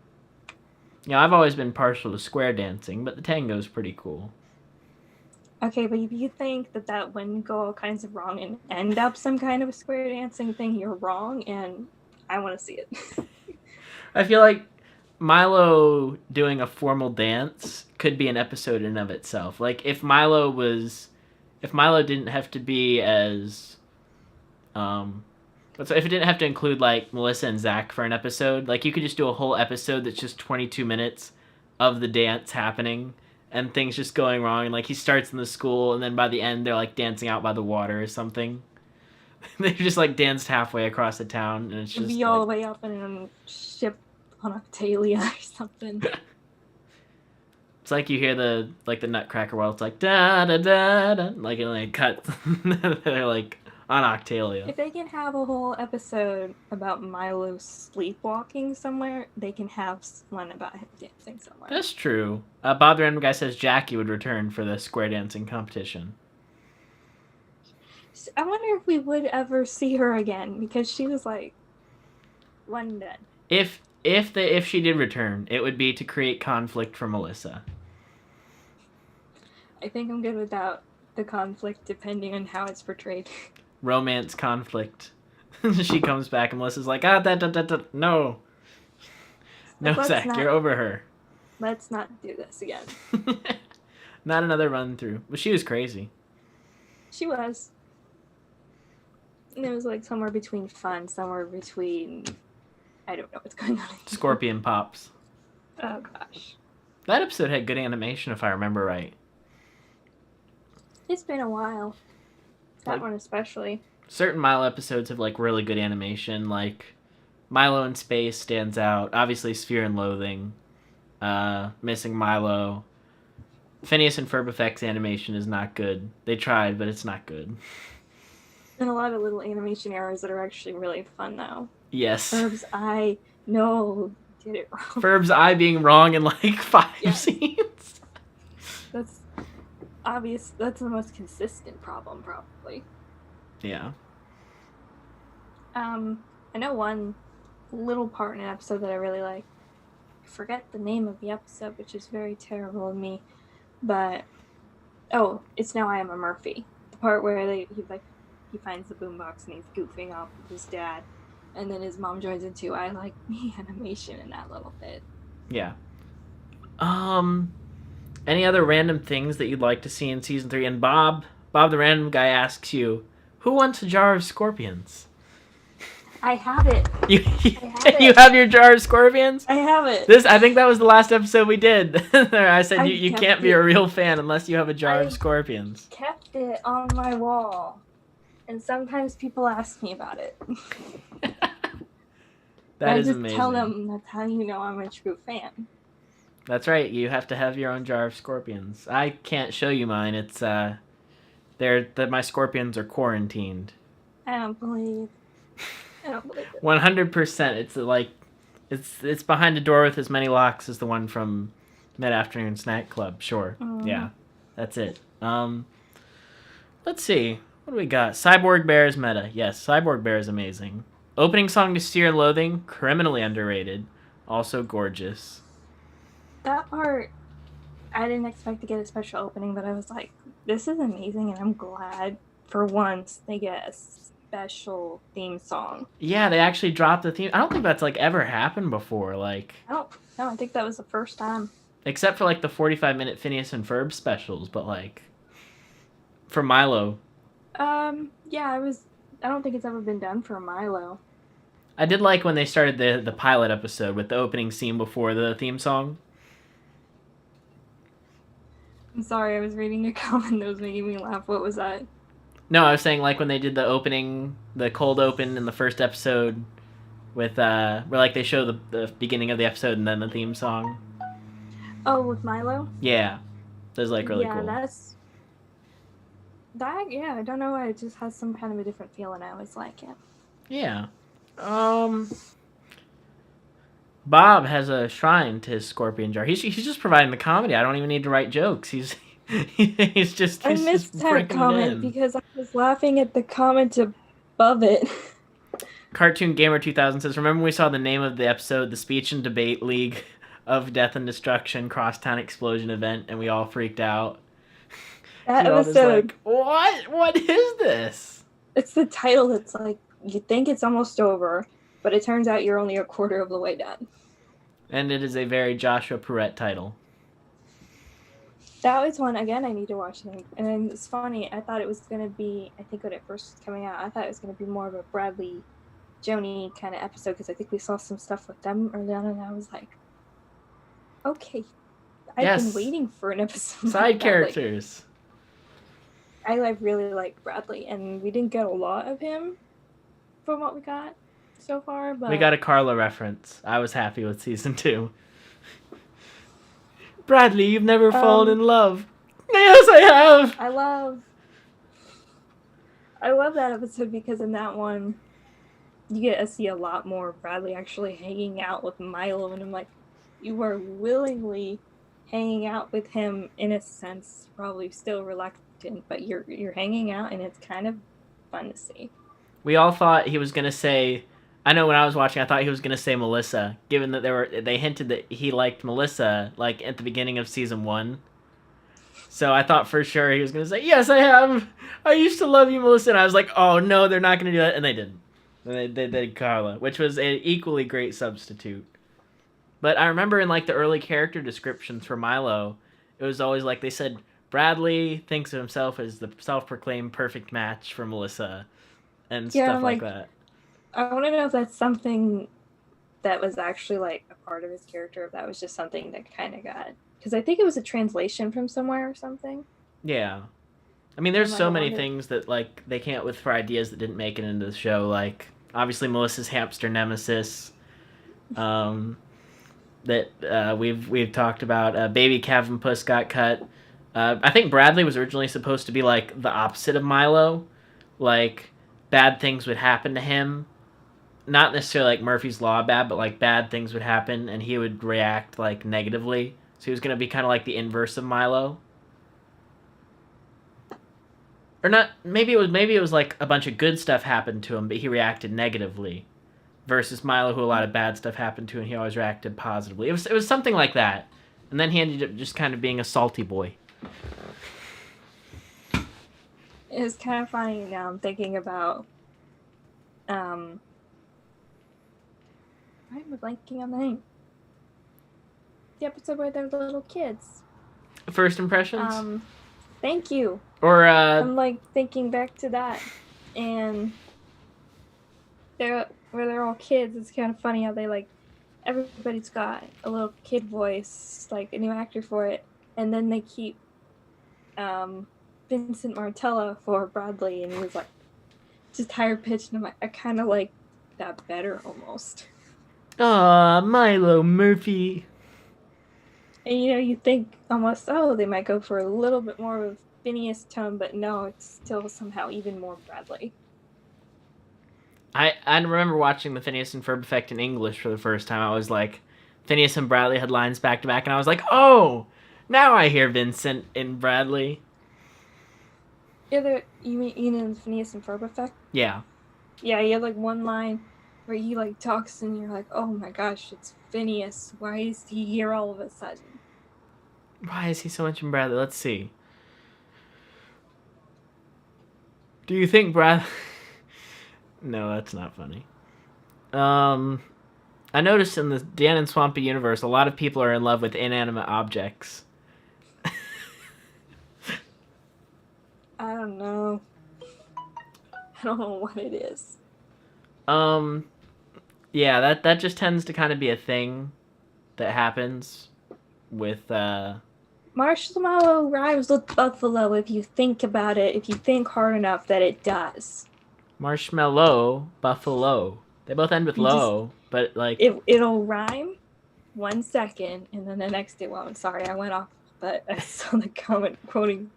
Speaker 2: I've always been partial to square dancing, but the tango's pretty cool.
Speaker 3: Okay, but if you think that wouldn't go all kinds of wrong and end up some kind of a square dancing thing, you're wrong, and I want to see it.
Speaker 2: I feel like Milo doing a formal dance could be an episode in of itself. Like, if Milo didn't have to be as, so if it didn't have to include, like, Melissa and Zach for an episode, like, you could just do a whole episode that's just 22 minutes of the dance happening and things just going wrong, and, like, he starts in the school, and then by the end, they're, like, dancing out by the water or something. They've just, like, danced halfway across the town, and it's just,
Speaker 3: be all the way up in a ship on Octalia or something.
Speaker 2: It's like you hear the Nutcracker while it's like da da da da, like it like cuts. They're like on Octalia.
Speaker 3: If they can have a whole episode about Milo sleepwalking somewhere, they can have one about him dancing somewhere.
Speaker 2: That's true. Bob the Random Guy says Jackie would return for the square dancing competition.
Speaker 3: I wonder if we would ever see her again, because she was like one dead.
Speaker 2: If she did return, it would be to create conflict for Melissa.
Speaker 3: I think I'm good without the conflict, depending on how it's portrayed.
Speaker 2: Romance conflict. She comes back and Melissa's like, no. No, Zach, you're over her.
Speaker 3: Let's not do this again.
Speaker 2: Not another run through. But she was crazy.
Speaker 3: She was. And it was like somewhere between fun, somewhere between... I don't know what's going on.
Speaker 2: Scorpion pops.
Speaker 3: Oh, gosh.
Speaker 2: That episode had good animation, if I remember right.
Speaker 3: It's been a while. That one especially.
Speaker 2: Certain Milo episodes have, like, really good animation. Like, Milo in Space stands out. Obviously, Sphere and Loathing. Missing Milo. Phineas and Ferb Effects animation is not good. They tried, but it's not good.
Speaker 3: And a lot of little animation errors that are actually really fun, though.
Speaker 2: Yes.
Speaker 3: Ferb's eye, no, did it wrong.
Speaker 2: Ferb's eye being wrong in, like, 5 scenes.
Speaker 3: That's obvious. That's the most consistent problem, probably.
Speaker 2: Yeah.
Speaker 3: I know one little part in an episode that I really like. I forget the name of the episode, which is very terrible of me. But, it's Now I Am a Murphy. The part where he finds the boombox and he's goofing off with his dad. And then his mom joins in too. I like the animation in that little bit.
Speaker 2: Yeah. Any other random things that you'd like to see in season 3? And Bob the Random Guy asks you, who wants a jar of scorpions?
Speaker 3: I have it.
Speaker 2: You have your jar of scorpions?
Speaker 3: I have it.
Speaker 2: I think that was the last episode we did. I said you can't be a real fan unless you have a jar of scorpions.
Speaker 3: Kept it on my wall. And sometimes people ask me about it.
Speaker 2: That is
Speaker 3: amazing. I
Speaker 2: amazing.
Speaker 3: just tell them that's how you know I'm a true fan.
Speaker 2: That's right. You have to have your own jar of scorpions. I can't show you mine. It's my scorpions are quarantined.
Speaker 3: I don't believe it.
Speaker 2: 100%. It's like it's behind a door with as many locks as the one from Mid-Afternoon Snack Club. Sure. Yeah. That's it. Let's see. What do we got? Cyborg Bear's meta. Yes, Cyborg Bear is amazing. Opening song to Steer and Loathing, criminally underrated. Also gorgeous.
Speaker 3: That part, I didn't expect to get a special opening, but I was like, this is amazing, and I'm glad for once they get a special theme song.
Speaker 2: Yeah, they actually dropped the theme. I don't think that's, like, ever happened before. Like,
Speaker 3: No, I think that was the first time.
Speaker 2: Except for, like, the 45-minute Phineas and Ferb specials, but, like, for Milo.
Speaker 3: Yeah, I don't think it's ever been done for Milo.
Speaker 2: I did like when they started the pilot episode with the opening scene before the theme song.
Speaker 3: I'm sorry, I was reading a comment that was making me laugh. What was that?
Speaker 2: No, I was saying like when they did the opening, the cold open in the first episode with where like they show the beginning of the episode and then the theme song.
Speaker 3: Oh, with Milo?
Speaker 2: Yeah. That was like really
Speaker 3: yeah,
Speaker 2: cool.
Speaker 3: Yeah, I don't know why, it just has some kind of a different feel and I always like it.
Speaker 2: Yeah. Bob has a shrine to his scorpion jar. He's just providing the comedy. I don't even need to write jokes. He's just
Speaker 3: I missed that
Speaker 2: bringing it
Speaker 3: comment
Speaker 2: in.
Speaker 3: because I was laughing at the comment above it.
Speaker 2: Cartoon Gamer 2000 says, remember we saw the name of the episode, the Speech and Debate League of Death and Destruction Crosstown Explosion Event, and we all freaked out.
Speaker 3: That
Speaker 2: We're all just
Speaker 3: episode,
Speaker 2: like, what? What is this?
Speaker 3: it's the title that's like, you think it's almost over, but it turns out you're only a quarter of the way done.
Speaker 2: And it is a very Joshua Perrette title.
Speaker 3: That was one, again, I need to watch it. And it's funny, I thought it was going to be, I think when it first was coming out, I thought it was going to be more of a Bradley, Joni kind of episode, because I think we saw some stuff with them early on, and I was like, okay. I've been waiting for an episode.
Speaker 2: Side characters.
Speaker 3: I really like Bradley, and we didn't get a lot of him from what we got so far, but...
Speaker 2: We got a Carla reference. I was happy with season 2. Bradley, you've never fallen in love. Yes, I have!
Speaker 3: I love that episode because in that one, you get to see a lot more of Bradley actually hanging out with Milo, and I'm like, you are willingly hanging out with him in a sense, probably still reluctant, but you're hanging out, and it's kind of fun to see.
Speaker 2: We all thought he was gonna say, I know when I was watching, I thought he was gonna say Melissa, given that they hinted that he liked Melissa, like, at the beginning of season 1. So I thought for sure he was gonna say, yes, I have! I used to love you, Melissa! And I was like, oh no, they're not gonna do that, and they didn't. They did Carla, which was an equally great substitute. But I remember in, like, the early character descriptions for Milo, it was always like, they said, Bradley thinks of himself as the self-proclaimed perfect match for Melissa, and stuff like that.
Speaker 3: I want to know if that's something that was actually, like, a part of his character, if that was just something that kind of got... Because I think it was a translation from somewhere or something.
Speaker 2: Yeah. I mean, there's so many things that, like, they came up with for ideas that didn't make it into the show, like, obviously Melissa's hamster nemesis, that we've talked about. Baby Calvin Puss got cut. I think Bradley was originally supposed to be, like, the opposite of Milo. Like, bad things would happen to him. Not necessarily like Murphy's Law bad, but like bad things would happen and he would react like negatively. So he was going to be kind of like the inverse of Milo. Or not, maybe it was like a bunch of good stuff happened to him, but he reacted negatively. Versus Milo, who a lot of bad stuff happened to and he always reacted positively. It was something like that. And then he ended up just kind of being a salty boy.
Speaker 3: It's kind of funny now I'm thinking about I'm blanking on the name. The episode where they're little kids.
Speaker 2: First impressions?
Speaker 3: Thank you.
Speaker 2: Or
Speaker 3: I'm like thinking back to that, and they're all kids. It's kind of funny how they like everybody's got a little kid voice, like a new actor for it, and then they keep Vincent Martella for Bradley, and he was like just higher pitched, and I kind of like that better almost.
Speaker 2: Aw, Milo Murphy.
Speaker 3: And you think almost, oh, they might go for a little bit more of Phineas tone, but no, it's still somehow even more Bradley.
Speaker 2: I remember watching the Phineas and Ferb effect in English for the first time. I was like, Phineas and Bradley had lines back to back, and I was like, oh, now I hear Vincent and Bradley.
Speaker 3: Yeah, you mean the Phineas and Ferb effect?
Speaker 2: Yeah.
Speaker 3: Yeah, you have like one line where he like talks and you're like, oh my gosh, it's Phineas. Why is he here all of a sudden?
Speaker 2: Why is he so much in Bradley? Let's see. Do you think Bradley... No, that's not funny. I noticed in the Dan and Swampy universe, a lot of people are in love with inanimate objects.
Speaker 3: I don't know. I don't know what it is.
Speaker 2: Yeah, that just tends to kind of be a thing that happens with,
Speaker 3: Marshmallow rhymes with buffalo if you think about it, if you think hard enough that it does.
Speaker 2: Marshmallow, buffalo. They both end with low, but like...
Speaker 3: It'll rhyme 1 second, and then the next it won't. Sorry, I went off, but I saw the comment quoting.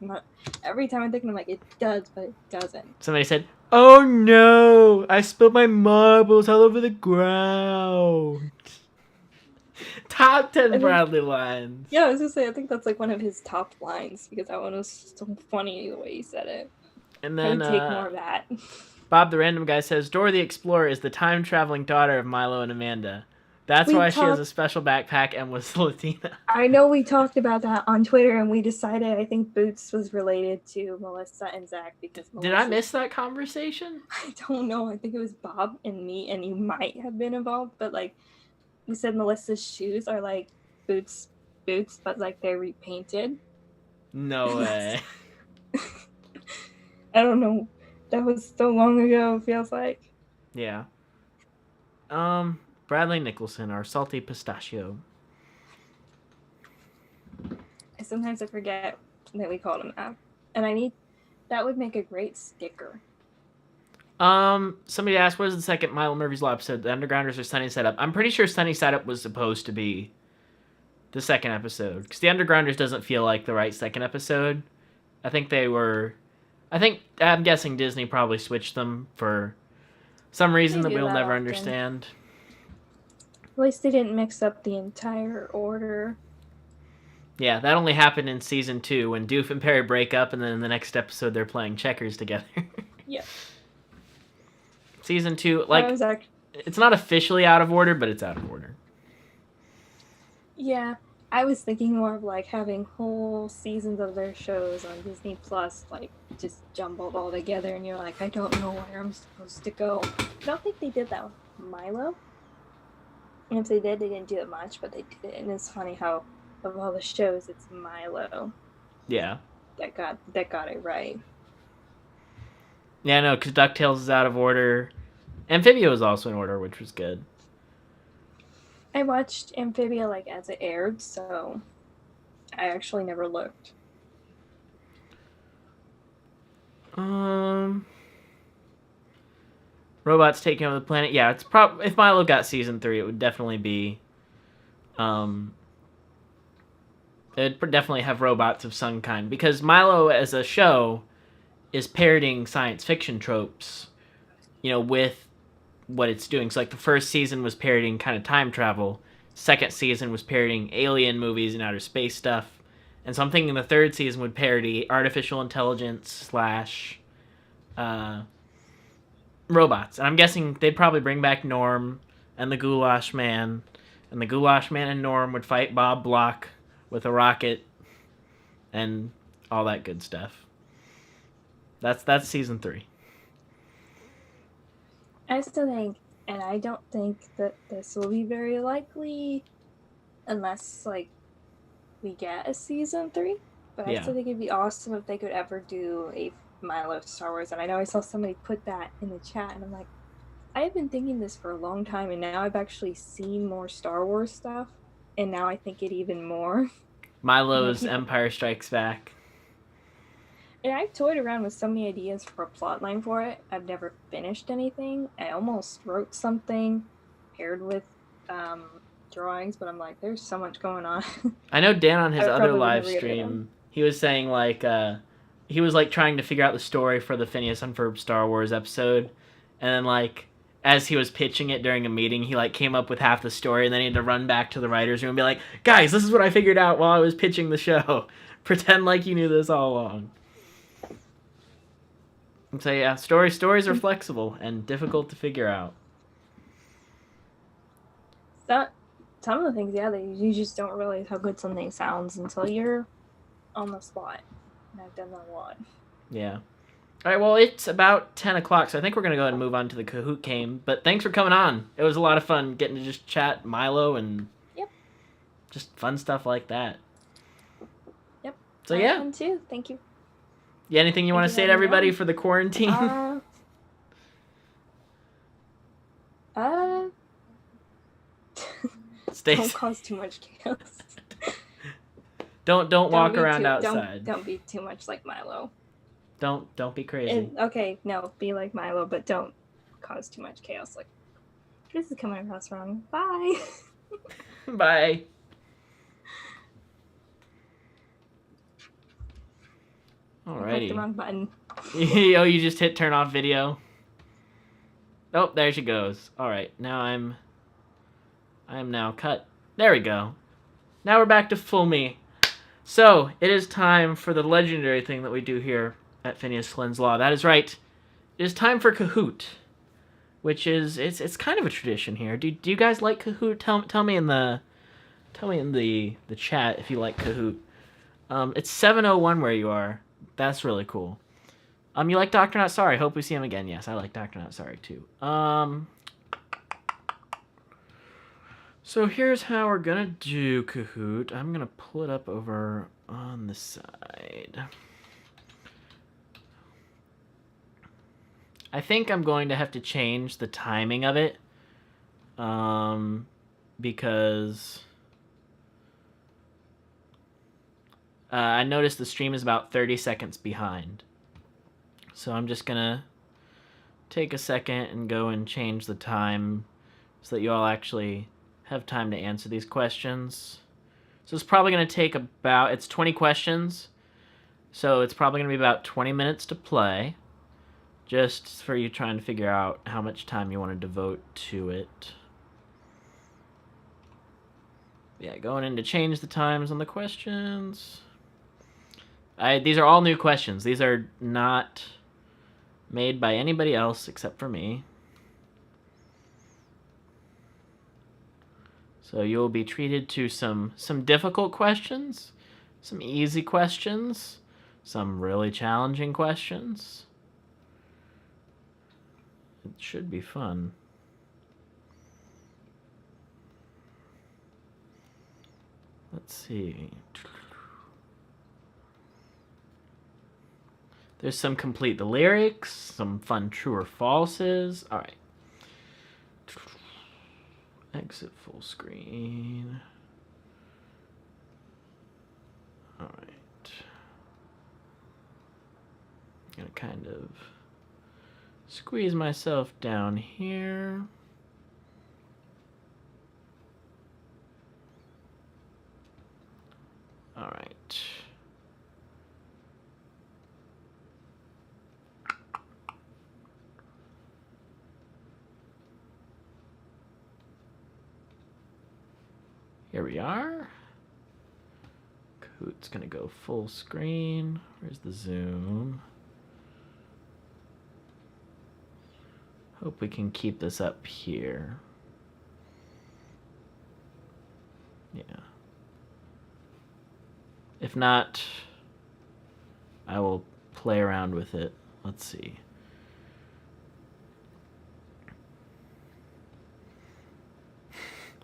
Speaker 3: Every time I'm thinking, I'm like, it does, but it doesn't.
Speaker 2: Somebody said, "Oh no, I spilled my marbles all over the ground." Top 10 Bradley lines.
Speaker 3: Yeah, I was gonna say, I think that's like one of his top lines because that one was so funny the way he said it.
Speaker 2: And then
Speaker 3: take more of that.
Speaker 2: Bob the Random Guy says, Dora the Explorer is the time-traveling daughter of Milo and Amanda. That's why she has a special backpack and was Latina.
Speaker 3: I know we talked about that on Twitter, and we decided I think Boots was related to Melissa and Zach because
Speaker 2: Did I miss that conversation?
Speaker 3: I don't know. I think it was Bob and me, and you might have been involved, but like we said, Melissa's shoes are like Boots, but like they're repainted.
Speaker 2: No way.
Speaker 3: I don't know. That was so long ago, it feels like.
Speaker 2: Yeah. Bradley Nicholson, our salty pistachio.
Speaker 3: Sometimes I forget that we called him that. And that would make a great sticker.
Speaker 2: Somebody asked, what is the second Milo Murphy's Law episode? The Undergrounders or Sunny Side Up? I'm pretty sure Sunny Side Up was supposed to be the second episode. Because the Undergrounders doesn't feel like the right second episode. I'm guessing Disney probably switched them for some reason that we'll never understand.
Speaker 3: At least they didn't mix up the entire order.
Speaker 2: Yeah, that only happened in season 2 when Doof and Perry break up, and then in the next episode they're playing checkers together.
Speaker 3: Yeah.
Speaker 2: Season 2, it's not officially out of order, but it's out of order.
Speaker 3: Yeah, I was thinking more of like having whole seasons of their shows on Disney Plus, like just jumbled all together, and you're like, I don't know where I'm supposed to go. I don't think they did that with Milo. And if they did, they didn't do it much, but they did it. And it's funny how, of all the shows, it's Milo.
Speaker 2: Yeah.
Speaker 3: That got it right.
Speaker 2: Yeah, no, because DuckTales is out of order. Amphibia was also in order, which was good.
Speaker 3: I watched Amphibia as it aired, so I actually never looked.
Speaker 2: Robots taking over the planet. Yeah, it's if Milo got season 3, it would definitely be. It would definitely have robots of some kind because Milo as a show is parodying science fiction tropes, with what it's doing. So the first season was parodying kind of time travel. Second season was parodying alien movies and outer space stuff. And so I'm thinking the third season would parody artificial intelligence / robots. And I'm guessing they'd probably bring back Norm and the Goulash Man. And the Goulash Man and Norm would fight Bob Block with a rocket and all that good stuff. That's season 3.
Speaker 3: I still think, and I don't think that this will be very likely unless we get a season 3. But I still think it'd be awesome if they could ever do a Milo Star Wars. And I know I saw somebody put that in the chat, and I'm like, I have been thinking this for a long time, and now I've actually seen more Star Wars stuff, and now I think it even more.
Speaker 2: Milo's Empire Strikes Back.
Speaker 3: And I've toyed around with so many ideas for a plotline for it. I've never finished anything. I almost wrote something paired with drawings, but I'm like, there's so much going on.
Speaker 2: I know Dan on his other live stream, he was saying he was trying to figure out the story for the Phineas and Ferb Star Wars episode, and then as he was pitching it during a meeting, he came up with half the story, and then he had to run back to the writers' room and be like, guys, this is what I figured out while I was pitching the show. Pretend like you knew this all along. And so yeah, stories are flexible and difficult to figure out.
Speaker 3: Some of the things, you just don't realize how good something sounds until you're on the spot. And I've done that a lot.
Speaker 2: Yeah. All right, well, it's about 10 o'clock, so I think we're going to go ahead and move on to the Kahoot game. But thanks for coming on. It was a lot of fun getting to just chat Milo and just fun stuff like that.
Speaker 3: Yep.
Speaker 2: So yeah.
Speaker 3: Fun too. Thank you.
Speaker 2: Yeah, anything you want to say to everybody for the quarantine?
Speaker 3: Don't cause too much chaos.
Speaker 2: Don't walk
Speaker 3: be
Speaker 2: around
Speaker 3: too,
Speaker 2: outside.
Speaker 3: Don't be too much like Milo.
Speaker 2: Don't be crazy.
Speaker 3: Okay, no, be like Milo, but don't cause too much chaos. Like, this is coming across wrong. Bye.
Speaker 2: Bye.
Speaker 3: I clicked
Speaker 2: Alrighty.
Speaker 3: the wrong button.
Speaker 2: Oh, you just hit turn off video. Oh, there she goes. All right, now I am now cut. There we go. Now we're back to full me. So it is time for the legendary thing that we do here at Phineas Flynn's Law. That is right. It is time for Kahoot, which is it's kind of a tradition here. Do you guys like Kahoot? Tell me in the chat if you like Kahoot. It's 7:01 where you are. That's really cool. You like Dr. Not Sorry? Hope we see him again. Yes, I like Dr. Not Sorry too. So here's how we're gonna do Kahoot. I'm gonna pull it up over on the side. I think I'm going to have to change the timing of it, because I noticed the stream is about 30 seconds behind. So I'm just gonna take a second and go and change the time so that you all actually have time to answer these questions. So it's probably gonna take it's 20 questions. So it's probably gonna be about 20 minutes to play, just for you trying to figure out how much time you want to devote to it. Yeah, going in to change the times on the questions. These are all new questions. These are not made by anybody else except for me. So you'll be treated to some difficult questions, some easy questions, some really challenging questions. It should be fun. Let's see. There's some complete the lyrics, some fun true or falses. All right. Exit full screen. All right. I'm gonna kind of squeeze myself down here. All right. Here we are. Kahoot's gonna go full screen. Where's the zoom? Hope we can keep this up here. Yeah. If not, I will play around with it. Let's see.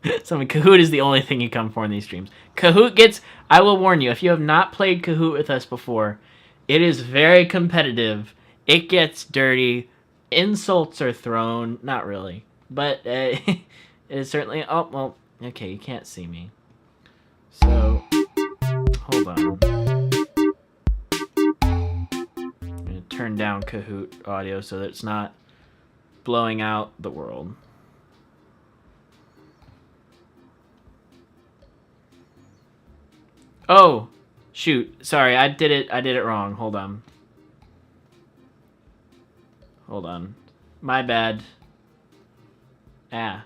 Speaker 2: Kahoot is the only thing you come for in these streams. Kahoot gets, I will warn you, if you have not played Kahoot with us before, it is very competitive. It gets dirty. Insults are thrown. Not really. But it is certainly, oh, well, okay, you can't see me. So, hold on. I'm going to turn down Kahoot audio so that it's not blowing out the world. Oh, shoot. Sorry, I did it wrong. Hold on. My bad. I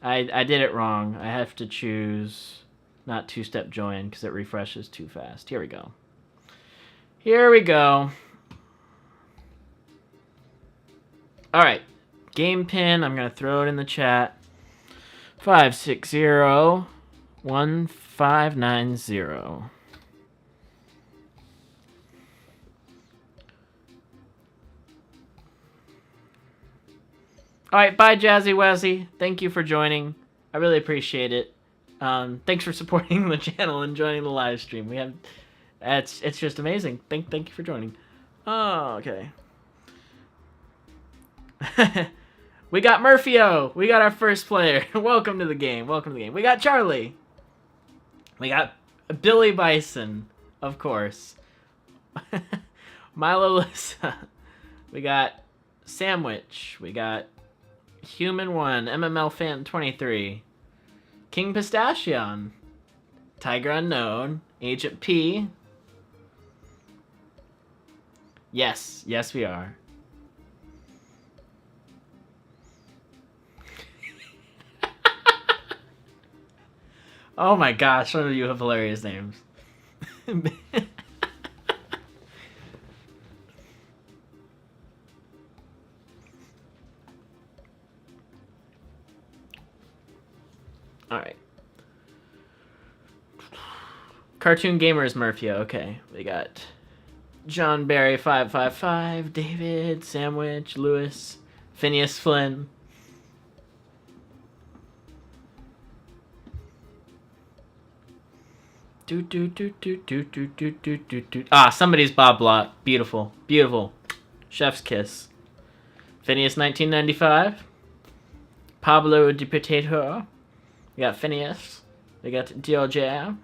Speaker 2: did it wrong. I have to choose not two-step join because it refreshes too fast. Here we go. All right. Game pin. I'm going to throw it in the chat. 560-1590. All right, bye, Jazzy Wazzy. Thank you for joining. I really appreciate it. Thanks for supporting the channel and joining the live stream. It's just amazing. Thank you for joining. Oh, okay. We got Murphyo. We got our first player. Welcome to the game. We got Charlie. We got Billy Bison, of course. Milo Lissa. We got Sandwich. We got Human 1, MML Fan 23, King Pistachion, Tiger Unknown, Agent P. Yes, we are. Oh my gosh, some of you have hilarious names. Alright. Cartoon Gamers Murphy, okay. We got John Barry 555, David, Sandwich, Lewis, Phineas Flynn. Ah, somebody's Bob Block. Beautiful. Beautiful. Chef's kiss. Phineas 1995. Pablo de Potato. We got Phineas. We got DLJ.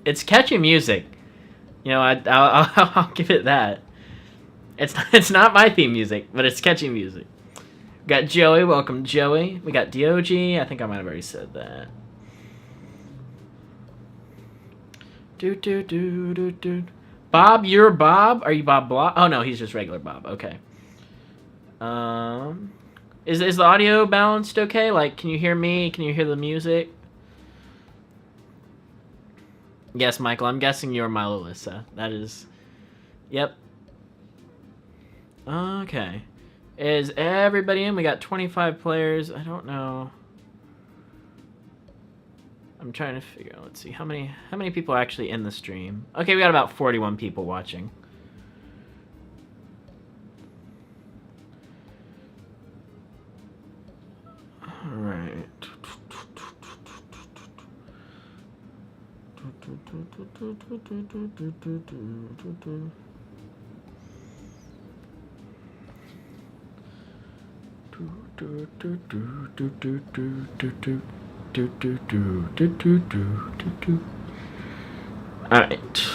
Speaker 2: It's catchy music. You know, I'll give it that. It's not my theme music, but it's catchy music. We got Joey, welcome Joey. We got DOG, I think I might have already said that. Bob, you're Bob? Are you Bob Block? Oh no, he's just regular Bob. Okay. Is the audio balanced okay? Like, can you hear me? Can you hear the music? Yes, Michael, I'm guessing you're Milo Lissa. That is... Yep. Okay. Is everybody in? We got 25 players. I don't know. I'm trying to figure out. Let's see. How many people are actually in the stream? Okay, we got about 41 people watching. All right. Alright.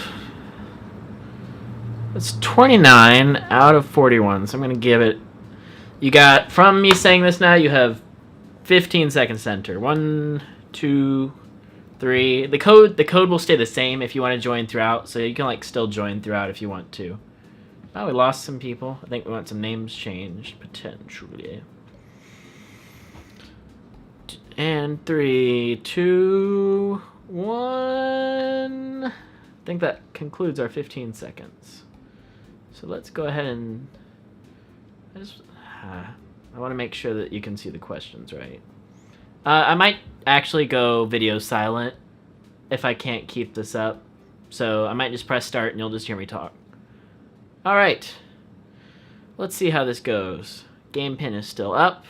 Speaker 2: It's 29 out of 41, so I'm going to give it... You got, from me saying this now, you have 15 seconds to enter. 1, 2, 3. The code will stay the same if you want to join throughout, so you can like still join throughout if you want to. Oh, we lost some people. I think we want some names changed, potentially. And 3, 2, 1. I think that concludes our 15 seconds. So let's go ahead and... I want to make sure that you can see the questions right. I might actually go video silent if I can't keep this up. So I might just press start and you'll just hear me talk. Alright. Let's see how this goes. Game pin is still up.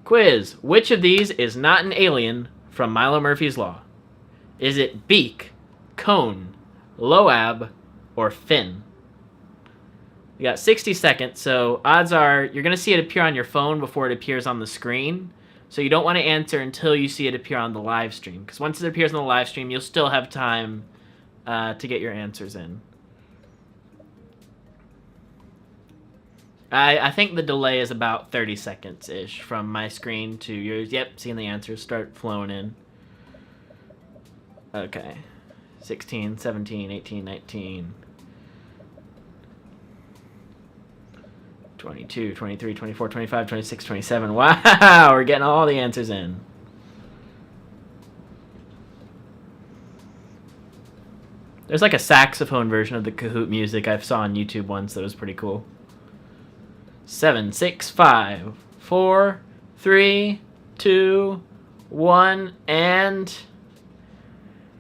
Speaker 2: Quiz. Which of these is not an alien from Milo Murphy's Law? Is it Beak, Cone, Loab, or Fin? We got 60 seconds, so odds are you're going to see it appear on your phone before it appears on the screen. So you don't want to answer until you see it appear on the live stream. Because once it appears on the live stream, you'll still have time to get your answers in. I think the delay is about 30 seconds-ish from my screen to yours. Yep, seeing the answers start flowing in. Okay. 16, 17, 18, 19... 22, 23, 24, 25, 26, 27. Wow, we're getting all the answers in. There's like a saxophone version of the Kahoot music I saw on YouTube once that was pretty cool. 7, 6, 5, 4, 3, 2, 1, and...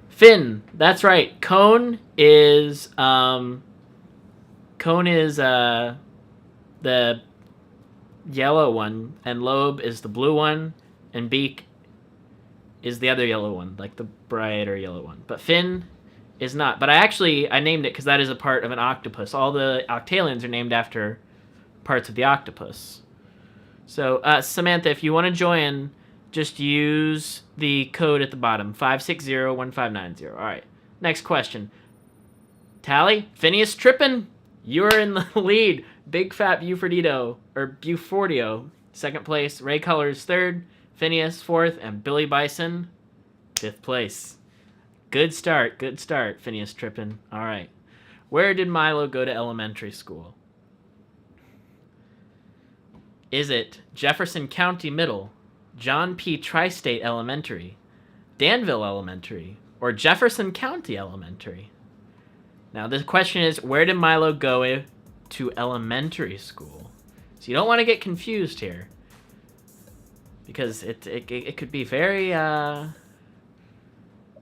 Speaker 2: Fin. That's right. Cone is... the yellow one, and Lobe is the blue one, and Beak is the other yellow one, like the brighter yellow one. But Fin is not. But I named it because that is a part of an octopus. All the Octalians are named after parts of the octopus. So, Samantha, if you want to join, just use the code at the bottom, 560-1590. All right, next question. Tally, Phineas tripping. You're in the lead. Big Fat Bufordio, second place. Ray Colors, third. Phineas, fourth. And Billy Bison, fifth place. Good start, Phineas tripping. All right. Where did Milo go to elementary school? Is it Jefferson County Middle, John P. Tri-State Elementary, Danville Elementary, or Jefferson County Elementary? Now, the question is, where did Milo go to elementary school? So you don't want to get confused here, because it could be very,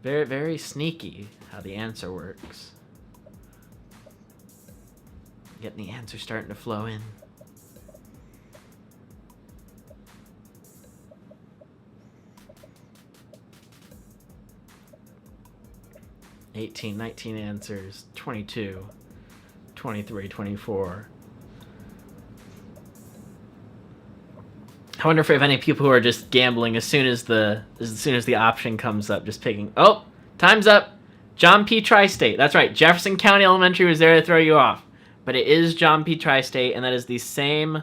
Speaker 2: very, very sneaky how the answer works. Getting the answer starting to flow in. 18, 19 answers, 22, 23, 24. I wonder if we have any people who are just gambling as soon as the option comes up, just picking. Oh, time's up. John P. Tri-State. That's right. Jefferson County Elementary was there to throw you off, but it is John P. Tri-State, and that is the same.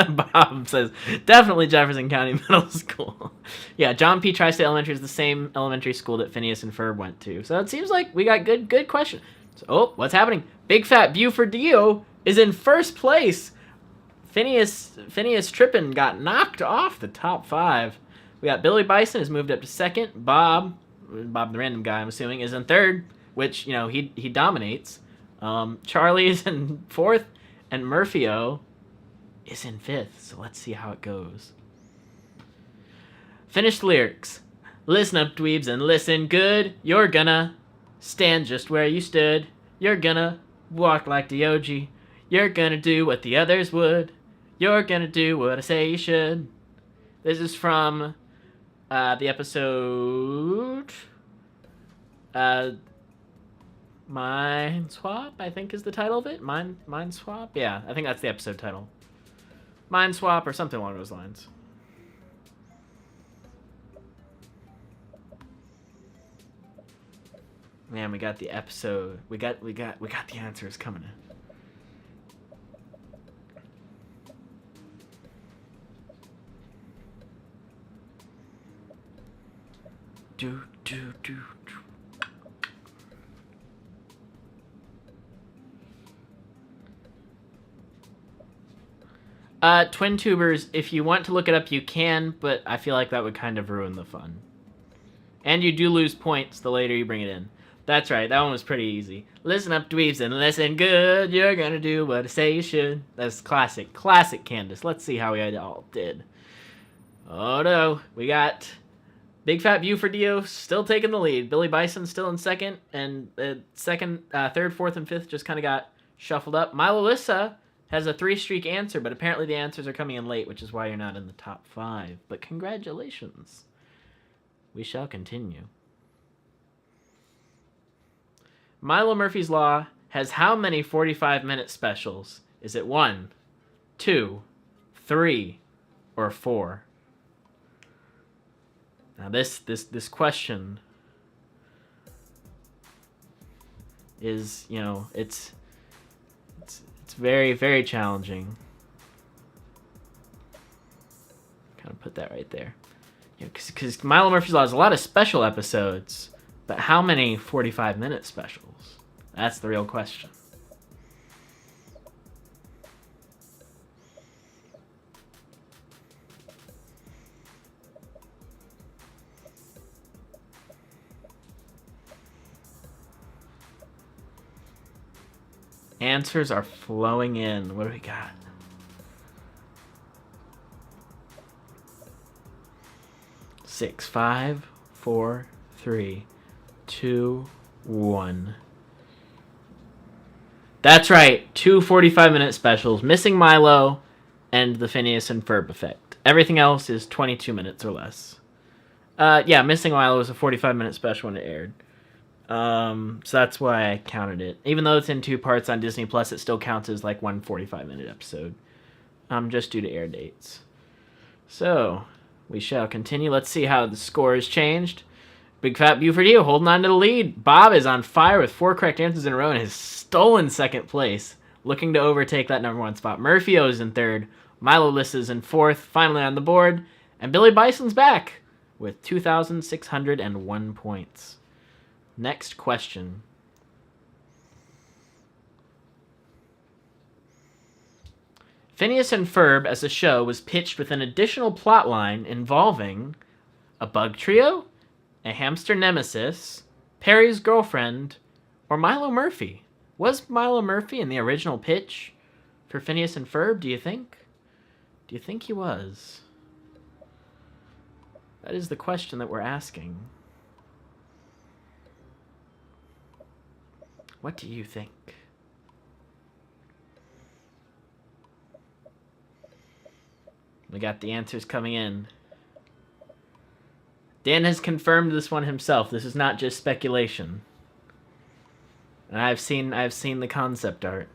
Speaker 2: Bob says definitely Jefferson County Middle School. Yeah, John P. Tri-State Elementary is the same elementary school that Phineas and Ferb went to. So it seems like we got good question. So, oh, what's happening? Big Fat Bufordio is in first place. Phineas Trippin got knocked off the top 5. We got Billy Bison has moved up to second. Bob the random guy, I'm assuming, is in third, which, he dominates. Charlie is in fourth, and Murphyo is in fifth. So let's see how it goes. Finished lyrics. Listen up, dweebs, and listen good. You're gonna stand just where you stood. You're gonna walk like the OG. You're gonna do what the others would. You're gonna do what I say you should. This is from the episode Mind Swap, I think is the title of it. Mind Swap? Yeah, I think that's the episode title. Mind Swap or something along those lines. Man, we got the episode. We got the answers coming in. Do. Twin Tubers, if you want to look it up, you can, but I feel like that would kind of ruin the fun. And you do lose points the later you bring it in. That's right, that one was pretty easy. Listen up, dweebs, and listen good. You're gonna do what I say you should. That's classic Candace. Let's see how we all did. Oh no, we got Big Fat Bufordio still taking the lead. Billy Bison still in second, and third, fourth, and fifth just kind of got shuffled up. Milo has a 3-streak answer, but apparently the answers are coming in late, which is why you're not in the top 5. But congratulations. We shall continue. Milo Murphy's Law has how many 45-minute specials? Is it 1, 2, 3, or 4? Now this question is, it's very, very challenging. Kind of put that right there. Because Milo Murphy's Law has a lot of special episodes, but how many 45-minute specials? That's the real question. Answers are flowing in. What do we got? Six, 5, 4, 3, 2, 1. That's right. 2 45-minute specials. Missing Milo and the Phineas and Ferb effect. Everything else is 22 minutes or less. Yeah, Missing Milo was a 45-minute special when it aired. So that's why I counted it. Even though it's in 2 parts on Disney Plus, it still counts as like one 45-minute episode. Just due to air dates. So, we shall continue. Let's see how the score has changed. Big Fat Buford U holding on to the lead. Bob is on fire with 4 correct answers in a row and has stolen 2nd place, looking to overtake that number 1 spot. Murphy O is in 3rd. Milo Lissa is in 4th, finally on the board. And Billy Bison's back with 2,601 points. Next question. Phineas and Ferb as a show was pitched with an additional plot line involving a bug trio, a hamster nemesis, Perry's girlfriend, or Milo Murphy. Was Milo Murphy in the original pitch for Phineas and Ferb, do you think? Do you think he was? That is the question that we're asking. What do you think? We got the answers coming in. Dan has confirmed this one himself. This is not just speculation. And I've seen the concept art.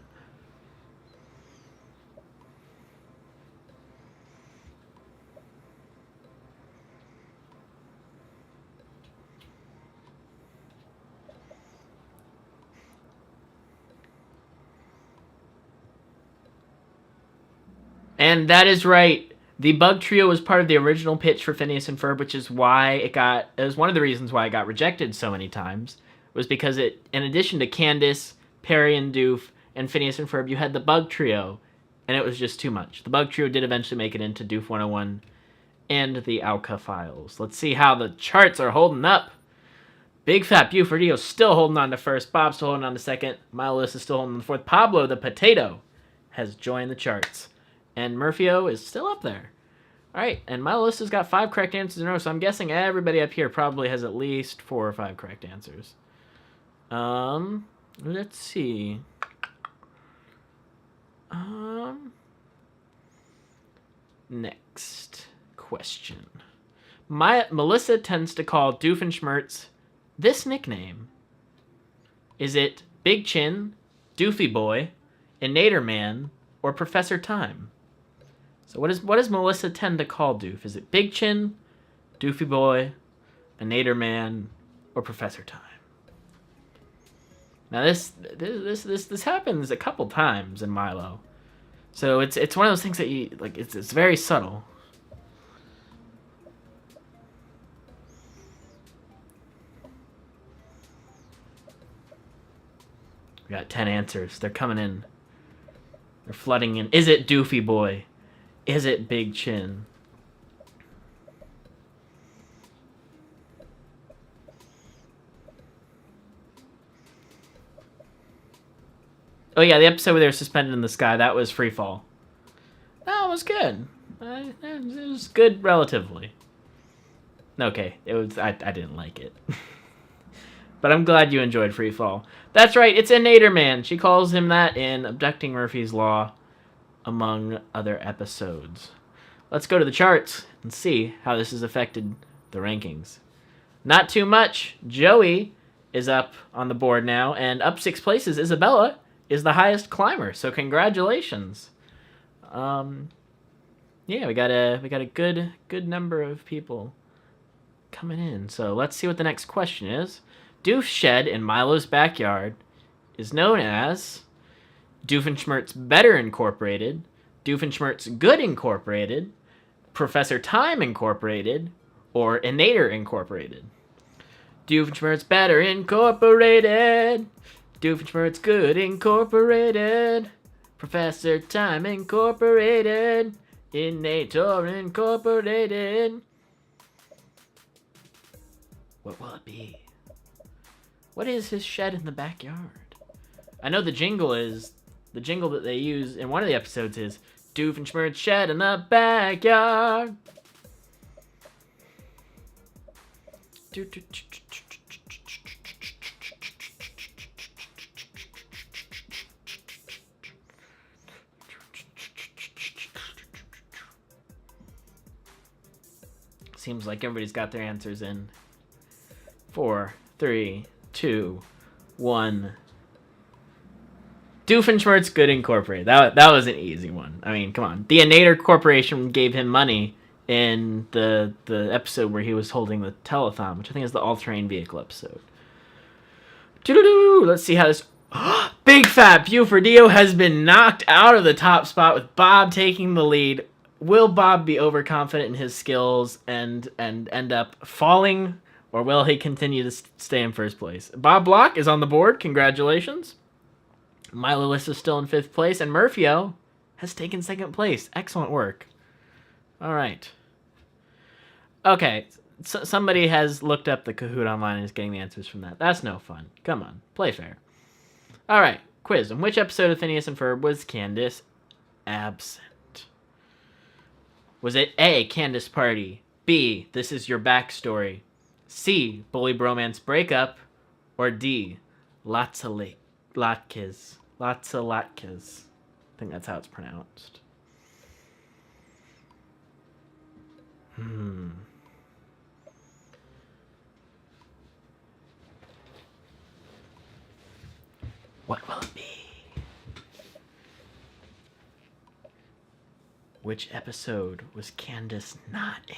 Speaker 2: And that is right. The Bug Trio was part of the original pitch for Phineas and Ferb, which is why it was one of the reasons why it got rejected so many times, was because it, in addition to Candace, Perry and Doof, and Phineas and Ferb, you had the Bug Trio, and it was just too much. The Bug Trio did eventually make it into Doof 101 and the Alka Files. Let's see how the charts are holding up. Big Fat Buford still holding on to 1st. Bob's still holding on to 2nd. Milos is still holding on to 4th. Pablo the Potato has joined the charts. And Murphy-O is still up there. All right, and my list has got 5 correct answers in a row, so I'm guessing everybody up here probably has at least 4 or 5 correct answers. Let's see. Next question. Melissa tends to call Doofenshmirtz this nickname. Is it Big Chin, Doofy Boy, Inator Man, or Professor Time? So what does Melissa tend to call Doof? Is it Big Chin, Doofy Boy, Inator Man, or Professor Time? Now this happens a couple times in Milo, so it's one of those things that you like. It's very subtle. We got 10 answers. They're coming in. They're flooding in. Is it Doofy Boy? Is it Big Chin? Oh yeah, the episode where they were suspended in the sky, that was Free Fall. That was good. It was good relatively. Okay, it was. I didn't like it. But I'm glad you enjoyed Free Fall. That's right, it's Inator Man. She calls him that in Abducting Murphy's Law, among other episodes. Let's go to the charts and see how this has affected the rankings. Not too much. Joey is up on the board now, and up 6 places, Isabella is the highest climber. So congratulations. Yeah, we got a good number of people coming in. So let's see what the next question is. Doof's shed in Milo's backyard is known as Doofenshmirtz Better Incorporated, Doofenshmirtz Good Incorporated, Professor Time Incorporated, or Inator Incorporated. Doofenshmirtz Better Incorporated, Doofenshmirtz Good Incorporated, Professor Time Incorporated, Inator Incorporated. What will it be? What is his shed in the backyard? I know the jingle that they use in one of the episodes is Doofenshmirtz shed in the backyard. Seems like everybody's got their answers in. 4, 3, 2, 1. Doofenshmirtz Good Incorporated. That was an easy one. I mean, come on. The Inator Corporation gave him money in the episode where he was holding the telethon, which I think is the all-terrain vehicle episode. Doo-doo-doo! Let's see how this... Big Fat Bufordillo has been knocked out of the top spot with Bob taking the lead. Will Bob be overconfident in his skills and end up falling, or will he continue to stay in first place? Bob Block is on the board. Congratulations. Milo List is still in 5th place, and Murphyo has taken 2nd place. Excellent work. All right. Okay, so somebody has looked up the Kahoot online and is getting the answers from that. That's no fun. Come on, play fair. All right, quiz. In which episode of Phineas and Ferb was Candace absent? Was it A, Candace Party, B, This Is Your Backstory, C, Bully Bromance Breakup, or D, Lots of Latkes? Lots of Latkes. I think that's how it's pronounced. What will it be? Which episode was Candace not in?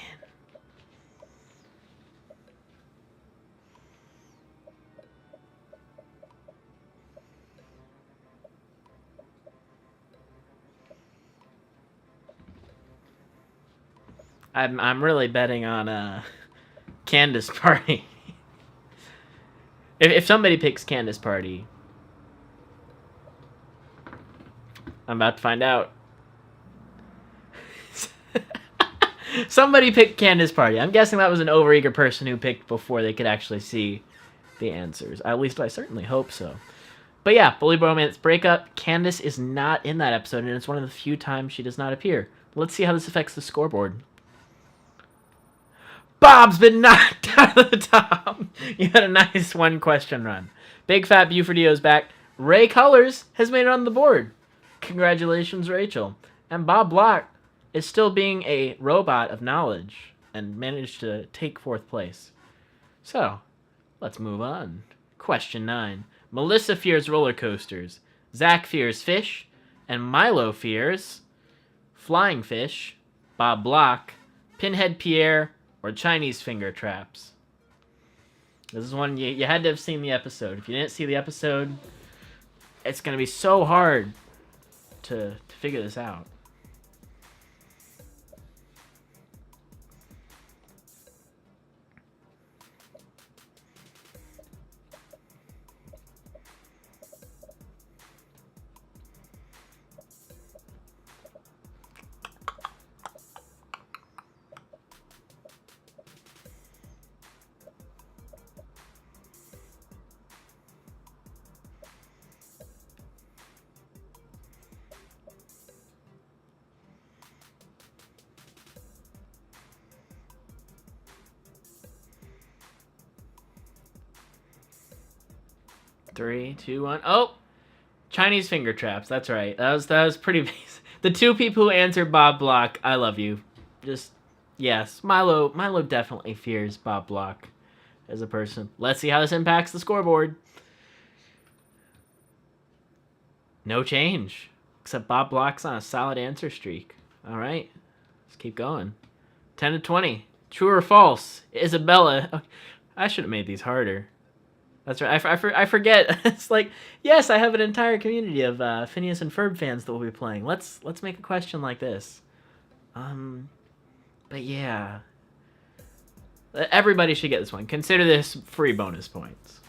Speaker 2: I'm really betting on Candace Party. If somebody picks Candace Party, I'm about to find out. Somebody picked Candace Party. I'm guessing that was an overeager person who picked before they could actually see the answers. At least I certainly hope so. But yeah, Bully Bromance Breakup. Candace is not in that episode, and it's one of the few times she does not appear. Let's see how this affects the scoreboard. Bob's been knocked out of the top. You had a nice one-question run. Big Fat Bufordillo's back. Ray Colors has made it on the board. Congratulations, Rachel. And Bob Block is still being a robot of knowledge and managed to take 4th place. So, let's move on. Question 9. Melissa fears roller coasters. Zach fears fish. And Milo fears flying fish, Bob Block, Pinhead Pierre, or Chinese finger traps. This is one you had to have seen the episode. If you didn't see the episode, it's going to be so hard to figure this out. Three, two, one. Oh, Chinese finger traps. That's right. That was pretty basic. The 2 people who answered Bob Block, I love you. Just yes, Milo definitely fears Bob Block as a person. Let's see how this impacts the scoreboard. No change, except Bob Block's on a solid answer streak. All right, let's keep going. 10 to 20. True or false? Isabella. I should have made these harder. That's right. I forget. It's like, yes, I have an entire community of Phineas and Ferb fans that will be playing. Let's make a question like this. But yeah, everybody should get this one. Consider this free bonus points.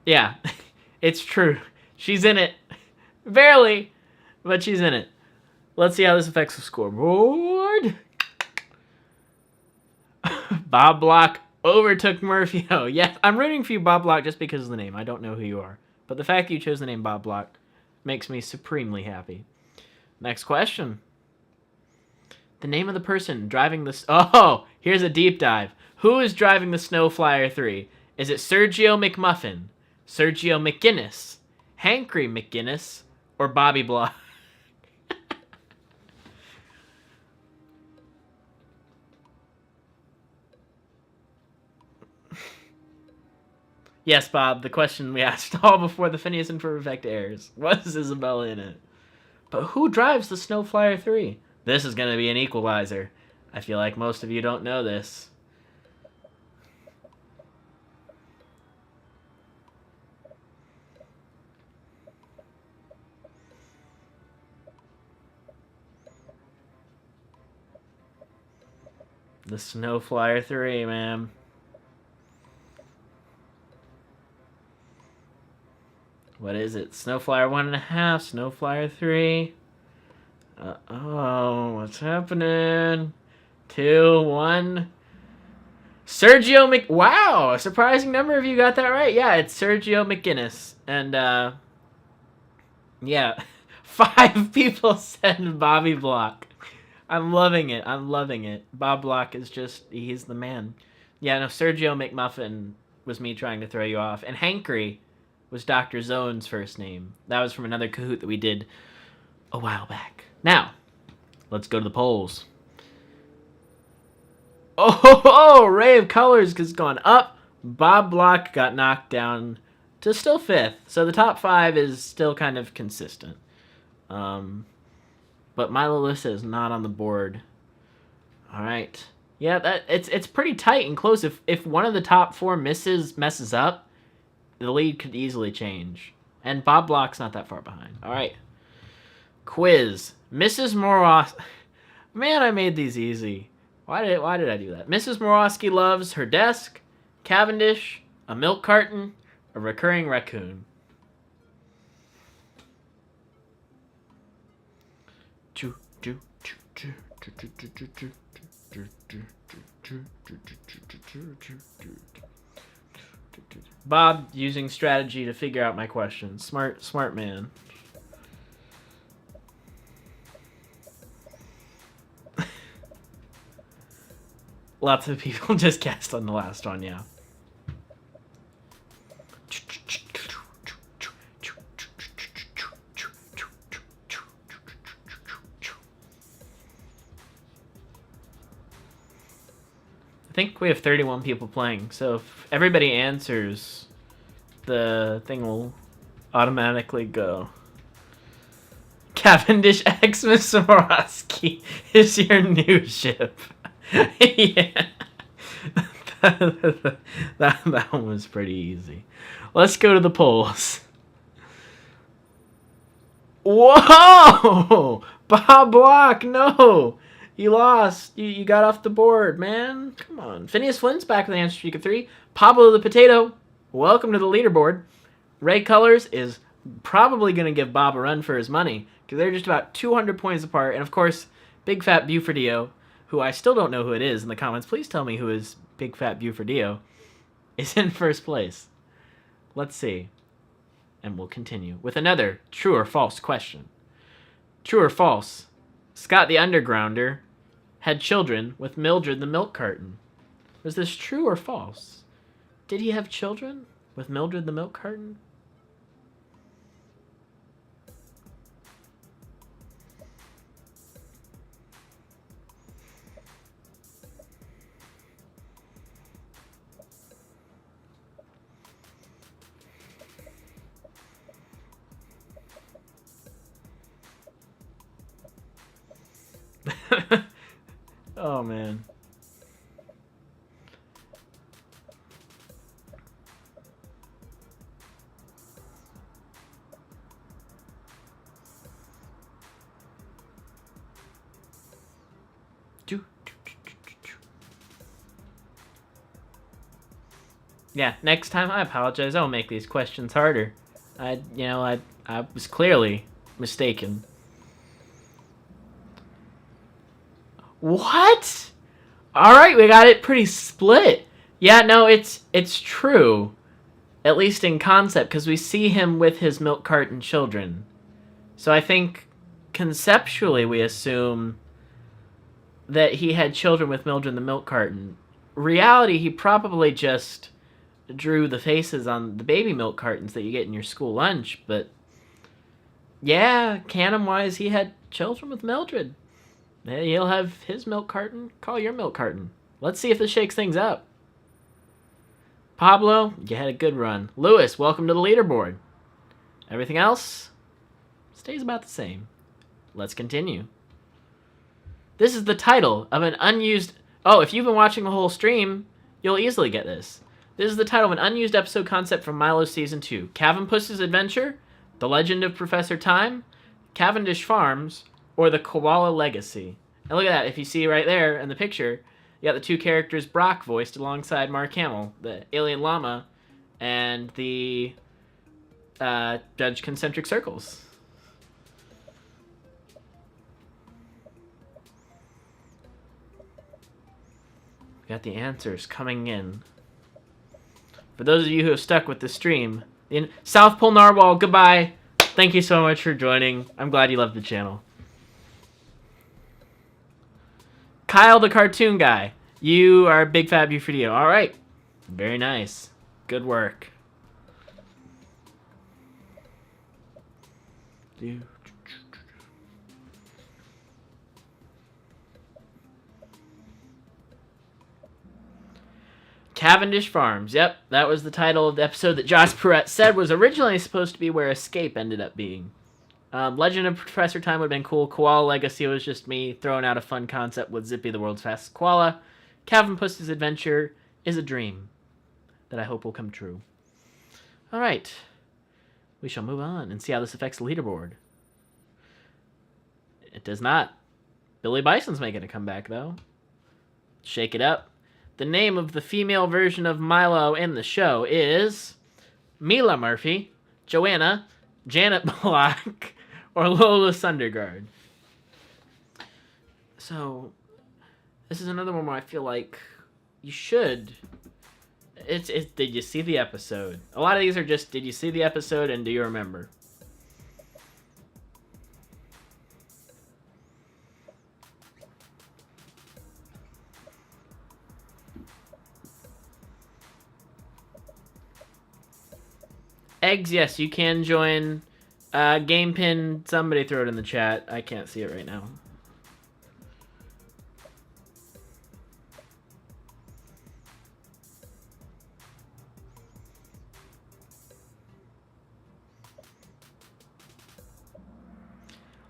Speaker 2: Yeah, it's true. She's in it. Barely, but she's in it. Let's see how this affects the scoreboard. Bob Block overtook Murphy. Oh, yeah, I'm rooting for you, Bob Block, just because of the name. I don't know who you are. But the fact that you chose the name Bob Block makes me supremely happy. Next question. The name of the person driving the... Oh, here's a deep dive. Who is driving the Snow Flyer 3? Is it Sergio McMuffin, Sergio McGinnis, Hankry McGinnis, or Bobby Block? Yes, Bob, the question we asked all before the Phineas and Ferb Effect airs. Was Isabella in it? But who drives the Snow Flyer 3? This is going to be an equalizer. I feel like most of you don't know this. The Snow Flyer 3, man. What is it? Snow Flyer 1.5, Snow Flyer 3. Oh, what's happening? 2, 1. Wow, a surprising number of you got that right. Yeah, it's Sergio McGinnis. And, yeah, 5 people said Bobby Block. I'm loving it. I'm loving it. Bob Block is just, he's the man. Yeah, no, Sergio McMuffin was me trying to throw you off. And Hankry was Dr. Zone's first name. That was from another Kahoot that we did a while back. Now, let's go to the polls. Oh, Ray of Colors has gone up. Bob Block got knocked down to still 5th. So the top 5 is still kind of consistent. But Milo Lissa is not on the board. All right. Yeah, it's pretty tight and close. If one of the top 4 messes up, the lead could easily change. And Bob Block's not that far behind. All right. Quiz. Mrs. Moros... Man, I made these easy. Why did I do that? Mrs. Morosky loves her desk, Cavendish, a milk carton, a recurring raccoon. Bob using strategy to figure out my questions. Smart man. Lots of people just guessed on the last one, yeah. I think we have 31 people playing, so if everybody answers, the thing will automatically go. Cavendish X Misorowski is your new ship. Yeah. that one was pretty easy. Let's go to the polls. Whoa! Bob Block, no! You lost. You got off the board, man. Come on. Phineas Flynn's back with the answer streak of 3. Pablo the Potato, welcome to the leaderboard. Ray Colors is probably going to give Bob a run for his money, because they're just about 200 points apart. And, of course, Big Fat Bufordio, who I still don't know who it is in the comments. Please tell me who is Big Fat Bufordio, is in first place. Let's see. And we'll continue with another true or false question. True or false? Scott the Undergrounder had children with Mildred the milk carton. Was this true or false? Did he have children with Mildred the milk carton? Oh, man. Yeah, next time I apologize. I won't make these questions harder. I was clearly mistaken. What? All right, we got it pretty split. Yeah, no, it's true. At least in concept, because we see him with his milk carton children. So I think conceptually we assume that he had children with Mildred in the milk carton. Reality, he probably just drew the faces on the baby milk cartons that you get in your school lunch, but yeah, canon-wise, he had children with Mildred. He'll have his milk carton, call your milk carton. Let's see if this shakes things up. Pablo, you had a good run. Lewis, welcome to the leaderboard. Everything else stays about the same. Let's continue. This is the title of an unused... Oh, if you've been watching the whole stream, you'll easily get this. This is the title of an unused episode concept from Milo Season 2. Puss's Adventure, The Legend of Professor Time, Cavendish Farms, or The Koala Legacy. And look at that. If you see right there in the picture, you got the two characters Brock voiced alongside Mark Hamill, the alien llama, and the Judge Concentric Circles. We got the answers coming in. For those of you who have stuck with the stream, South Pole Narwhal, goodbye. Thank you so much for joining. I'm glad you loved the channel. Kyle the cartoon guy, you are a big fat Bufredio. All right, very nice, good work. Cavendish Farms. Yep, that was the title of the episode that Josh Perrette said was originally supposed to be where Escape ended up being. Legend of Professor Time would have been cool. Koala Legacy was just me throwing out a fun concept with Zippy, the world's fastest koala. Puss's Adventure is a dream that I hope will come true. All right. We shall move on and see how this affects the leaderboard. It does not. Billy Bison's making a comeback, though. Shake it up. The name of the female version of Milo in the show is Milo Murphy, Joanna, Janet Block, or Lola Sundergaard. So, this is another one where I feel like you should... It's did you see the episode? A lot of these are just, did you see the episode and do you remember? Eggs, yes, you can join. Game pin, somebody throw it in the chat. I can't see it right now.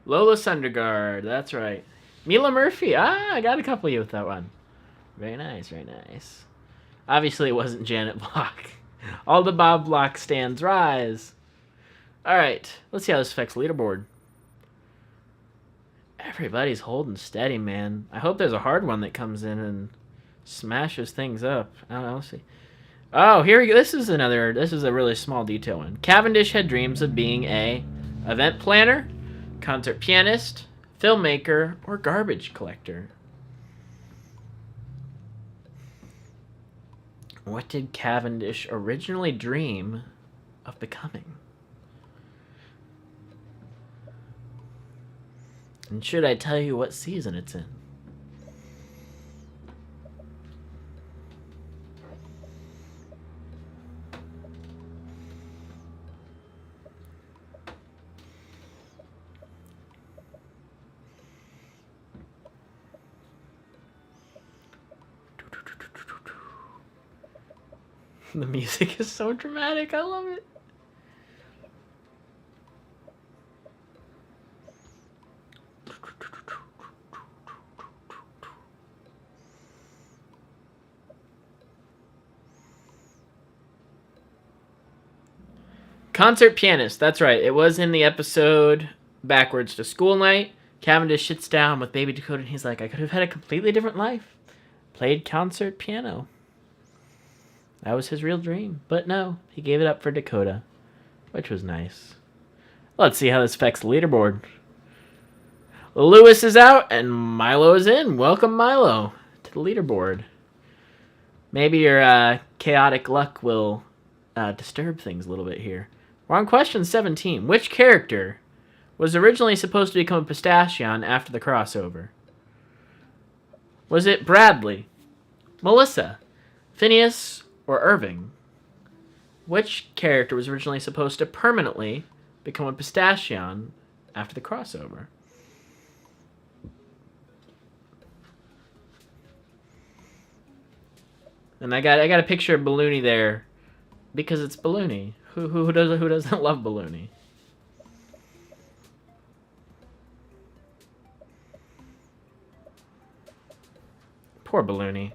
Speaker 2: Lola Sundergaard, that's right. Milo Murphy, I got a couple of you with that one. Very nice, very nice. Obviously it wasn't Janet Block. All the Bob Block stands rise. Alright, let's see how this affects leaderboard. Everybody's holding steady, man. I hope there's a hard one that comes in and smashes things up. I don't know, let's see. Oh, here we go. This is a really small detail one. Cavendish had dreams of being a event planner, concert pianist, filmmaker, or garbage collector. What did Cavendish originally dream of becoming? And should I tell you what season it's in? The music is so dramatic. I love it. Concert pianist. That's right. It was in the episode Backwards to School Night. Cavendish sits down with baby Dakota and he's like, I could have had a completely different life. Played concert piano. That was his real dream. But no, he gave it up for Dakota, which was nice. Let's see how this affects the leaderboard. Lewis is out and Milo is in. Welcome, Milo, to the leaderboard. Maybe your chaotic luck will disturb things a little bit here. We're on question 17. Which character was originally supposed to become a Pistachion after the crossover? Was it Bradley, Melissa, Phineas, or Irving? Which character was originally supposed to permanently become a pistachion after the crossover? And I got a picture of Balloony there because it's Balloony. Who doesn't love Balloony? Poor Balloony.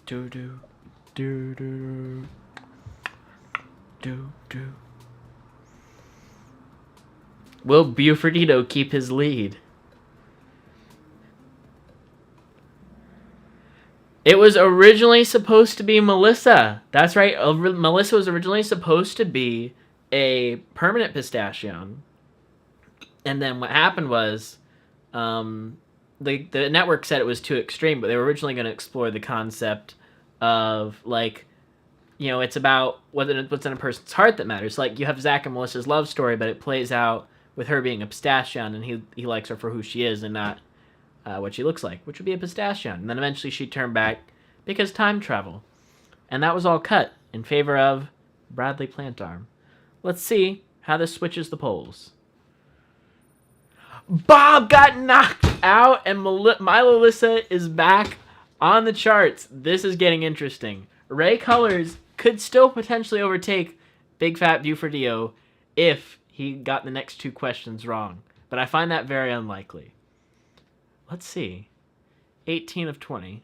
Speaker 2: Do do do do do do. Will Bufordito keep his lead? It was originally supposed to be Melissa. That's right. Melissa was originally supposed to be a permanent pistachion. And then what happened was the network said it was too extreme, but they were originally going to explore the concept of, like, you know, it's about what's in a person's heart that matters. Like, you have Zach and Melissa's love story, but it plays out with her being a pistachion, and he likes her for who she is and not what she looks like, which would be a pistachion. And then eventually she turned back because time travel. And that was all cut in favor of Bradley Plantarm. Let's see how this switches the polls. Bob got knocked out, and Milo is back on the charts. This is getting interesting. Ray Colors could still potentially overtake Big Fat Bufordito if he got the next two questions wrong. But I find that very unlikely. Let's see. 18 of 20.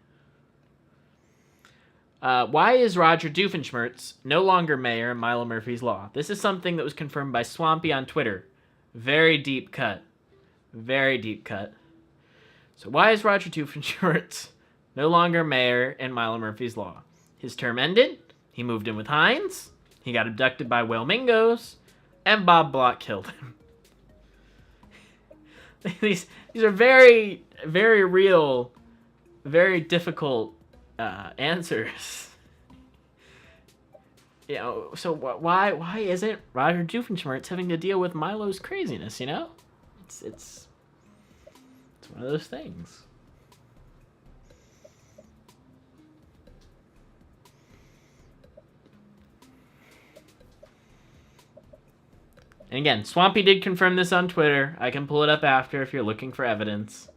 Speaker 2: Why is Roger Doofenshmirtz no longer mayor in Milo Murphy's Law? This is something that was confirmed by Swampy on Twitter. Very deep cut. Very deep cut. So why is Roger Doofenshmirtz no longer mayor in Milo Murphy's Law? His term ended. He moved in with Hines. He got abducted by whale mingos. And Bob Block killed him. These are very, very real, very difficult answers. You know, so why isn't Roger Doofenshmirtz having to deal with Milo's craziness? You know, it's one of those things. And again, Swampy did confirm this on Twitter. I can pull it up after if you're looking for evidence.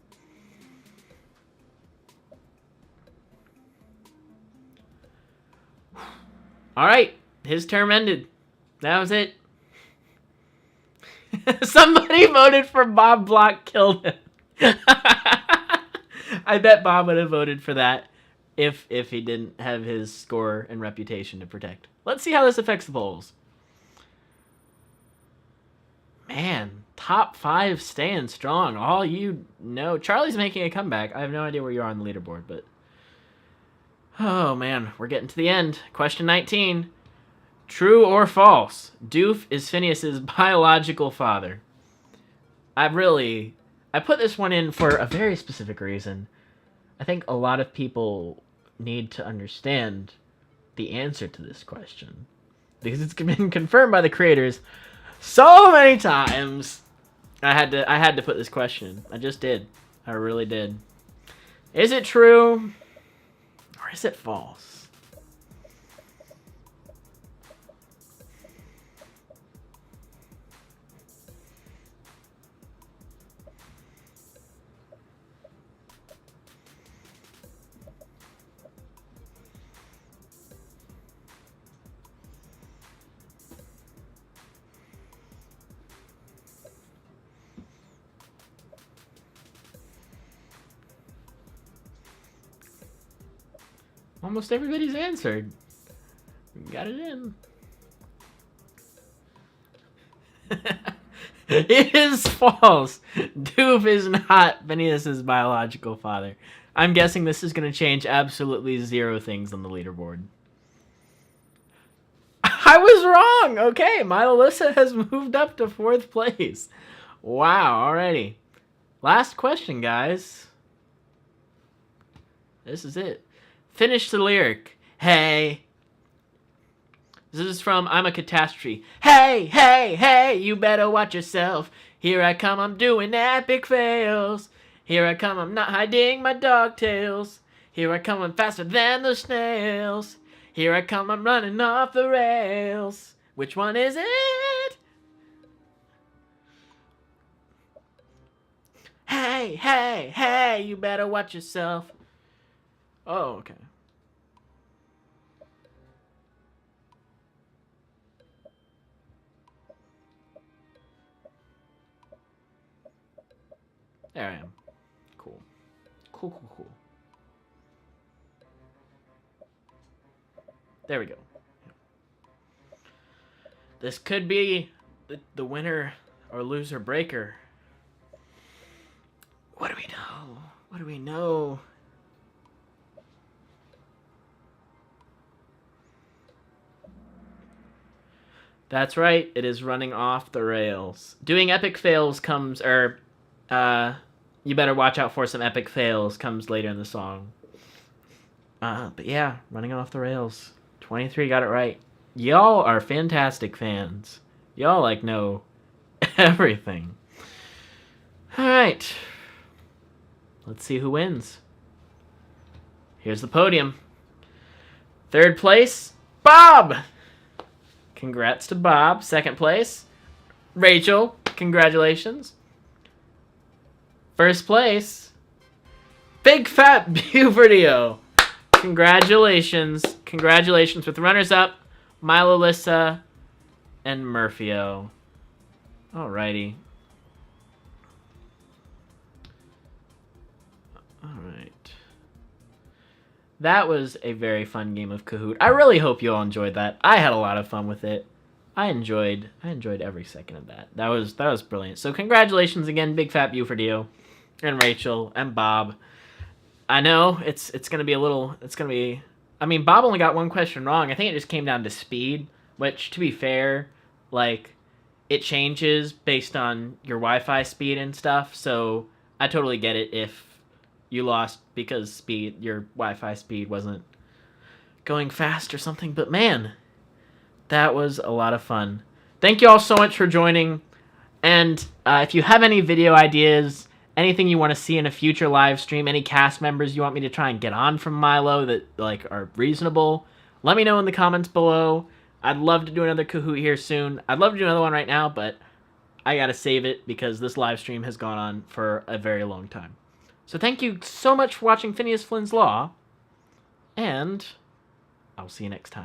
Speaker 2: All right, his term ended. That was it. Somebody voted for Bob Block killed him. I bet Bob would have voted for that if he didn't have his score and reputation to protect. Let's see how this affects the polls. Man, top 5 staying strong. All you know. Charlie's making a comeback. I have no idea where you are on the leaderboard, but... Oh, man. We're getting to the end. Question 19. True or false? Doof is Phineas's biological father. I put this one in for a very specific reason. I think a lot of people need to understand the answer to this question. Because it's been confirmed by the creators so many times. I had to put this question. I just did. I really did. Is it true or is it false? Almost everybody's answered. We got it in. It is false. Doof is not Phineas's biological father. I'm guessing this is going to change absolutely 0 things on the leaderboard. I was wrong. Okay, Milo has moved up to 4th place. Wow, alrighty. Last question, guys. This is it. Finish the lyric. Hey. This is from I'm a Catastrophe. Hey, hey, hey, you better watch yourself. Here I come, I'm doing epic fails. Here I come, I'm not hiding my dog tails. Here I come, I'm faster than the snails. Here I come, I'm running off the rails. Which one is it? Hey, hey, hey, you better watch yourself. Oh, okay. There I am. Cool. Cool, cool, cool. There we go. This could be the winner or loser breaker. What do we know? What do we know? That's right. It is running off the rails. Doing epic fails comes, you better watch out for some epic fails comes later in the song. But yeah, running off the rails. 23 got it right. Y'all are fantastic fans. Y'all know everything. Alright. Let's see who wins. Here's the podium. Third place, Bob! Congrats to Bob. Second place, Rachel. Congratulations. First place, Big Fat Buverdio. Congratulations. Congratulations with runners-up, Milo, Lissa, and Murphyo. Alrighty. Alright. That was a very fun game of Kahoot. I really hope you all enjoyed that. I had a lot of fun with it. I enjoyed every second of that. That was brilliant. So congratulations again, Big Fat Buverdio, and Rachel, and Bob. I know it's gonna be. I mean, Bob only got one question wrong. I think it just came down to speed, which, to be fair, it changes based on your Wi-Fi speed and stuff. So I totally get it if you lost because your Wi-Fi speed wasn't going fast or something. But man, that was a lot of fun. Thank you all so much for joining. And if you have any video ideas, anything you want to see in a future live stream, any cast members you want me to try and get on from Milo that are reasonable, let me know in the comments below. I'd love to do another Kahoot here soon. I'd love to do another one right now, but I gotta save it because this live stream has gone on for a very long time. So thank you so much for watching Phineas Flynn's Law, and I'll see you next time.